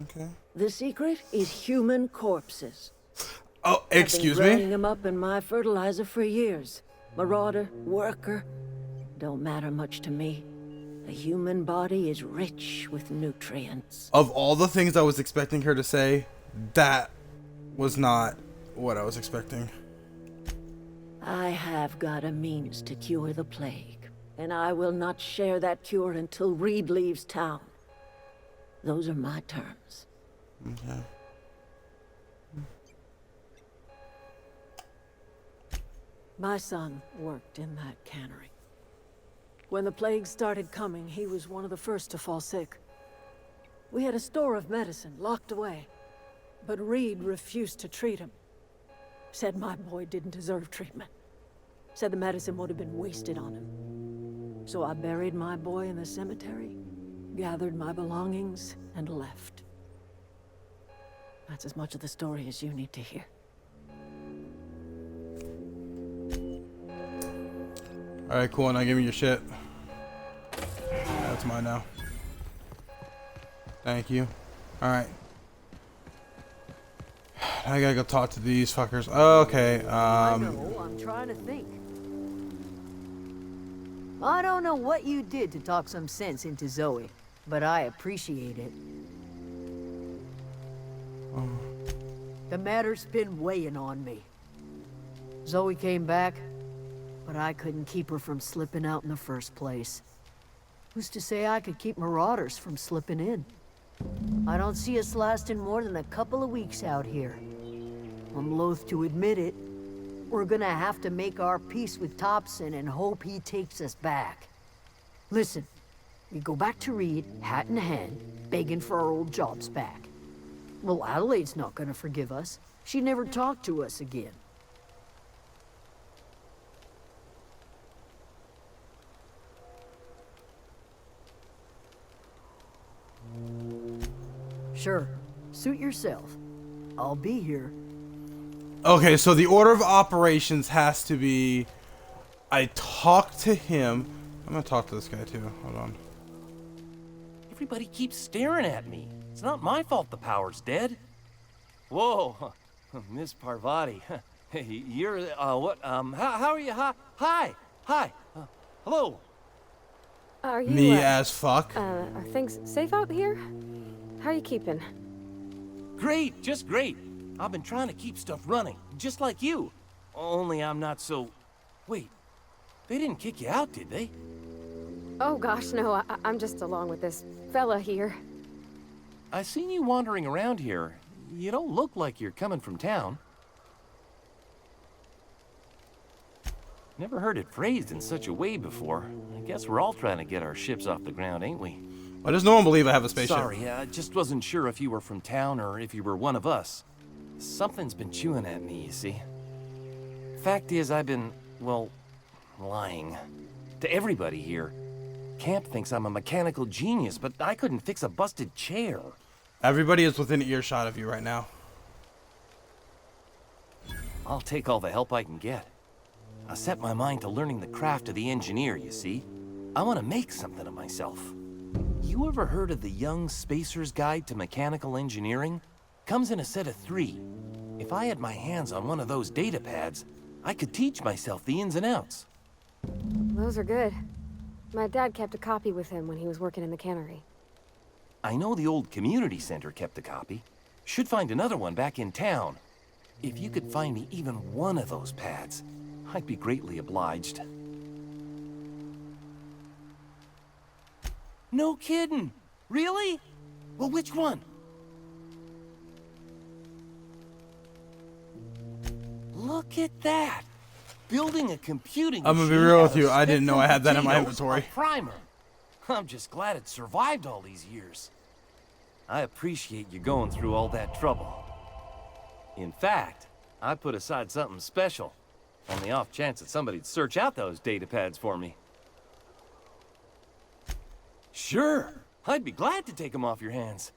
Okay. The secret is human corpses. Oh, excuse me? I've been growing them up in my fertilizer for years. Marauder, worker, don't matter much to me. The human body is rich with nutrients. Of all the things I was expecting her to say, that was not what I was expecting. I have got a means to cure the plague, and I will not share that cure until Reed leaves town. Those are my terms. Okay. My son worked in that cannery. When the plague started coming, he was one of the first to fall sick. We had a store of medicine locked away, but Reed refused to treat him. Said my boy didn't deserve treatment. Said the medicine would have been wasted on him. So I buried my boy in the cemetery, gathered my belongings, and left. That's as much of the story as you need to hear. Alright, cool. Now give me your shit. That's mine now. Thank you. Alright. I gotta go talk to these fuckers. Okay, I know, I'm trying to think. I don't know what you did to talk some sense into Zoe, but I appreciate it. The matter's been weighing on me. Zoe came back, but I couldn't keep her from slipping out in the first place. Who's to say I could keep marauders from slipping in? I don't see us lasting more than a couple of weeks out here. I'm loath to admit it. We're gonna have to make our peace with Thompson and hope he takes us back. Listen, we go back to Reed, hat in hand, begging for our old jobs back. Well, Adelaide's not gonna forgive us. She never talked to us again. Sure, suit yourself. I'll be here. Okay, so the order of operations has to be... I talk to him. I'm gonna talk to this guy too. Hold on. Everybody keeps staring at me. It's not my fault the power's dead. Whoa, Miss Parvati. Hey, you're, what, how are you? Hi, hello. Are you, Me as fuck. Are things safe out here? How are you keeping? Great, just great. I've been trying to keep stuff running, just like you. Only I'm not so... Wait, they didn't kick you out, did they? Oh gosh, no, I'm just along with this fella here. I seen you wandering around here. You don't look like you're coming from town. Never heard it phrased in such a way before. I guess we're all trying to get our ships off the ground, ain't we? Why does no one believe I have a spaceship? Sorry, I just wasn't sure if you were from town or if you were one of us. Something's been chewing at me, you see. Fact is, I've been, well, lying. To everybody here. Camp thinks I'm a mechanical genius, but I couldn't fix a busted chair. Everybody is within earshot of you right now. I'll take all the help I can get. I set my mind to learning the craft of the engineer, you see. I want to make something of myself. You ever heard of the Young Spacer's Guide to Mechanical Engineering? Comes in a set of 3. If I had my hands on one of those data pads, I could teach myself the ins and outs. Those are good. My dad kept a copy with him when he was working in the cannery. I know the old community center kept a copy. Should find another one back in town. If you could find me even one of those pads, I'd be greatly obliged. No kidding! Really? Well, which one? Look at that! Building a computing I'm gonna be machine real out with of you, I didn't know I had that in my potatoes, inventory. a primer. I'm just glad it survived all these years. I appreciate you going through all that trouble. In fact, I put aside something special, on the off chance that somebody'd search out those data pads for me. Sure, I'd be glad to take them off your hands.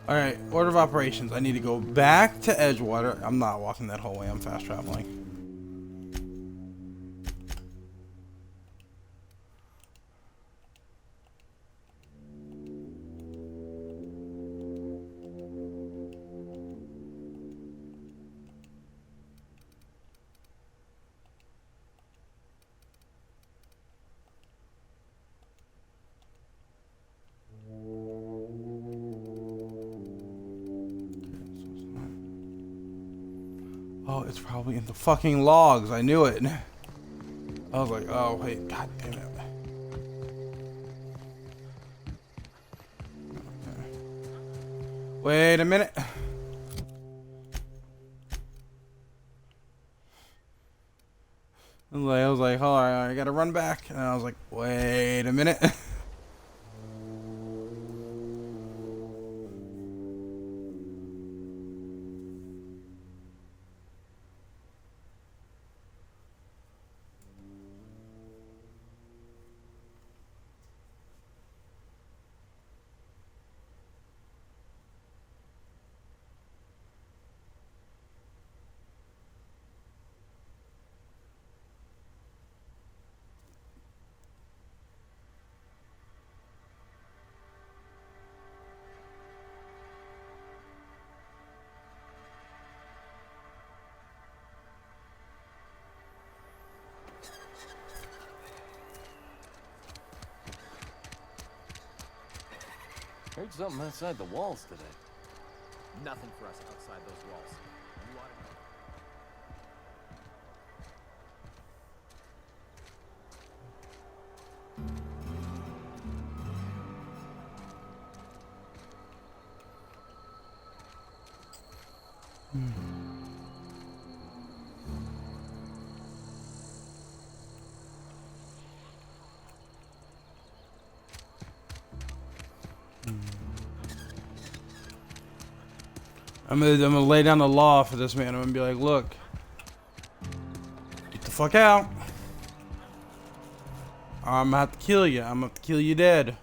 Alright, order of operations. I need to go back to Edgewater. I'm not walking that whole way, I'm fast traveling. Oh, it's probably in the fucking logs. I knew it. I was like, oh, wait. God damn it. Okay. Wait a minute. I was like, hold on, I gotta run back. And I was like, wait a minute. Heard something outside the walls today. Nothing for us outside those walls. You ought to know. I'm gonna lay down the law for this man. I'm gonna be like, look, get the fuck out. I'm gonna have to kill you. I'm gonna have to kill you dead.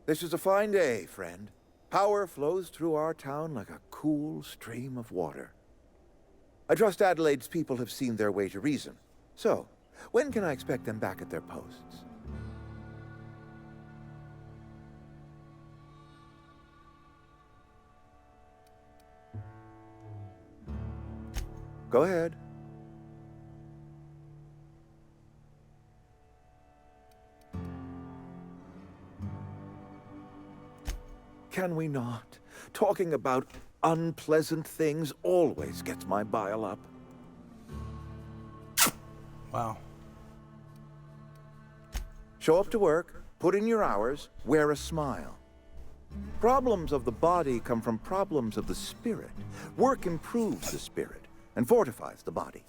This is a fine day, friend. Power flows through our town like a cool stream of water. I trust Adelaide's people have seen their way to reason. So, when can I expect them back at their posts? Go ahead. Can we not? Talking about unpleasant things always gets my bile up. Wow. Show up to work, put in your hours, wear a smile. Problems of the body come from problems of the spirit. Work improves the spirit and fortifies the body.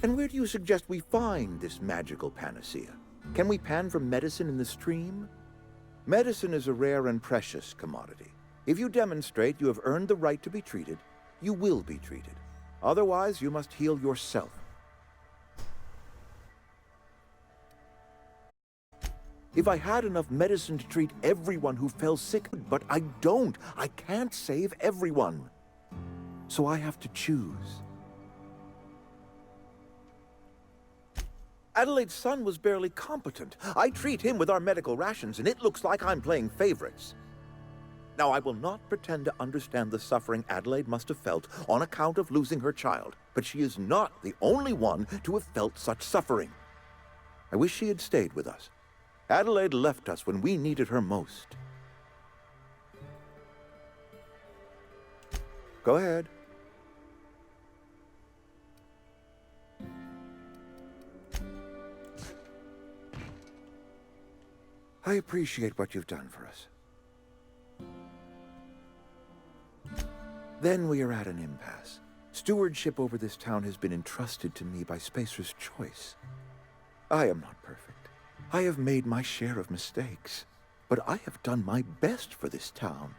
And where do you suggest we find this magical panacea? Can we pan for medicine in the stream? Medicine is a rare and precious commodity. If you demonstrate you have earned the right to be treated, you will be treated. Otherwise, you must heal yourself. If I had enough medicine to treat everyone who fell sick, but I don't. I can't save everyone. So I have to choose. Adelaide's son was barely competent. I treat him with our medical rations, and it looks like I'm playing favorites. Now, I will not pretend to understand the suffering Adelaide must have felt on account of losing her child, but she is not the only one to have felt such suffering. I wish she had stayed with us. Adelaide left us when we needed her most. Go ahead. I appreciate what you've done for us. Then we are at an impasse. Stewardship over this town has been entrusted to me by Spacer's Choice. I am not perfect. I have made my share of mistakes, but I have done my best for this town.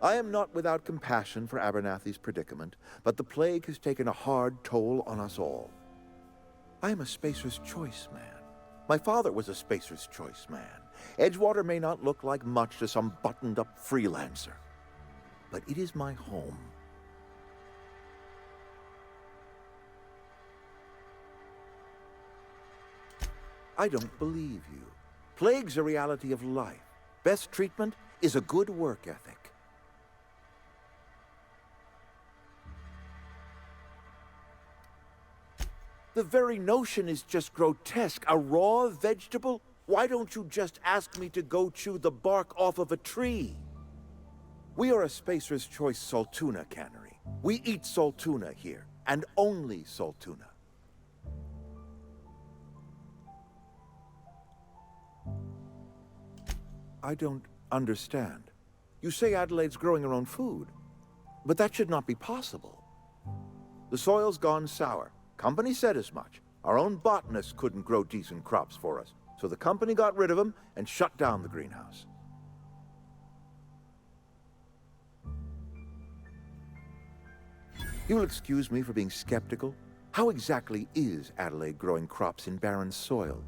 I am not without compassion for Abernathy's predicament, but the plague has taken a hard toll on us all. I am a Spacer's Choice man. My father was a Spacer's Choice man. Edgewater may not look like much to some buttoned-up freelancer, but it is my home. I don't believe you. Plague's a reality of life. Best treatment is a good work ethic. The very notion is just grotesque. A raw vegetable? Why don't you just ask me to go chew the bark off of a tree? We are a Spacer's Choice Saltuna cannery. We eat Saltuna here, and only Saltuna. I don't understand. You say Adelaide's growing her own food, but that should not be possible. The soil's gone sour. Company said as much. Our own botanists couldn't grow decent crops for us, so the company got rid of them and shut down the greenhouse. You'll excuse me for being skeptical. How exactly is Adelaide growing crops in barren soil?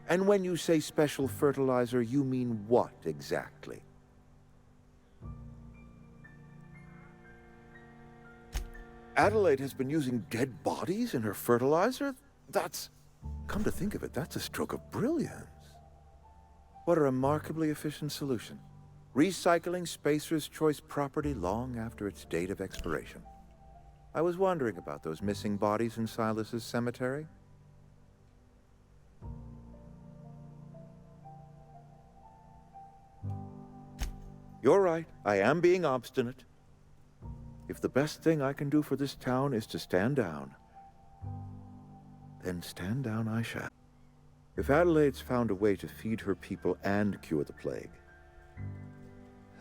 And when you say special fertilizer, you mean what exactly? Adelaide has been using dead bodies in her fertilizer? That's... Come to think of it, that's a stroke of brilliance. What a remarkably efficient solution. Recycling Spacer's Choice property long after its date of expiration. I was wondering about those missing bodies in Silas's cemetery. You're right, I am being obstinate. If the best thing I can do for this town is to stand down, then stand down I shall. If Adelaide's found a way to feed her people and cure the plague,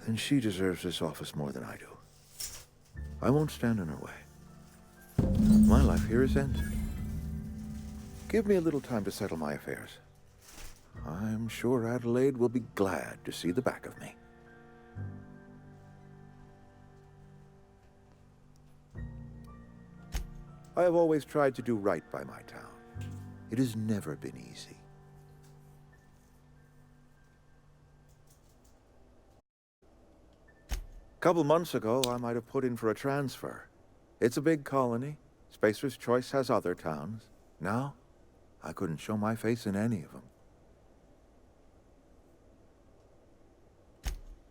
then she deserves this office more than I do. I won't stand in her way. My life here is ended. Give me a little time to settle my affairs. I'm sure Adelaide will be glad to see the back of me. I have always tried to do right by my town. It has never been easy. A couple months ago, I might have put in for a transfer. It's a big colony. Spacer's Choice has other towns. Now, I couldn't show my face in any of them.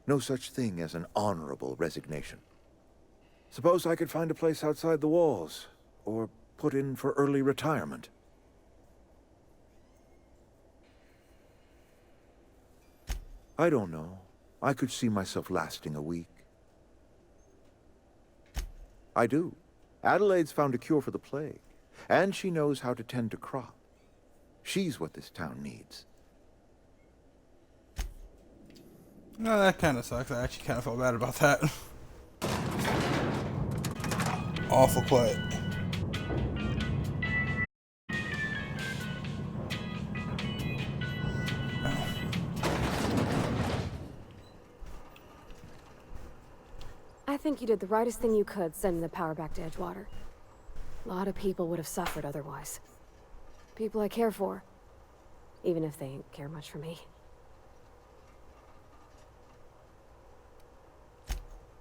No such thing as an honorable resignation. Suppose I could find a place outside the walls, or put in for early retirement. I don't know. I could see myself lasting a week. I do. Adelaide's found a cure for the plague, and she knows how to tend to crop. She's what this town needs. No, that kind of sucks. I actually kind of felt bad about that. Awful quiet. I think you did the rightest thing you could, sending the power back to Edgewater. A lot of people would have suffered otherwise. People I care for, even if they ain't care much for me.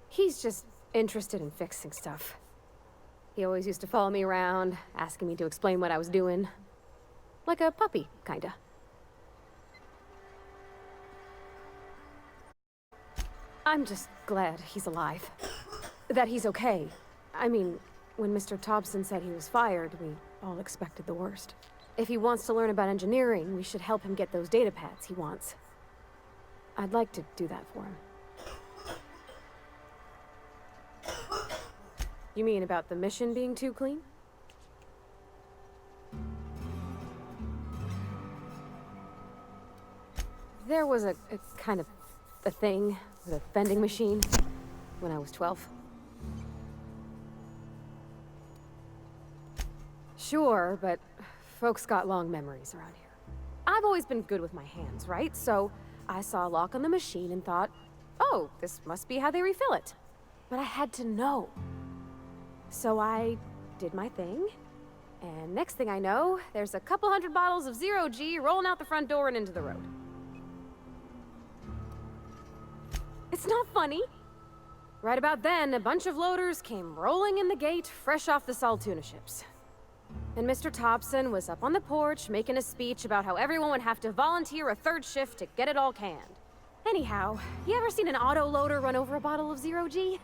He's just interested in fixing stuff. He always used to follow me around, asking me to explain what I was doing. Like a puppy, kinda. I'm just glad he's alive. That he's okay. I mean, when Mr. Thompson said he was fired, we all expected the worst. If he wants to learn about engineering, we should help him get those data pads he wants. I'd like to do that for him. You mean about the mission being too clean? There was a kind of a thing with a vending machine when I was 12. Sure, but folks got long memories around here. I've always been good with my hands, right? So I saw a lock on the machine and thought, oh, this must be how they refill it. But I had to know. So I did my thing, and next thing I know, there's a couple hundred bottles of Zero G rolling out the front door and into the road. It's not funny. Right about then, a bunch of loaders came rolling in the gate, fresh off the Saltuna ships. And Mr. Thompson was up on the porch making a speech about how everyone would have to volunteer a third shift to get it all canned. Anyhow, you ever seen an auto loader run over a bottle of Zero G?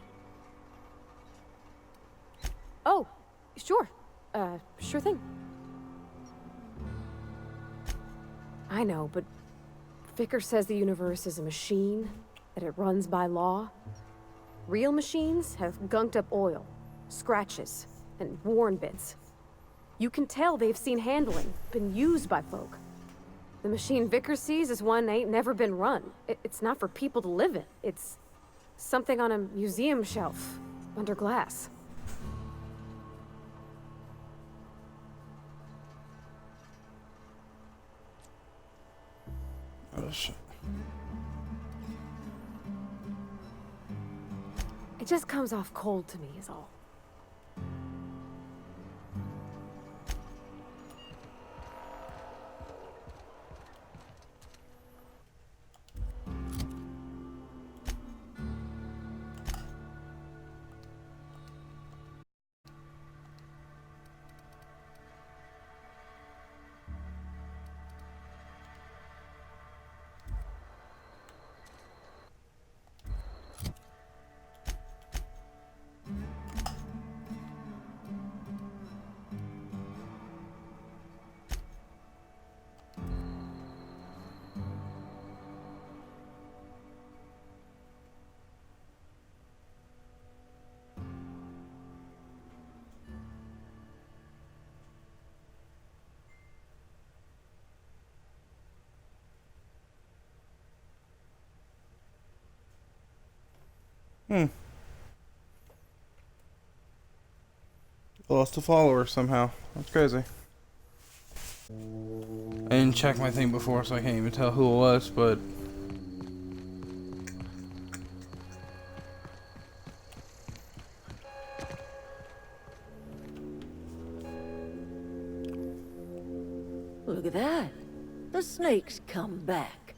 Oh, sure. Sure thing. I know, but Vickers says the universe is a machine, that it runs by law. Real machines have gunked up oil, scratches, and worn bits. You can tell they've seen handling, been used by folk. The machine Vickers sees is one ain't never been run. It's not for people to live in. It's something on a museum shelf, under glass. Oh, shit. It just comes off cold to me, is all. Lost a follower somehow. That's crazy. I didn't check my thing before, so I can't even tell who it was, but... Look at that. The snake's come back.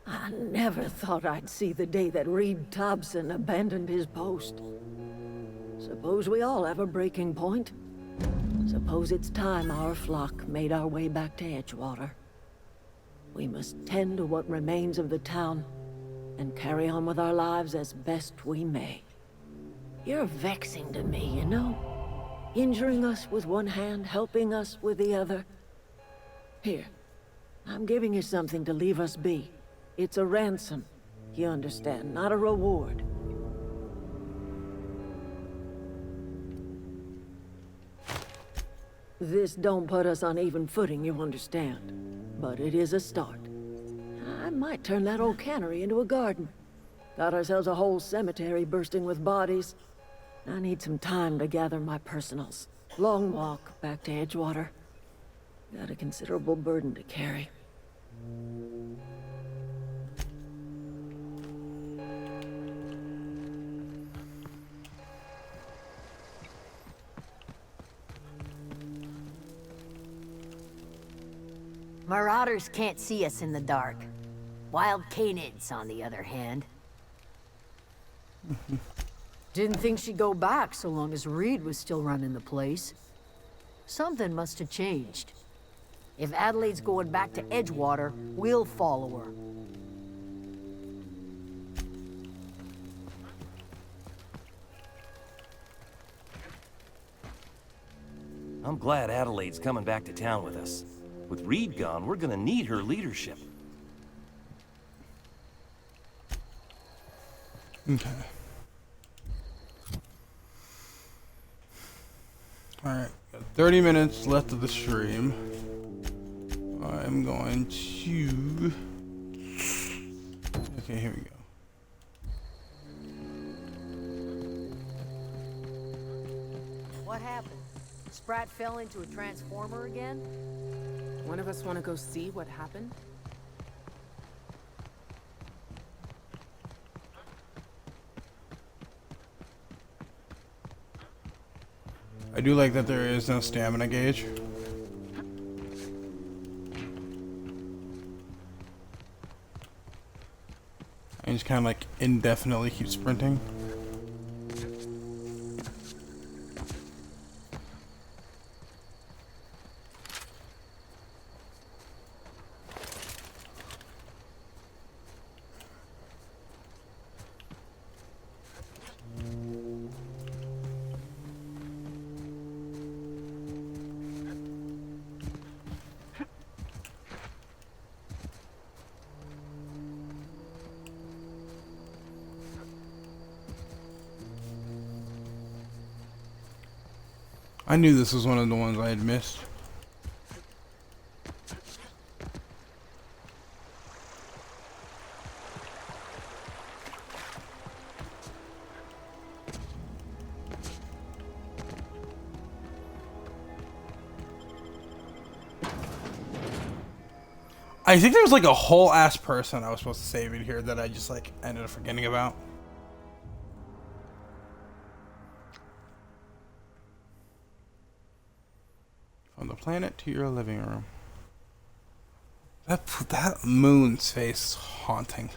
I never thought I'd see the day that Reed Thompson abandoned his post. Suppose we all have a breaking point. Suppose it's time our flock made our way back to Edgewater. We must tend to what remains of the town and carry on with our lives as best we may. You're vexing to me, you know? Injuring us with one hand, helping us with the other. Here, I'm giving you something to leave us be. It's a ransom, you understand, not a reward. This don't put us on even footing, you understand. But it is a start. I might turn that old cannery into a garden. Got ourselves a whole cemetery bursting with bodies. I need some time to gather my personals. Long walk back to Edgewater. Got a considerable burden to carry. Marauders can't see us in the dark. Wild Canids, on the other hand. Didn't think she'd go back so long as Reed was still running the place. Something must have changed. If Adelaide's going back to Edgewater, we'll follow her. I'm glad Adelaide's coming back to town with us. With Reed gone, we're gonna need her leadership. Okay. Alright, got 30 minutes left of the stream. I'm going to... Okay, here we go. What happened? Sprat fell into a transformer again? One of us want to go see what happened? I do like that there is no stamina gauge. I just kind of like indefinitely keep sprinting. I knew this was one of the ones I had missed. I think there was like a whole ass person I was supposed to save in here that I just like ended up forgetting about. From the planet to your living room. That moon's face is haunting.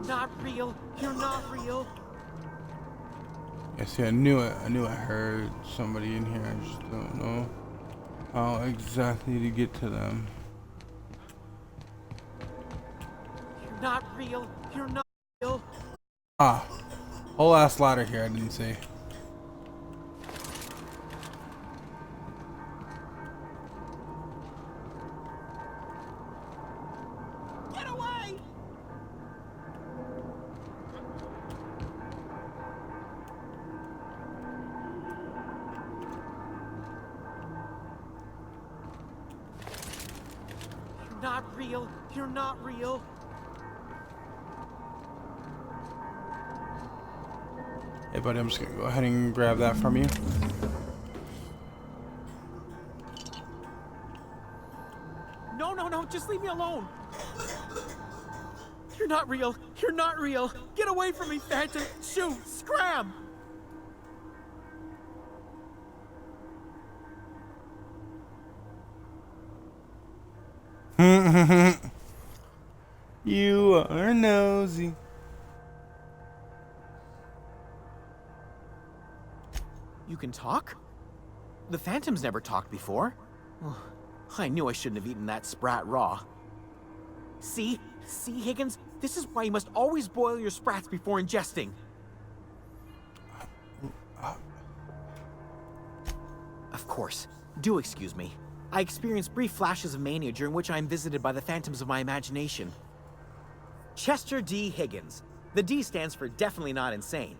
Not real. You're not real. Yeah, see, I knew it. I knew I heard somebody in here. I just don't know how exactly to get to them. You're not real. You're not real. Ah, whole ass ladder here I didn't see. real. You're not real. Hey, buddy, I'm just gonna go ahead and grab that from you. No, no, no, just leave me alone. You're not real. You're not real. Get away from me, Phantom. Shoot, scram. You are nosy. You can talk? The Phantom's never talked before. Oh, I knew I shouldn't have eaten that sprat raw. See? See, Higgins? This is why you must always boil your sprats before ingesting. Of course. Do excuse me. I experience brief flashes of mania during which I am visited by the phantoms of my imagination. Chester D. Higgins. The D stands for definitely not insane.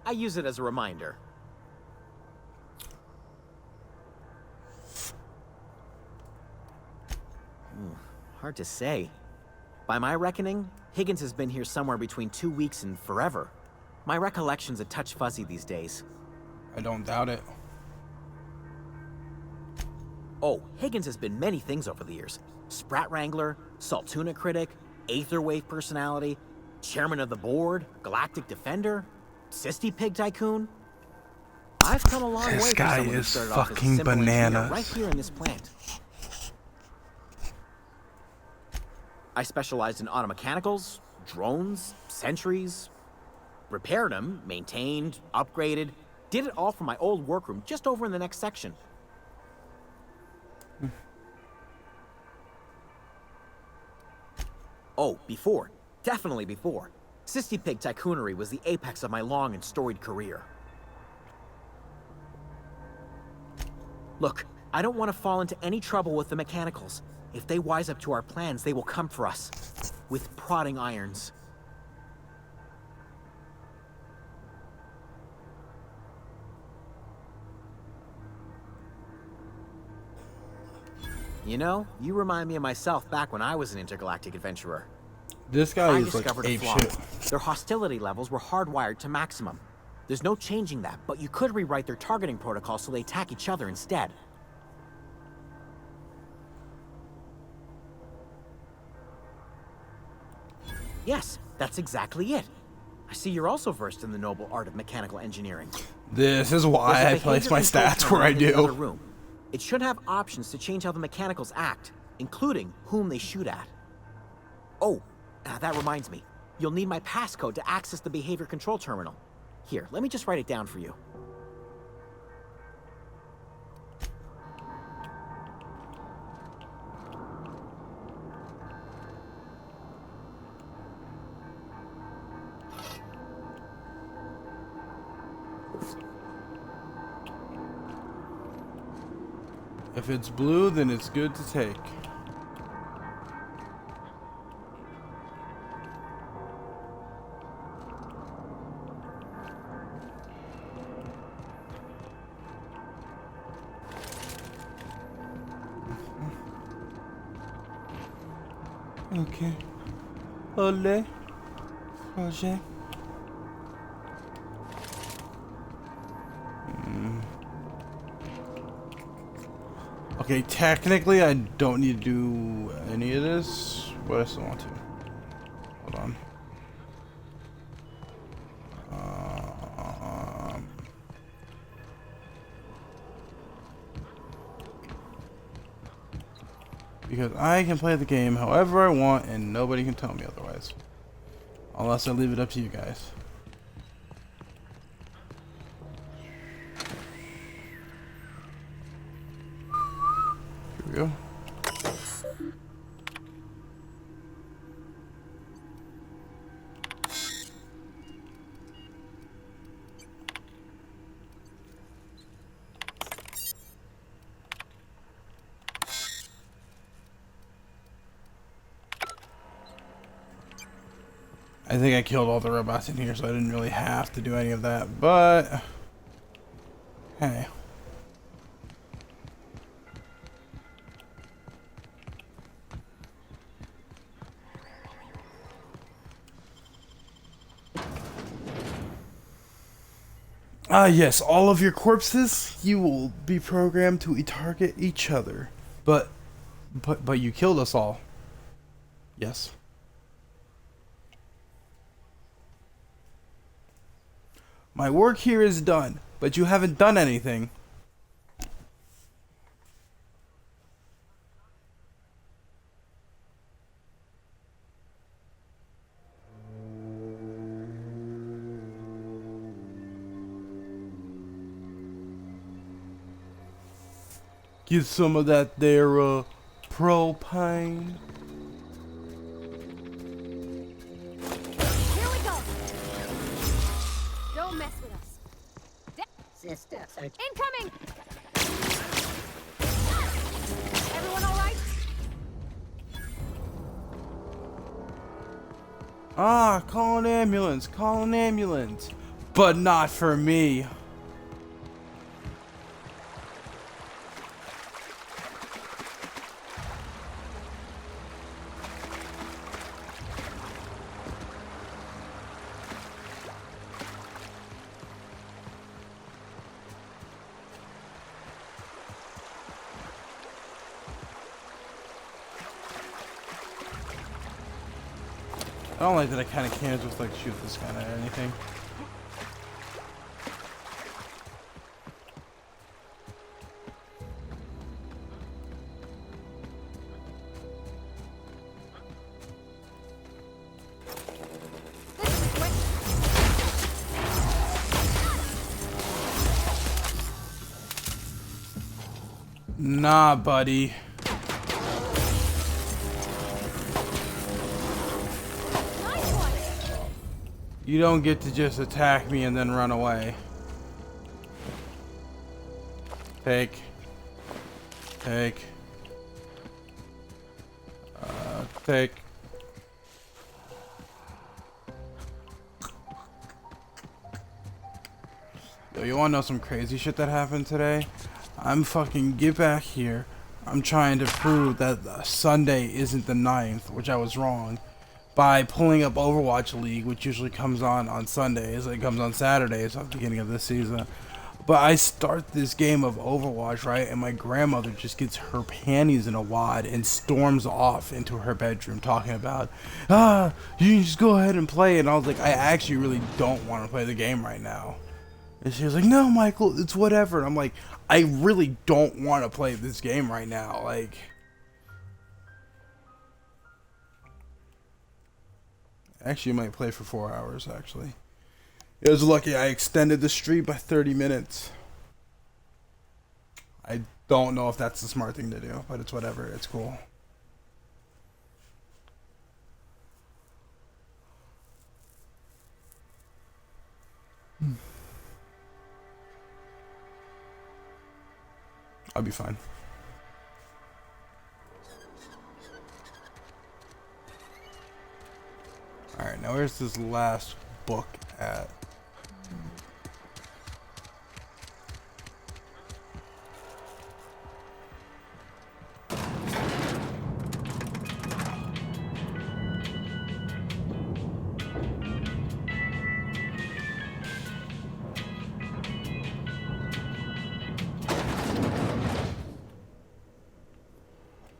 I use it as a reminder. Hard to say. By my reckoning, Higgins has been here somewhere between 2 weeks and forever. My recollection's a touch fuzzy these days. I don't doubt it. Oh, Higgins has been many things over the years. Sprat Wrangler, Saltuna critic, Aetherwave personality, chairman of the board, Galactic Defender, Sisty Pig Tycoon. I've come a long way This from guy someone who is started off as a fucking simple engineer bananas. right here in this plant. I specialized in automechanicals, drones, sentries, repaired them, maintained, upgraded, did it all from my old workroom just over in the next section. Oh, before. Definitely before. Sisty Pig Tycoonery was the apex of my long and storied career. Look, I don't want to fall into any trouble with the mechanicals. If they wise up to our plans, they will come for us. With prodding irons. You know, you remind me of myself back when I was an intergalactic adventurer. This guy I is like discovered a ape flaw. shit. Their hostility levels were hardwired to maximum. There's no changing that, but you could rewrite their targeting protocol so they attack each other instead. Yes, that's exactly it. I see you're also versed in the noble art of mechanical engineering. This is why I There's a place behavior my control stats where terminal I in the other do. room. It should have options to change how the mechanicals act, including whom they shoot at. Oh, that reminds me. You'll need my passcode to access the behavior control terminal. Here, let me just write it down for you. If it's blue, then it's good to take. Okay. Ole. Roger. Okay, technically I don't need to do any of this, but I still want to. Hold on. Because I can play the game however I want and nobody can tell me otherwise. Unless I leave it up to you guys. Here we go. I think I killed all the robots in here, so I didn't really have to do any of that, but hey. Ah, yes, all of your corpses, you will be programmed to target each other. But you killed us all. Yes. My work here is done, but you haven't done anything. Get some of that there, propane. Here we go. Don't mess with us. Sister, search. Incoming! Everyone all right? Ah, call an ambulance, call an ambulance. But not for me. I don't like that I kind of can't just like shoot this guy or anything. Nah, buddy. You don't get to just attack me and then run away. Take. Take. Take. Yo, you wanna know some crazy shit that happened today? I'm fucking get back here. I'm trying to prove that Sunday isn't the 9th, which I was wrong, by pulling up Overwatch League, which usually comes on Sundays. It comes on Saturdays at the beginning of this season. But I start this game of Overwatch, right, and my grandmother just gets her panties in a wad and storms off into her bedroom talking about, you can just go ahead and play. And I was like, I actually really don't want to play the game right now. And she was like, no, Michael, it's whatever. And I'm like, I really don't want to play this game right now. Like, actually, I might play for 4 hours, actually. It was lucky I extended the stream by 30 minutes. I don't know if that's the smart thing to do, but it's whatever. It's cool. I'll be fine. Alright, now where's this last book at?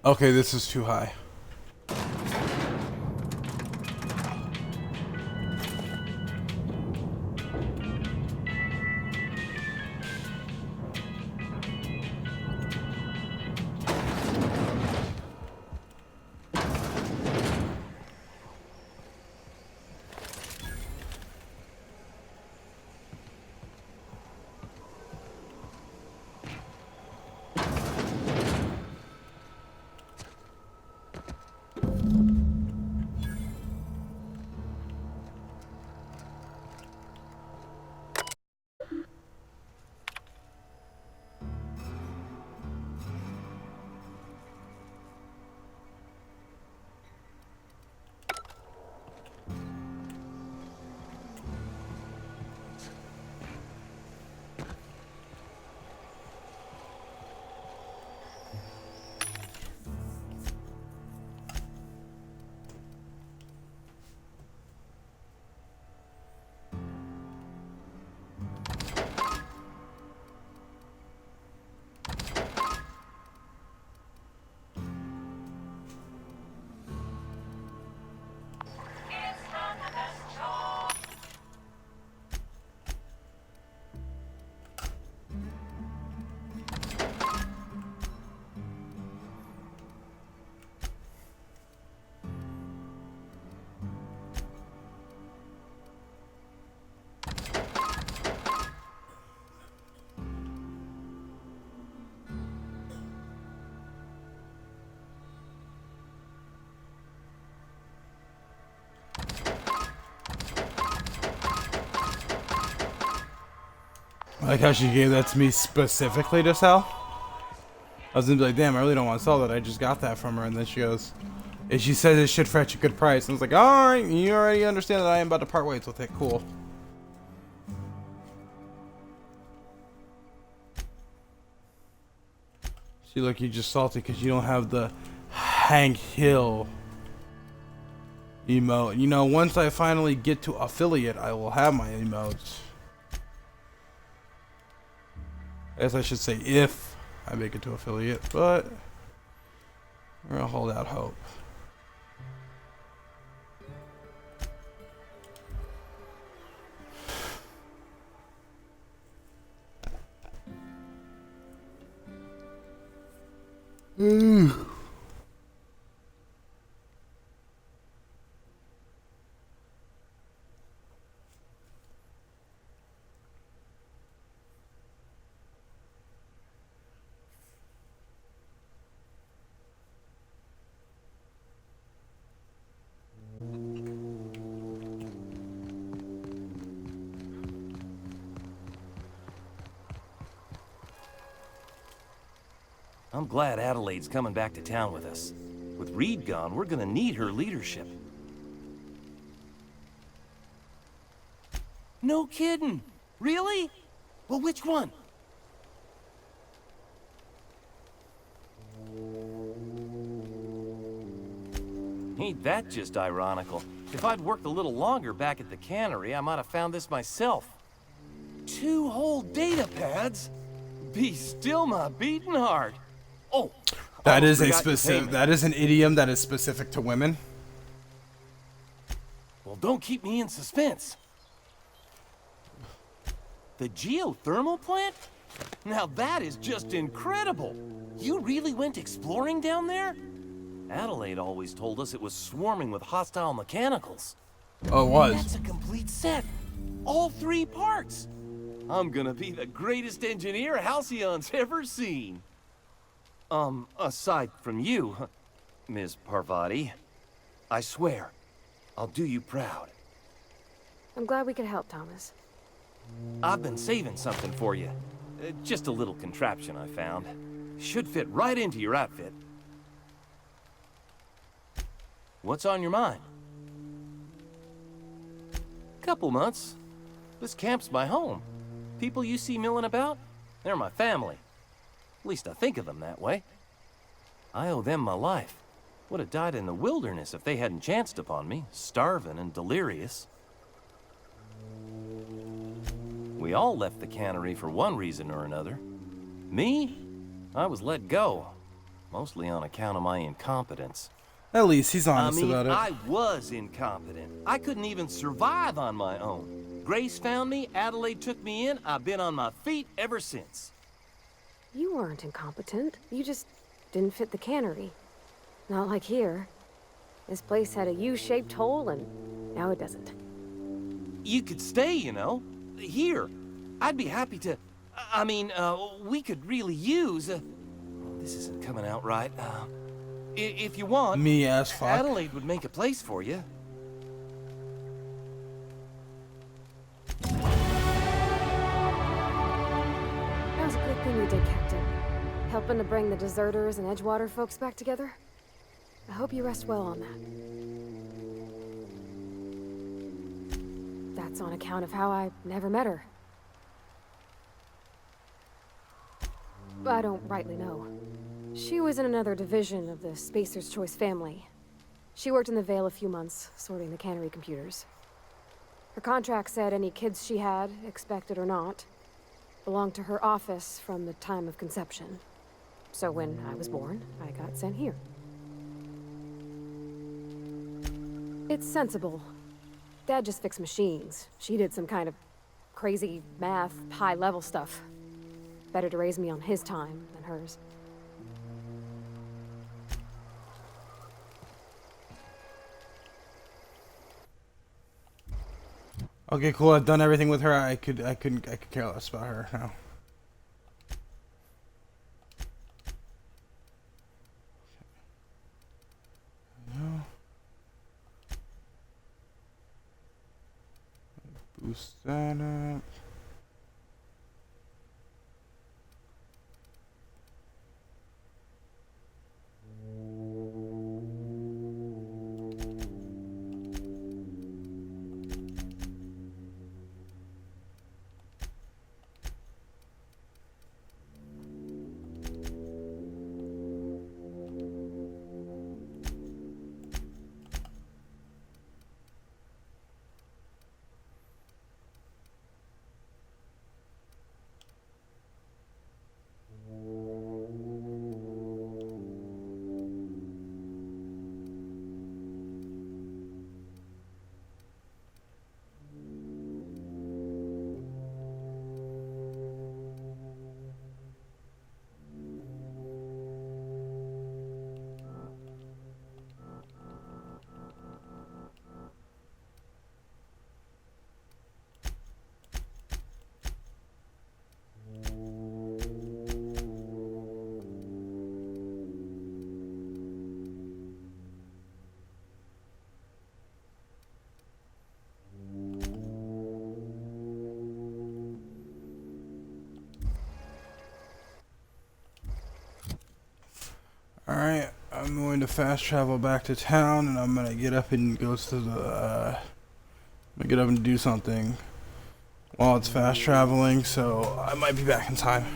Okay, this is too high. I like how she gave that to me specifically to sell. I was gonna be like, damn, I really don't want to sell that. I just got that from her. And then she goes, and she says it should fetch a good price. And I was like, alright, you already understand that I am about to part ways with it. Cool. See, look, you're just salty because you don't have the Hank Hill emote. You know, once I finally get to affiliate, I will have my emotes. I guess I should say if I make it to affiliate, but we're gonna hold out hope. I'm glad Adelaide's coming back to town with us. With Reed gone, we're gonna need her leadership. No kidding. Really? Well, which one? Ain't that just ironical? If I'd worked a little longer back at the cannery, I might have found this myself. 2 whole data pads? Be still my beating heart. Oh, that is a specific. That is an idiom that is specific to women. Well, don't keep me in suspense. The geothermal plant? Now that is just incredible. You really went exploring down there? Adelaide always told us it was swarming with hostile mechanicals. Oh, it was. That's a complete set. All 3 parts. I'm gonna be the greatest engineer Halcyon's ever seen. Aside from you, Ms. Parvati, I swear, I'll do you proud. I'm glad we could help, Thomas. I've been saving something for you. Just a little contraption I found. Should fit right into your outfit. What's on your mind? Couple months. This camp's my home. People you see milling about, they're my family. At least I think of them that way. I owe them my life. Would have died in the wilderness if they hadn't chanced upon me, starving and delirious. We all left the cannery for one reason or another. Me? I was let go, mostly on account of my incompetence. At least he's honest about it. I was incompetent. I couldn't even survive on my own. Grace found me, Adelaide took me in, I've been on my feet ever since. You weren't incompetent. You just didn't fit the cannery. Not like here. This place had a U-shaped hole, and now it doesn't. You could stay, you know. Here. I'd be happy to... we could really use... this isn't coming out right. If you want... Me as fuck. Adelaide would make a place for you. That was a good thing you did, Captain. Helping to bring the deserters and Edgewater folks back together. I hope you rest well on that. That's on account of how I never met her. I don't rightly know. She was in another division of the Spacer's Choice family. She worked in the Vale a few months, sorting the cannery computers. Her contract said any kids she had, expected or not, belonged to her office from the time of conception. So when I was born, I got sent here. It's sensible. Dad just fixed machines. She did some kind of crazy math, high-level stuff. Better to raise me on his time than hers. Okay, cool. I've done everything with her. I could care less about her now. No. Boost that up. going to fast travel back to town, and I'm gonna get up and go to the. I'm gonna get up and do something while it's fast traveling, so I might be back in time.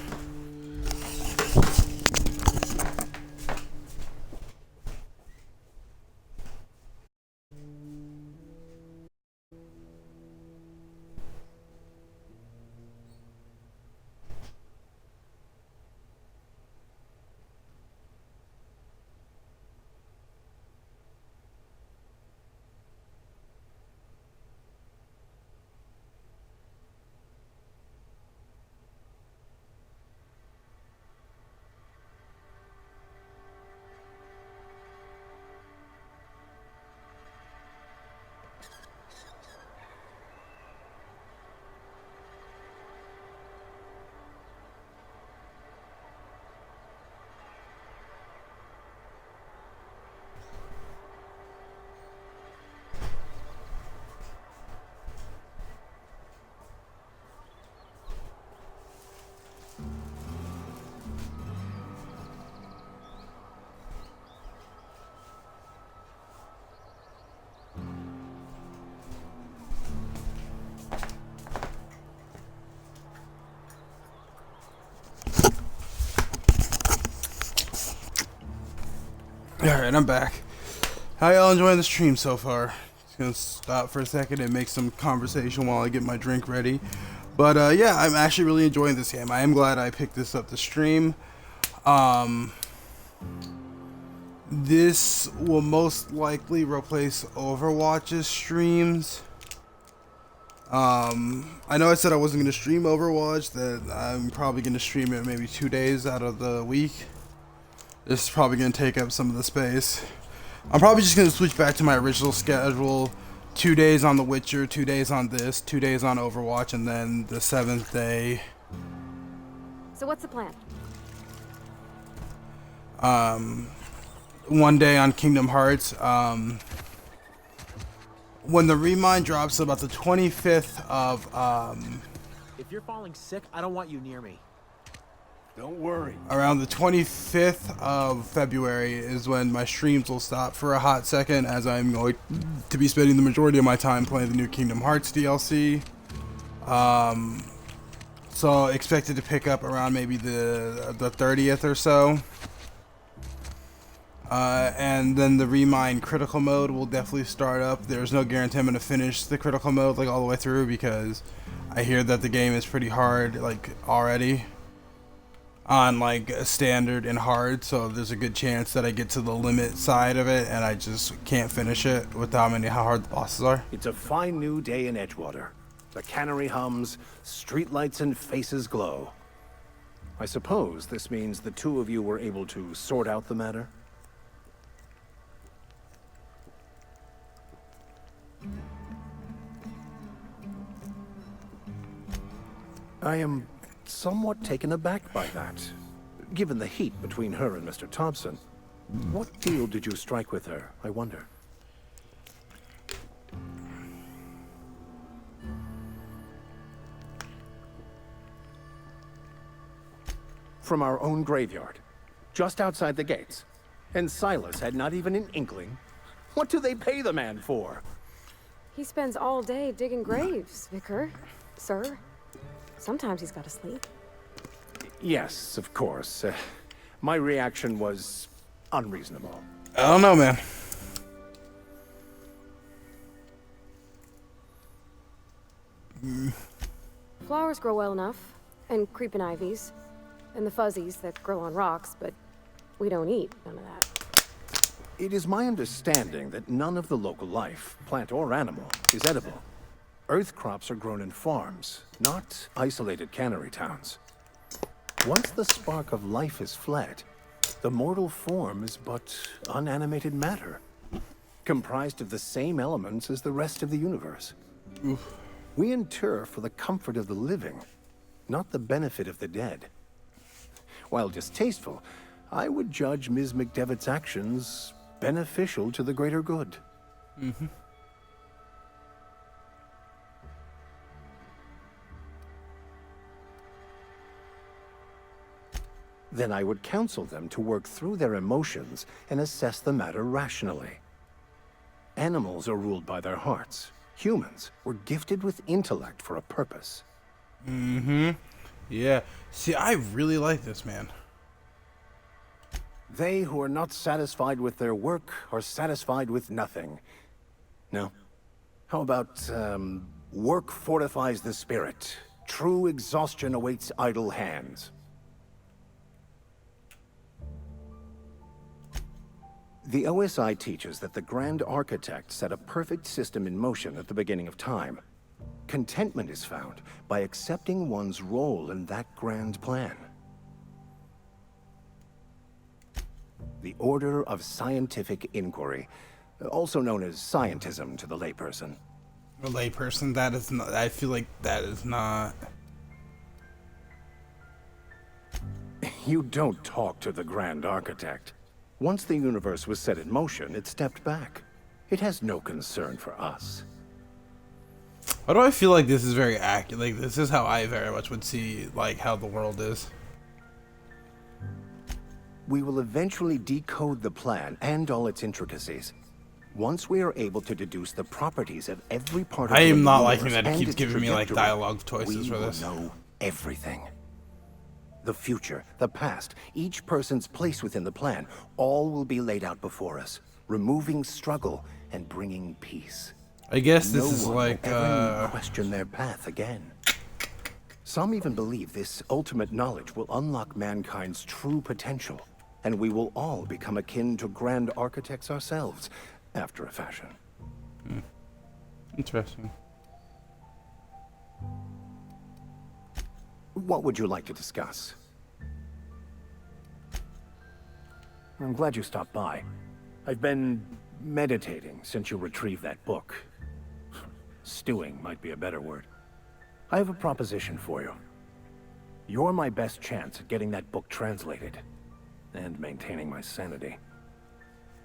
Alright, I'm back. How y'all enjoying the stream so far? Just gonna stop for a second and make some conversation while I get my drink ready. But yeah, I'm actually really enjoying this game. I am glad I picked this up to stream. This will most likely replace Overwatch's streams. I know I said I wasn't going to stream Overwatch, that I'm probably going to stream it maybe 2 days out of the week. This is probably going to take up some of the space. I'm probably just going to switch back to my original schedule. 2 days on The Witcher, 2 days on this, 2 days on Overwatch, and then the 7th day. So what's the plan? 1 day on Kingdom Hearts. When the remind drops about the 25th of If you're falling sick, I don't want you near me. Don't worry. Around the 25th of February is when my streams will stop for a hot second, as I'm going to be spending the majority of my time playing the new Kingdom Hearts DLC. So expected to pick up around maybe the 30th or so. And then the Remind critical mode will definitely start up. There's no guarantee I'm going to finish the critical mode like all the way through, because I hear that the game is pretty hard like already on like standard and hard, so there's a good chance that I get to the limit side of it and I just can't finish it with how hard the bosses are. It's a fine new day in Edgewater. The cannery hums, streetlights and faces glow. I suppose this means the two of you were able to sort out the matter? I am somewhat taken aback by that, given the heat between her and Mr. Thompson. What deal did you strike with her, I wonder? From our own graveyard, just outside the gates. And Silas had not even an inkling. What do they pay the man for? He spends all day digging graves, Vicar. Sir. Sometimes he's got to sleep. Yes, of course. My reaction was unreasonable. I don't know, man. Flowers grow well enough, and creeping ivies, and the fuzzies that grow on rocks, but we don't eat none of that. It is my understanding that none of the local life, plant or animal, is edible. Earth crops are grown in farms, not isolated cannery towns. Once the spark of life is fled, the mortal form is but unanimated matter, comprised of the same elements as the rest of the universe. Oof. We inter for the comfort of the living, not the benefit of the dead. While distasteful, I would judge Ms. McDevitt's actions beneficial to the greater good. Mm-hmm. Then I would counsel them to work through their emotions and assess the matter rationally. Animals are ruled by their hearts. Humans were gifted with intellect for a purpose. Mm-hmm. Yeah. See, I really like this, man. They who are not satisfied with their work are satisfied with nothing. No. How about, work fortifies the spirit. True exhaustion awaits idle hands. The OSI teaches that the Grand Architect set a perfect system in motion at the beginning of time. Contentment is found by accepting one's role in that grand plan. The Order of Scientific Inquiry, also known as scientism to the layperson. A layperson, that is not, I feel like that is not. You don't talk to the Grand Architect. Once the universe was set in motion, it stepped back. It has no concern for us. Why do I feel like this is very accurate? Like, this is how I very much would see, like, how the world is. We will eventually decode the plan and all its intricacies. Once we are able to deduce the properties of every part of I am the not universe liking that it and keeps its giving me, like, trajectory, dialogue choices for this. We will know everything. The future, the past, each person's place within the plan, all will be laid out before us, removing struggle and bringing peace. I guess this No is one like, will ever need to question their path again. Some even believe this ultimate knowledge will unlock mankind's true potential, and we will all become akin to Grand Architects ourselves, after a fashion. Interesting. What would you like to discuss? I'm glad you stopped by. I've been meditating since you retrieved that book. Stewing might be a better word. I have a proposition for you. You're my best chance at getting that book translated, and maintaining my sanity.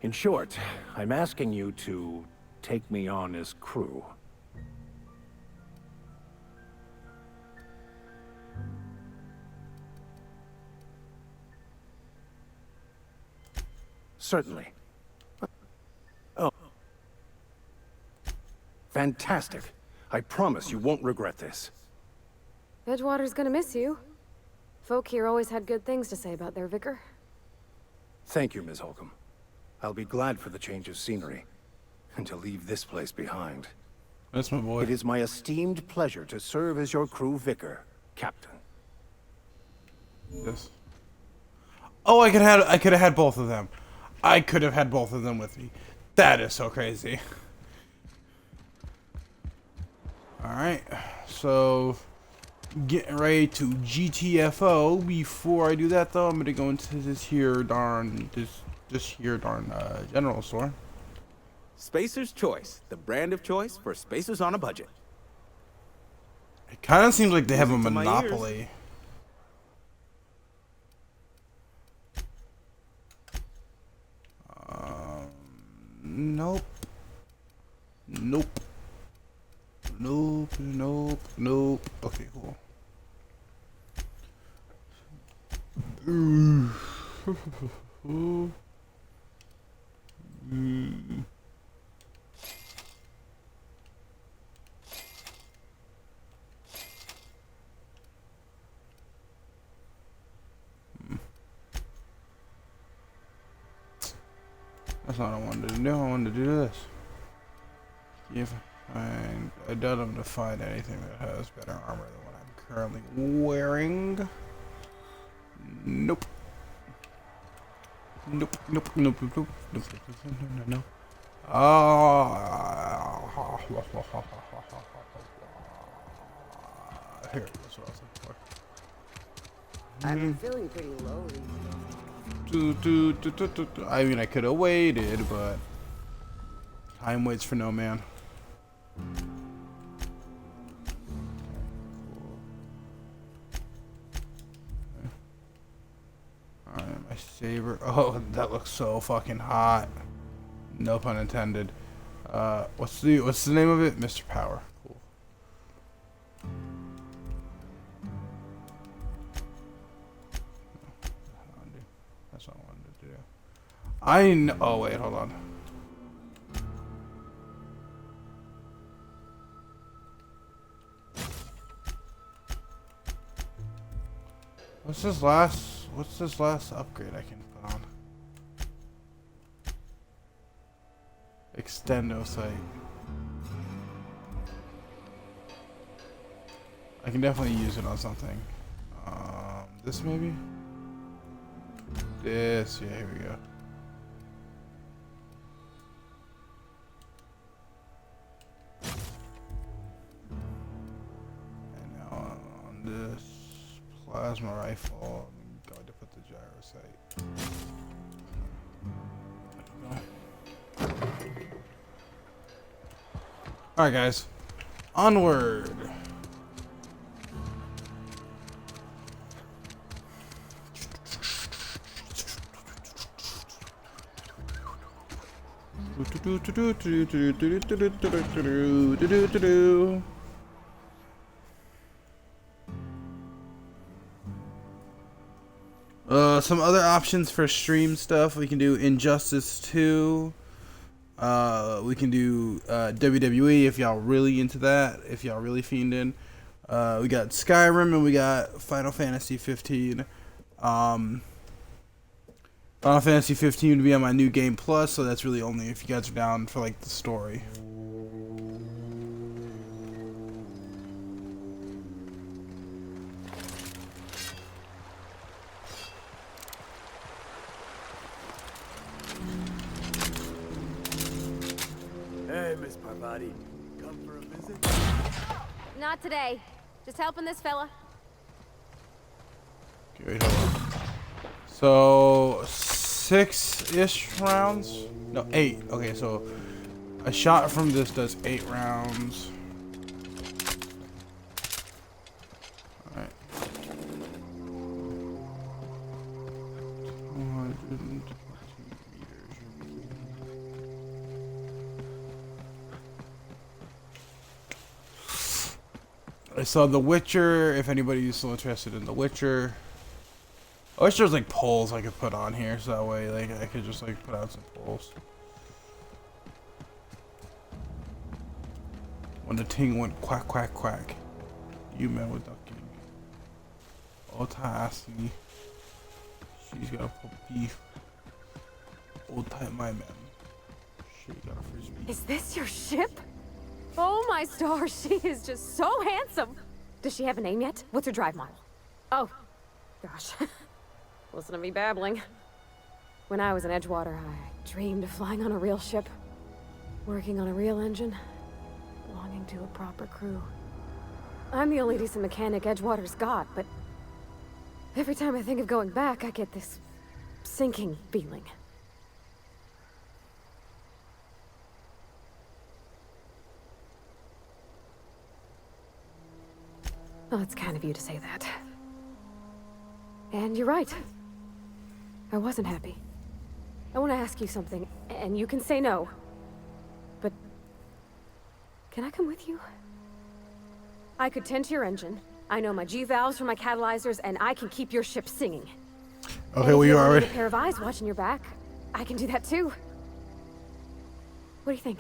In short, I'm asking you to take me on as crew. Certainly. Oh. Fantastic. I promise you won't regret this. Edgewater's gonna miss you. Folk here always had good things to say about their vicar. Thank you, Ms. Holcomb. I'll be glad for the change of scenery, and to leave this place behind. That's my boy. It is my esteemed pleasure to serve as your crew vicar, Captain. Yes. Oh, I could have had both of them. I could have had both of them with me. That is so crazy. Alright, so getting ready to GTFO. Before I do that though, I'm gonna go into this here darn general store. Spacer's Choice, the brand of choice for spacers on a budget. It kind of seems like they have a Music to my ears. monopoly. Nope. Nope. Nope. Nope. Nope. Okay, cool. That's not what I wanted to do. I wanted to do this. If I doubt I'm gonna find anything that has better armor than what I'm currently wearing. Nope. Nope. Nope. Nope. Nope. Nope. Nope. No. No. Here. That's what I was looking for. I've been feeling pretty low these days. I mean, I could have waited, but time waits for no man. Alright, my saber. Oh, that looks so fucking hot. No pun intended. What's the name of it? Mr. Power. Cool. I know. Oh wait, hold on. What's this last upgrade I can put on? Extendo sight. I can definitely use it on something. This maybe? This, yeah, here we go. And now on this plasma rifle, I'm going to put the gyro sight. Alright guys, onward. Some other options for stream stuff. We can do Injustice 2. We can do WWE if y'all really into that. If y'all really fiending. We got Skyrim and we got Final Fantasy 15. Final Fantasy 15 would be on my New Game Plus, so that's really only if you guys are down for like the story. Hey, Miss Parvati. Come for a visit? Not today. Just helping this fella. Okay, wait, hold on. So 6-ish rounds? No, 8. Okay, so a shot from this does 8 rounds. Alright. 220 meters. I saw The Witcher, if anybody's still interested in The Witcher. I wish there was like polls I could put on here, so that way like I could just like put out some polls. When the ting went quack quack quack, you men were ducking. Old Tassie, she's got a pull beef. Old tight my man, she got a frisbee. Is this your ship? Oh my stars, she is just so handsome. Does she have a name yet? What's her drive model? Oh, gosh. Listen to me babbling. When I was in Edgewater, I dreamed of flying on a real ship, working on a real engine, belonging to a proper crew. I'm the only decent mechanic Edgewater's got, but every time I think of going back, I get this sinking feeling. Well, it's kind of you to say that. And you're right. I wasn't happy. I want to ask you something, and you can say no. But can I come with you? I could tend to your engine. I know my G-valves for my catalyzers, and I can keep your ship singing. Okay, well, you already... A pair of eyes watching your back. I can do that too. What do you think?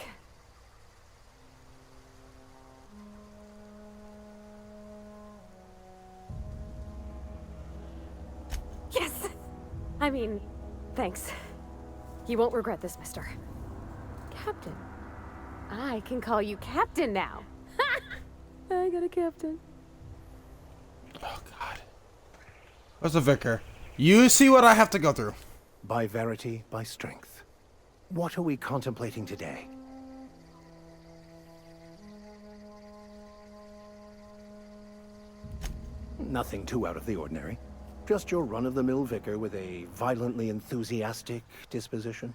Yes! I mean, thanks. You won't regret this, mister. Captain. I can call you Captain now. I got a captain. Oh, God. Where's the vicar? You see what I have to go through. By verity, by strength. What are we contemplating today? Nothing too out of the ordinary. Just your run-of-the-mill vicar with a violently enthusiastic disposition.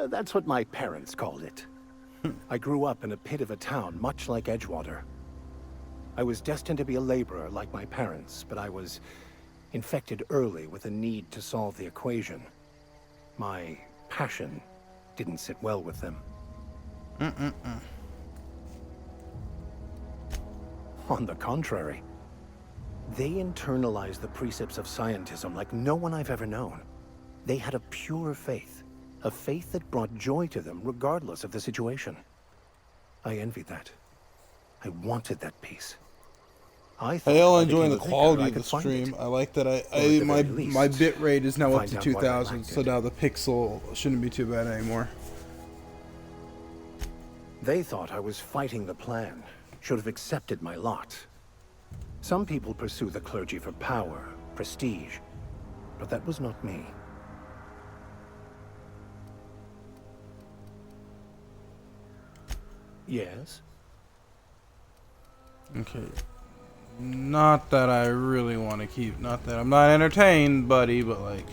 That's what my parents called it. I grew up in a pit of a town, much like Edgewater. I was destined to be a laborer like my parents, but I was infected early with a need to solve the equation. My passion didn't sit well with them. On the contrary, they internalized the precepts of scientism like no one I've ever known. They had a pure faith, a faith that brought joy to them regardless of the situation. I envied that. I wanted that peace. I thought Hey, y'all by enjoying the becoming a vicar, quality I of the could find stream. it. I like that Or at I the my very my least, bit rate is now up find to out why I 2000, lacked so it. now the pixel shouldn't be too bad anymore. They thought I was fighting the plan, should have accepted my lot. Some people pursue the clergy for power, prestige, but that was not me. Yes? Okay. Not that I really want to keep. Not that I'm not entertained, buddy, but like,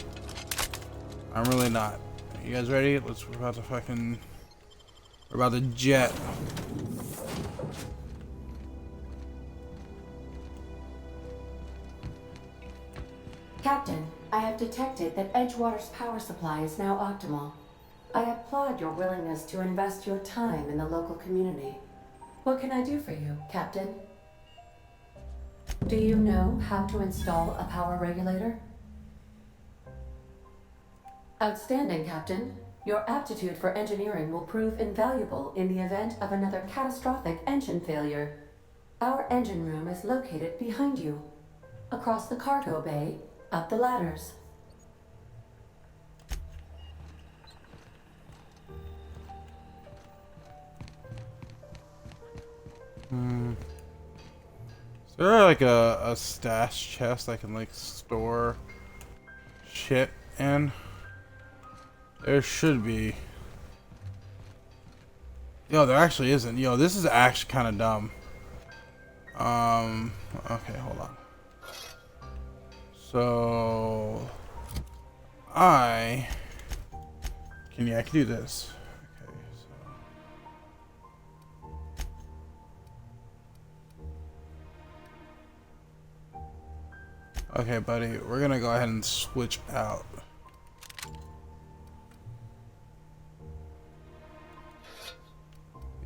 I'm really not. You guys ready? We're about to fucking. We're about to jet. Captain, I have detected that Edgewater's power supply is now optimal. I applaud your willingness to invest your time in the local community. What can I do for you, Captain? Do you know how to install a power regulator? Outstanding, Captain. Your aptitude for engineering will prove invaluable in the event of another catastrophic engine failure. Our engine room is located behind you, across the cargo bay, up the ladders. Is there like a stash chest I can like store shit in? There should be. Yo, there actually isn't. Yo, this is actually kind of dumb. Okay, hold on. So I can do this. Okay, so okay, buddy, we're gonna go ahead and switch out.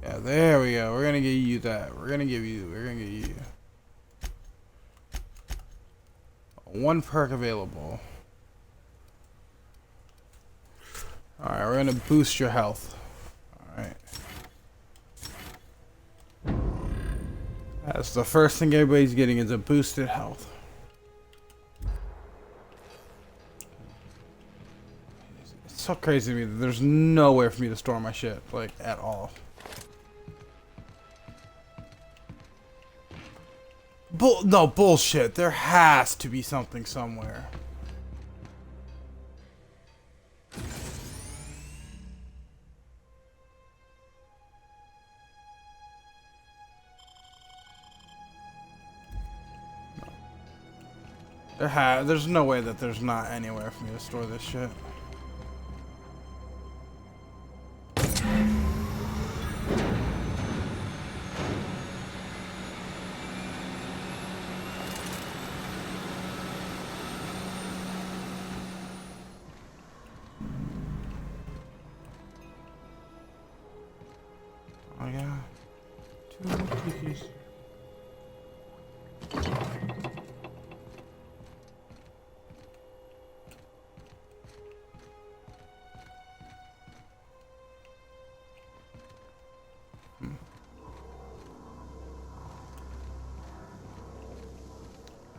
Yeah, there we go. We're gonna give you that. We're gonna give you one perk available. Alright, we're gonna boost your health. Alright. That's the first thing everybody's getting is a boosted health. It's so crazy to me that there's nowhere for me to store my shit, like, at all. No, bullshit. There has to be something somewhere. There's no way that there's not anywhere for me to store this shit. Oh yeah, 2 cookies.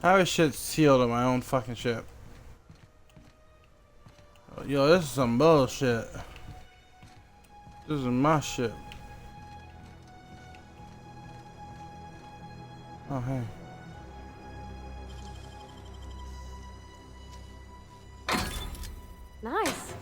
How is shit sealed on my own fucking ship? Yo, this is some bullshit. This is my ship. Oh, hey. Nice.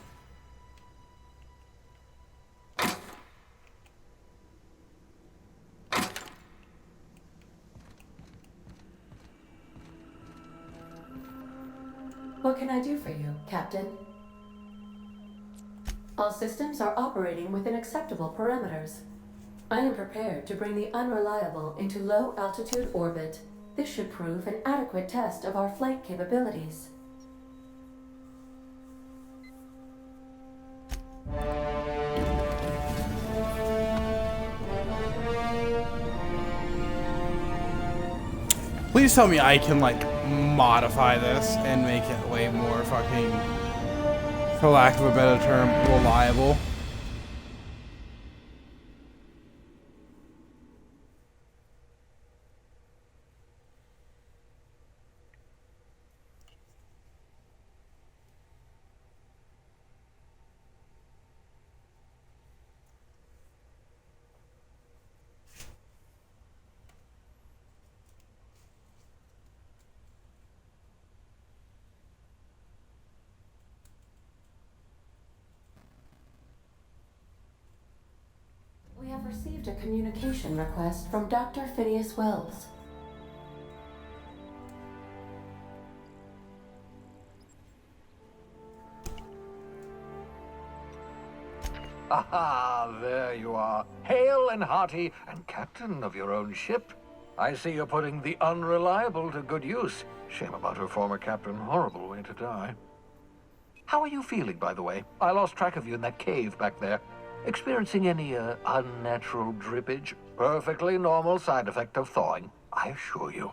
What can I do for you, Captain? All systems are operating within acceptable parameters. I am prepared to bring the unreliable into low-altitude orbit. This should prove an adequate test of our flight capabilities. Please tell me I can like modify this and make it way more fucking for lack of a better term, reliable. We have received a communication request from Dr. Phineas Wells. Aha, there you are. Hale and hearty, and captain of your own ship. I see you're putting the unreliable to good use. Shame about her former captain. Horrible way to die. How are you feeling, by the way? I lost track of you in that cave back there. Experiencing any, unnatural drippage? Perfectly normal side effect of thawing, I assure you.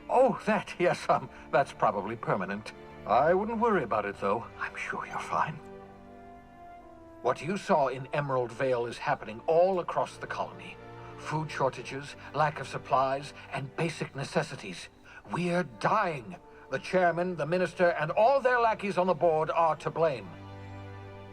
Oh, that, yes, that's probably permanent. I wouldn't worry about it, though. I'm sure you're fine. What you saw in Emerald Vale is happening all across the colony. Food shortages, lack of supplies, and basic necessities. We're dying. The chairman, the minister, and all their lackeys on the board are to blame.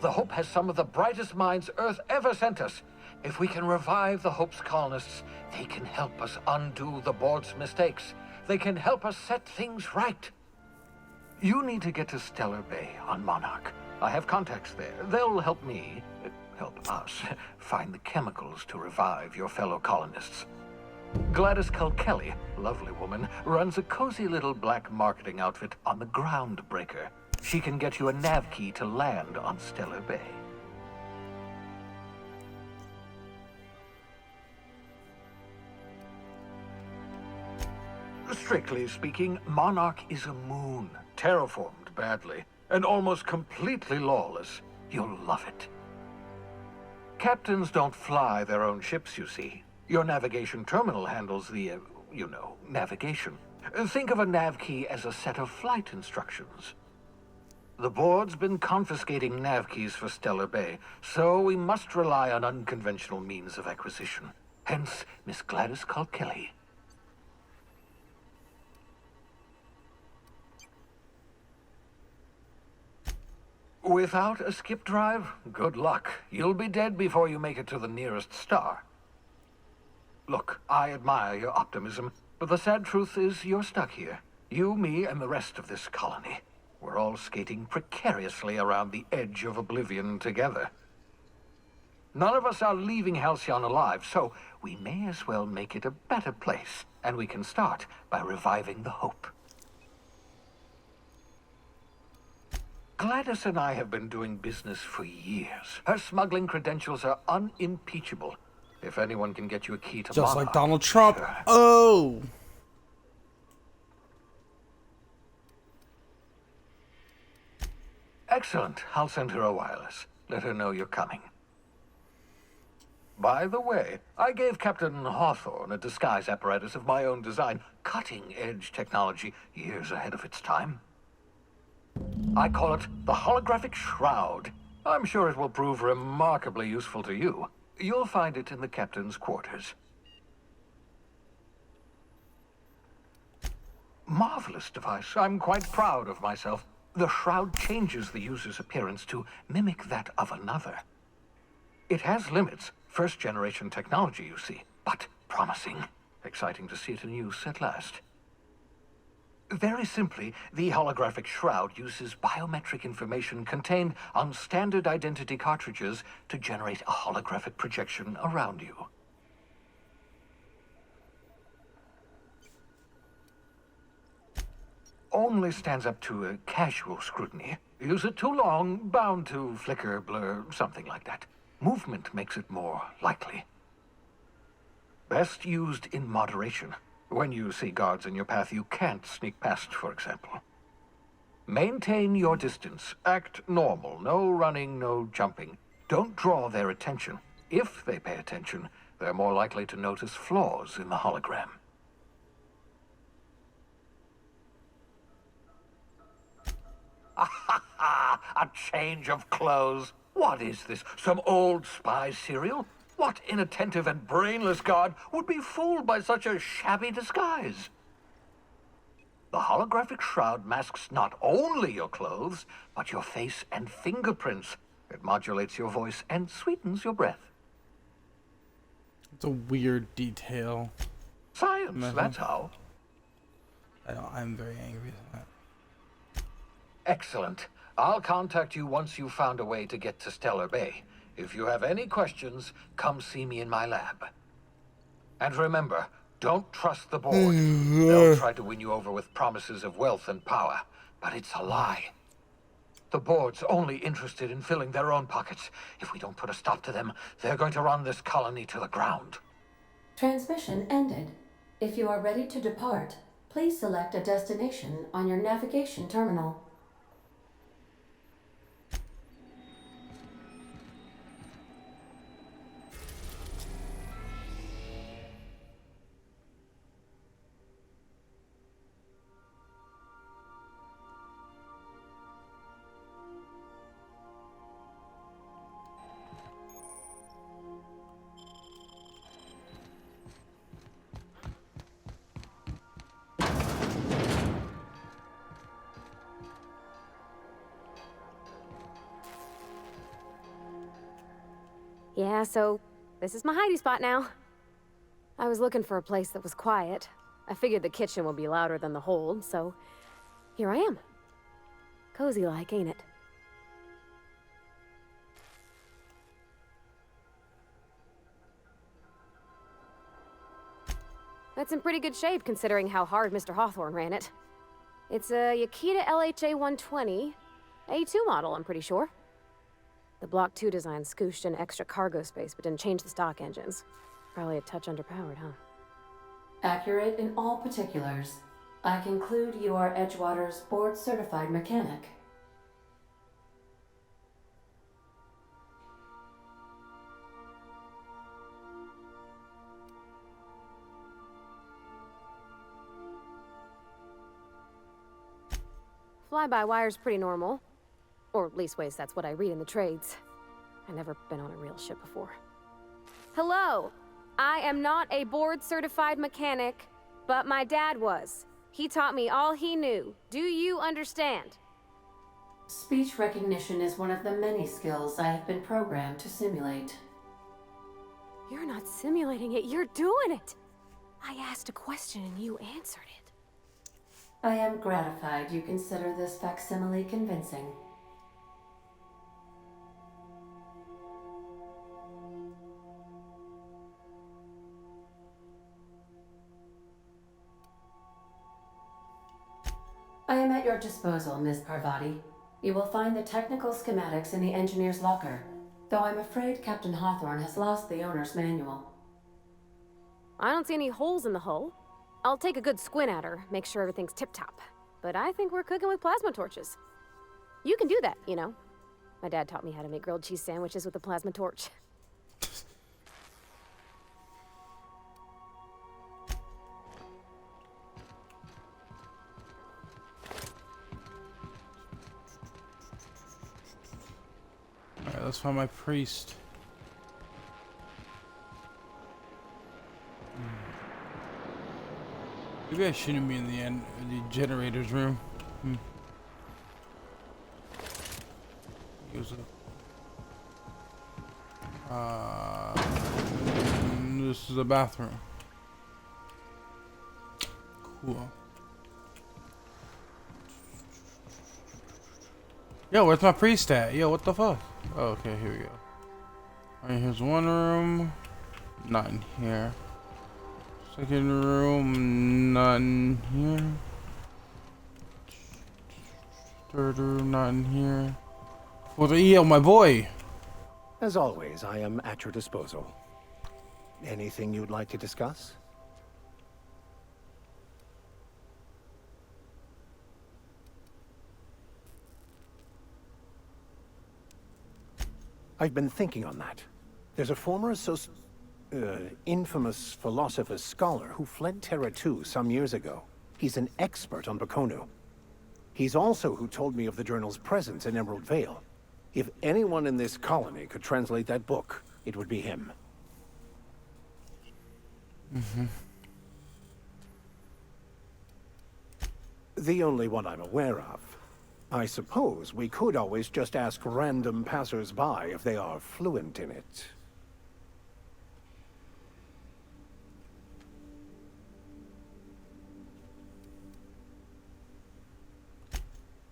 The Hope has some of the brightest minds Earth ever sent us. If we can revive the Hope's colonists, they can help us undo the board's mistakes. They can help us set things right. You need to get to Stellar Bay on Monarch. I have contacts there. They'll help me, help us, find the chemicals to revive your fellow colonists. Gladys Culkelly, lovely woman, runs a cozy little black marketing outfit on the Groundbreaker. She can get you a nav key to land on Stellar Bay. Strictly speaking, Monarch is a moon, terraformed badly, and almost completely lawless. You'll love it. Captains don't fly their own ships, you see. Your navigation terminal handles the, navigation. Think of a nav key as a set of flight instructions. The board's been confiscating nav keys for Stellar Bay, so we must rely on unconventional means of acquisition. Hence, Miss Gladys Culkelly. Without a skip drive, good luck. You'll be dead before you make it to the nearest star. Look, I admire your optimism, but the sad truth is you're stuck here. You, me, and the rest of this colony. We're all skating precariously around the edge of oblivion together. None of us are leaving Halcyon alive, so we may as well make it a better place, and we can start by reviving the Hope. Gladys and I have been doing business for years. Her smuggling credentials are unimpeachable. If anyone can get you a key to Just Monarch, like Donald Trump. Oh! Excellent. I'll send her a wireless. Let her know you're coming. By the way, I gave Captain Hawthorne a disguise apparatus of my own design. Cutting-edge technology, years ahead of its time. I call it the Holographic Shroud. I'm sure it will prove remarkably useful to you. You'll find it in the captain's quarters. Marvelous device. I'm quite proud of myself. The shroud changes the user's appearance to mimic that of another. It has limits. First-generation technology, you see, but promising. Exciting to see it in use at last. Very simply, the holographic shroud uses biometric information contained on standard identity cartridges to generate a holographic projection around you. Only stands up to a casual scrutiny. Use it too long, bound to flicker, blur, something like that. Movement makes it more likely. Best used in moderation. When you see guards in your path you can't sneak past, for example. Maintain your distance. Act normal. No running, no jumping. Don't draw their attention. If they pay attention, they're more likely to notice flaws in the hologram. A change of clothes? What is this? Some old spy serial? What inattentive and brainless guard would be fooled by such a shabby disguise? The holographic shroud masks not only your clothes, but your face and fingerprints. It modulates your voice and sweetens your breath. It's a weird detail. Science, that's how. I'm very angry at that. Excellent. I'll contact you once you've found a way to get to Stellar Bay. If you have any questions, come see me in my lab. And remember, don't trust the board. They'll try to win you over with promises of wealth and power, but it's a lie. The board's only interested in filling their own pockets. If we don't put a stop to them, they're going to run this colony to the ground. Transmission ended. If you are ready to depart, please select a destination on your navigation terminal. Yeah, so this is my hidey spot now. I was looking for a place that was quiet. I figured the kitchen would be louder than the hold, so here I am. Cozy like, ain't it? That's in pretty good shape considering how hard Mr. Hawthorne ran it. It's a Yakita LHA 120, A2 model, I'm pretty sure. The Block 2 design scooshed in extra cargo space, but didn't change the stock engines. Probably a touch underpowered, huh? Accurate in all particulars. I conclude you are Edgewater's board-certified mechanic. Fly-by-wire's pretty normal. Or leastways, that's what I read in the trades. I've never been on a real ship before. Hello! I am not a board-certified mechanic, but my dad was. He taught me all he knew. Do you understand? Speech recognition is one of the many skills I have been programmed to simulate. You're not simulating it, you're doing it! I asked a question and you answered it. I am gratified you consider this facsimile convincing. I am at your disposal, Ms. Parvati. You will find the technical schematics in the engineer's locker, though I'm afraid Captain Hawthorne has lost the owner's manual. I don't see any holes in the hull. I'll take a good squint at her, make sure everything's tip-top. But I think we're cooking with plasma torches. You can do that, you know. My dad taught me how to make grilled cheese sandwiches with a plasma torch. Alright, let's find my priest. Maybe I shouldn't be in the generator's room. Use it. This is a bathroom. Cool. Yo, where's my priest at? Yo, what the fuck? Oh, okay, here we go. Alright, here's one room. Not in here. Second room, not in here. Third room, not in here. Fourth, yo, my boy! As always, I am at your disposal. Anything you'd like to discuss? I've been thinking on that. There's a former infamous philosopher scholar who fled Terra 2 some years ago. He's an expert on Baconu. He's also who told me of the journal's presence in Emerald Vale. If anyone in this colony could translate that book, it would be him. The only one I'm aware of. I suppose we could always just ask random passers-by if they are fluent in it.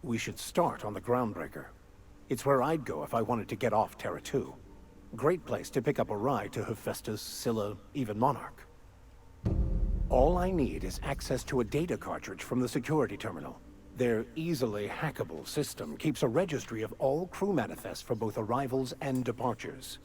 We should start on the Groundbreaker. It's where I'd go if I wanted to get off Terra 2. Great place to pick up a ride to Hephaestus, Scylla, even Monarch. All I need is access to a data cartridge from the security terminal. Their easily hackable system keeps a registry of all crew manifests for both arrivals and departures.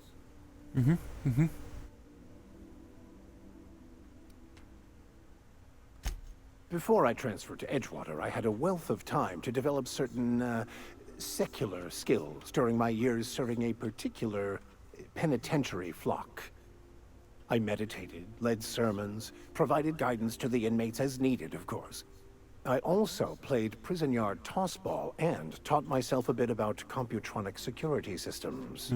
Before I transferred to Edgewater, I had a wealth of time to develop certain, secular skills during my years serving a particular penitentiary flock. I meditated, led sermons, provided guidance to the inmates as needed, of course. I also played prison yard tossball and taught myself a bit about computronic security systems.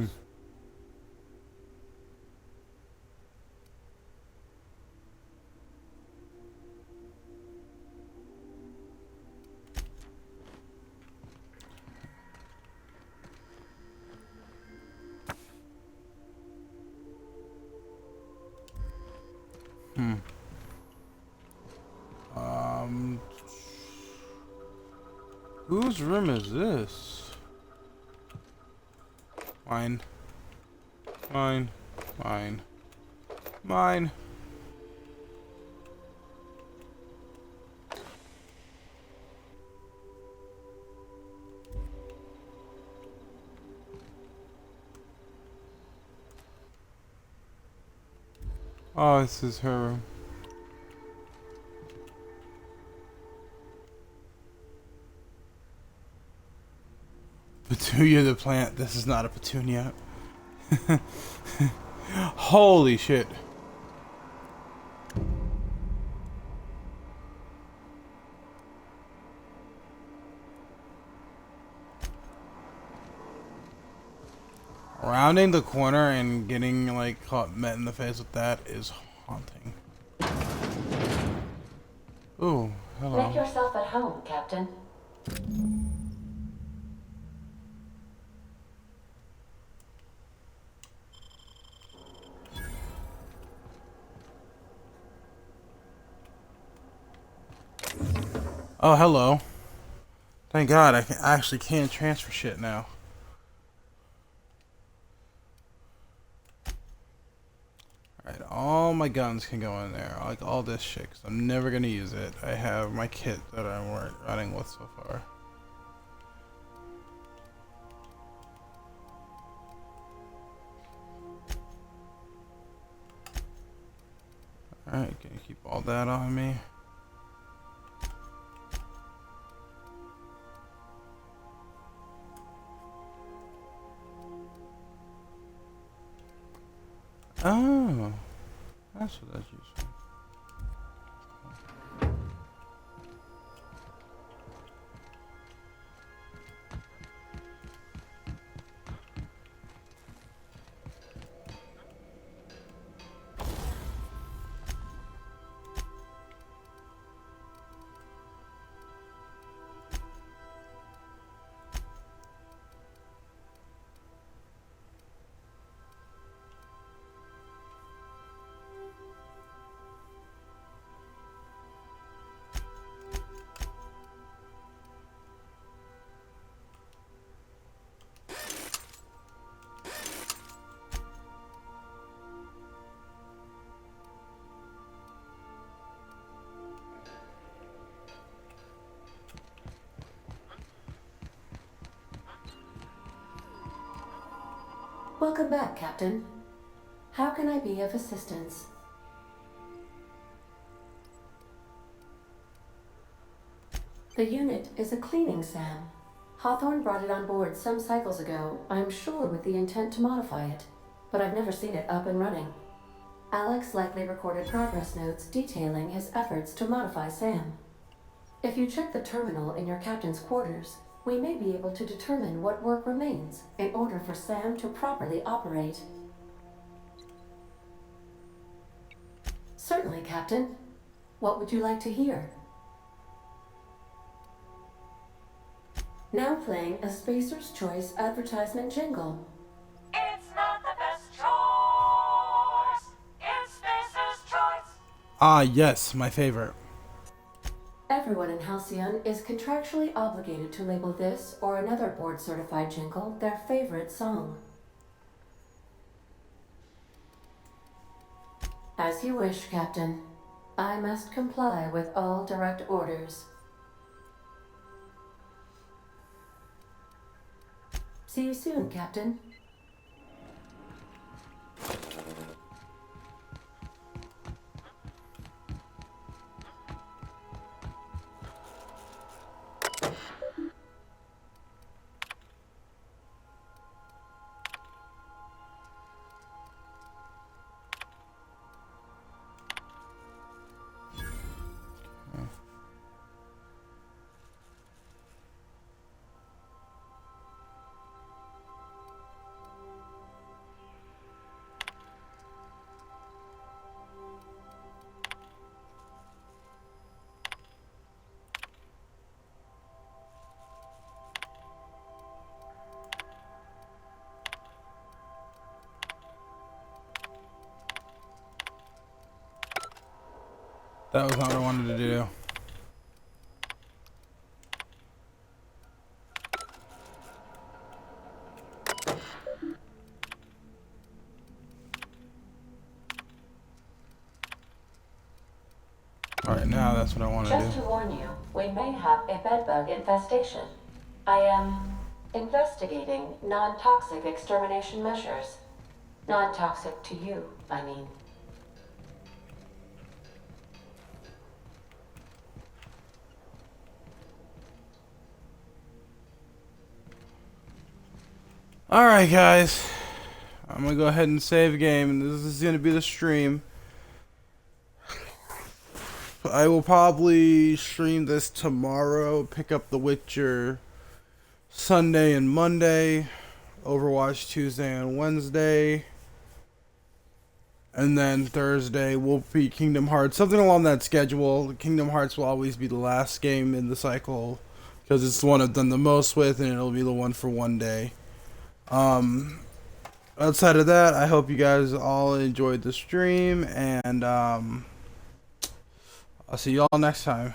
Whose room is this? Mine. Mine. Mine. Mine. Oh, this is her room. Petunia the plant. This is not a petunia. Holy shit. Rounding the corner and getting like met in the face with that is haunting. Ooh, hello. Make yourself at home, Captain. Oh, hello. Thank God I actually can transfer shit now. Alright, all my guns can go in there. Like all this shit, 'cause I'm never gonna use it. I have my kit that I'm running with so far. Alright, can you keep all that on me? Oh, that's what that's used for. Welcome back, Captain. How can I be of assistance? The unit is a cleaning SAM. Hawthorne brought it on board some cycles ago, I'm sure with the intent to modify it, but I've never seen it up and running. Alex likely recorded progress notes detailing his efforts to modify SAM. If you check the terminal in your captain's quarters, we may be able to determine what work remains in order for Sam to properly operate. Certainly, Captain. What would you like to hear? Now playing a Spacer's Choice advertisement jingle. It's not the best choice. It's Spacer's Choice. Ah, yes, my favorite. Everyone in Halcyon is contractually obligated to label this or another board-certified jingle their favorite song. As you wish, Captain. I must comply with all direct orders. See you soon, Captain. That was not what I wanted to do. Alright, now that's what I want to do. Just to warn you, we may have a bedbug infestation. I am investigating non-toxic extermination measures. Non-toxic to you, I mean. Alright guys, I'm gonna go ahead and save game, and this is gonna be the stream. I will probably stream this tomorrow, pick up The Witcher Sunday and Monday, Overwatch Tuesday and Wednesday, and then Thursday will be Kingdom Hearts, something along that schedule. Kingdom Hearts will always be the last game in the cycle, because it's the one I've done the most with, and it'll be the one for one day. Outside of that, I hope you guys all enjoyed the stream, and I'll see you all next time.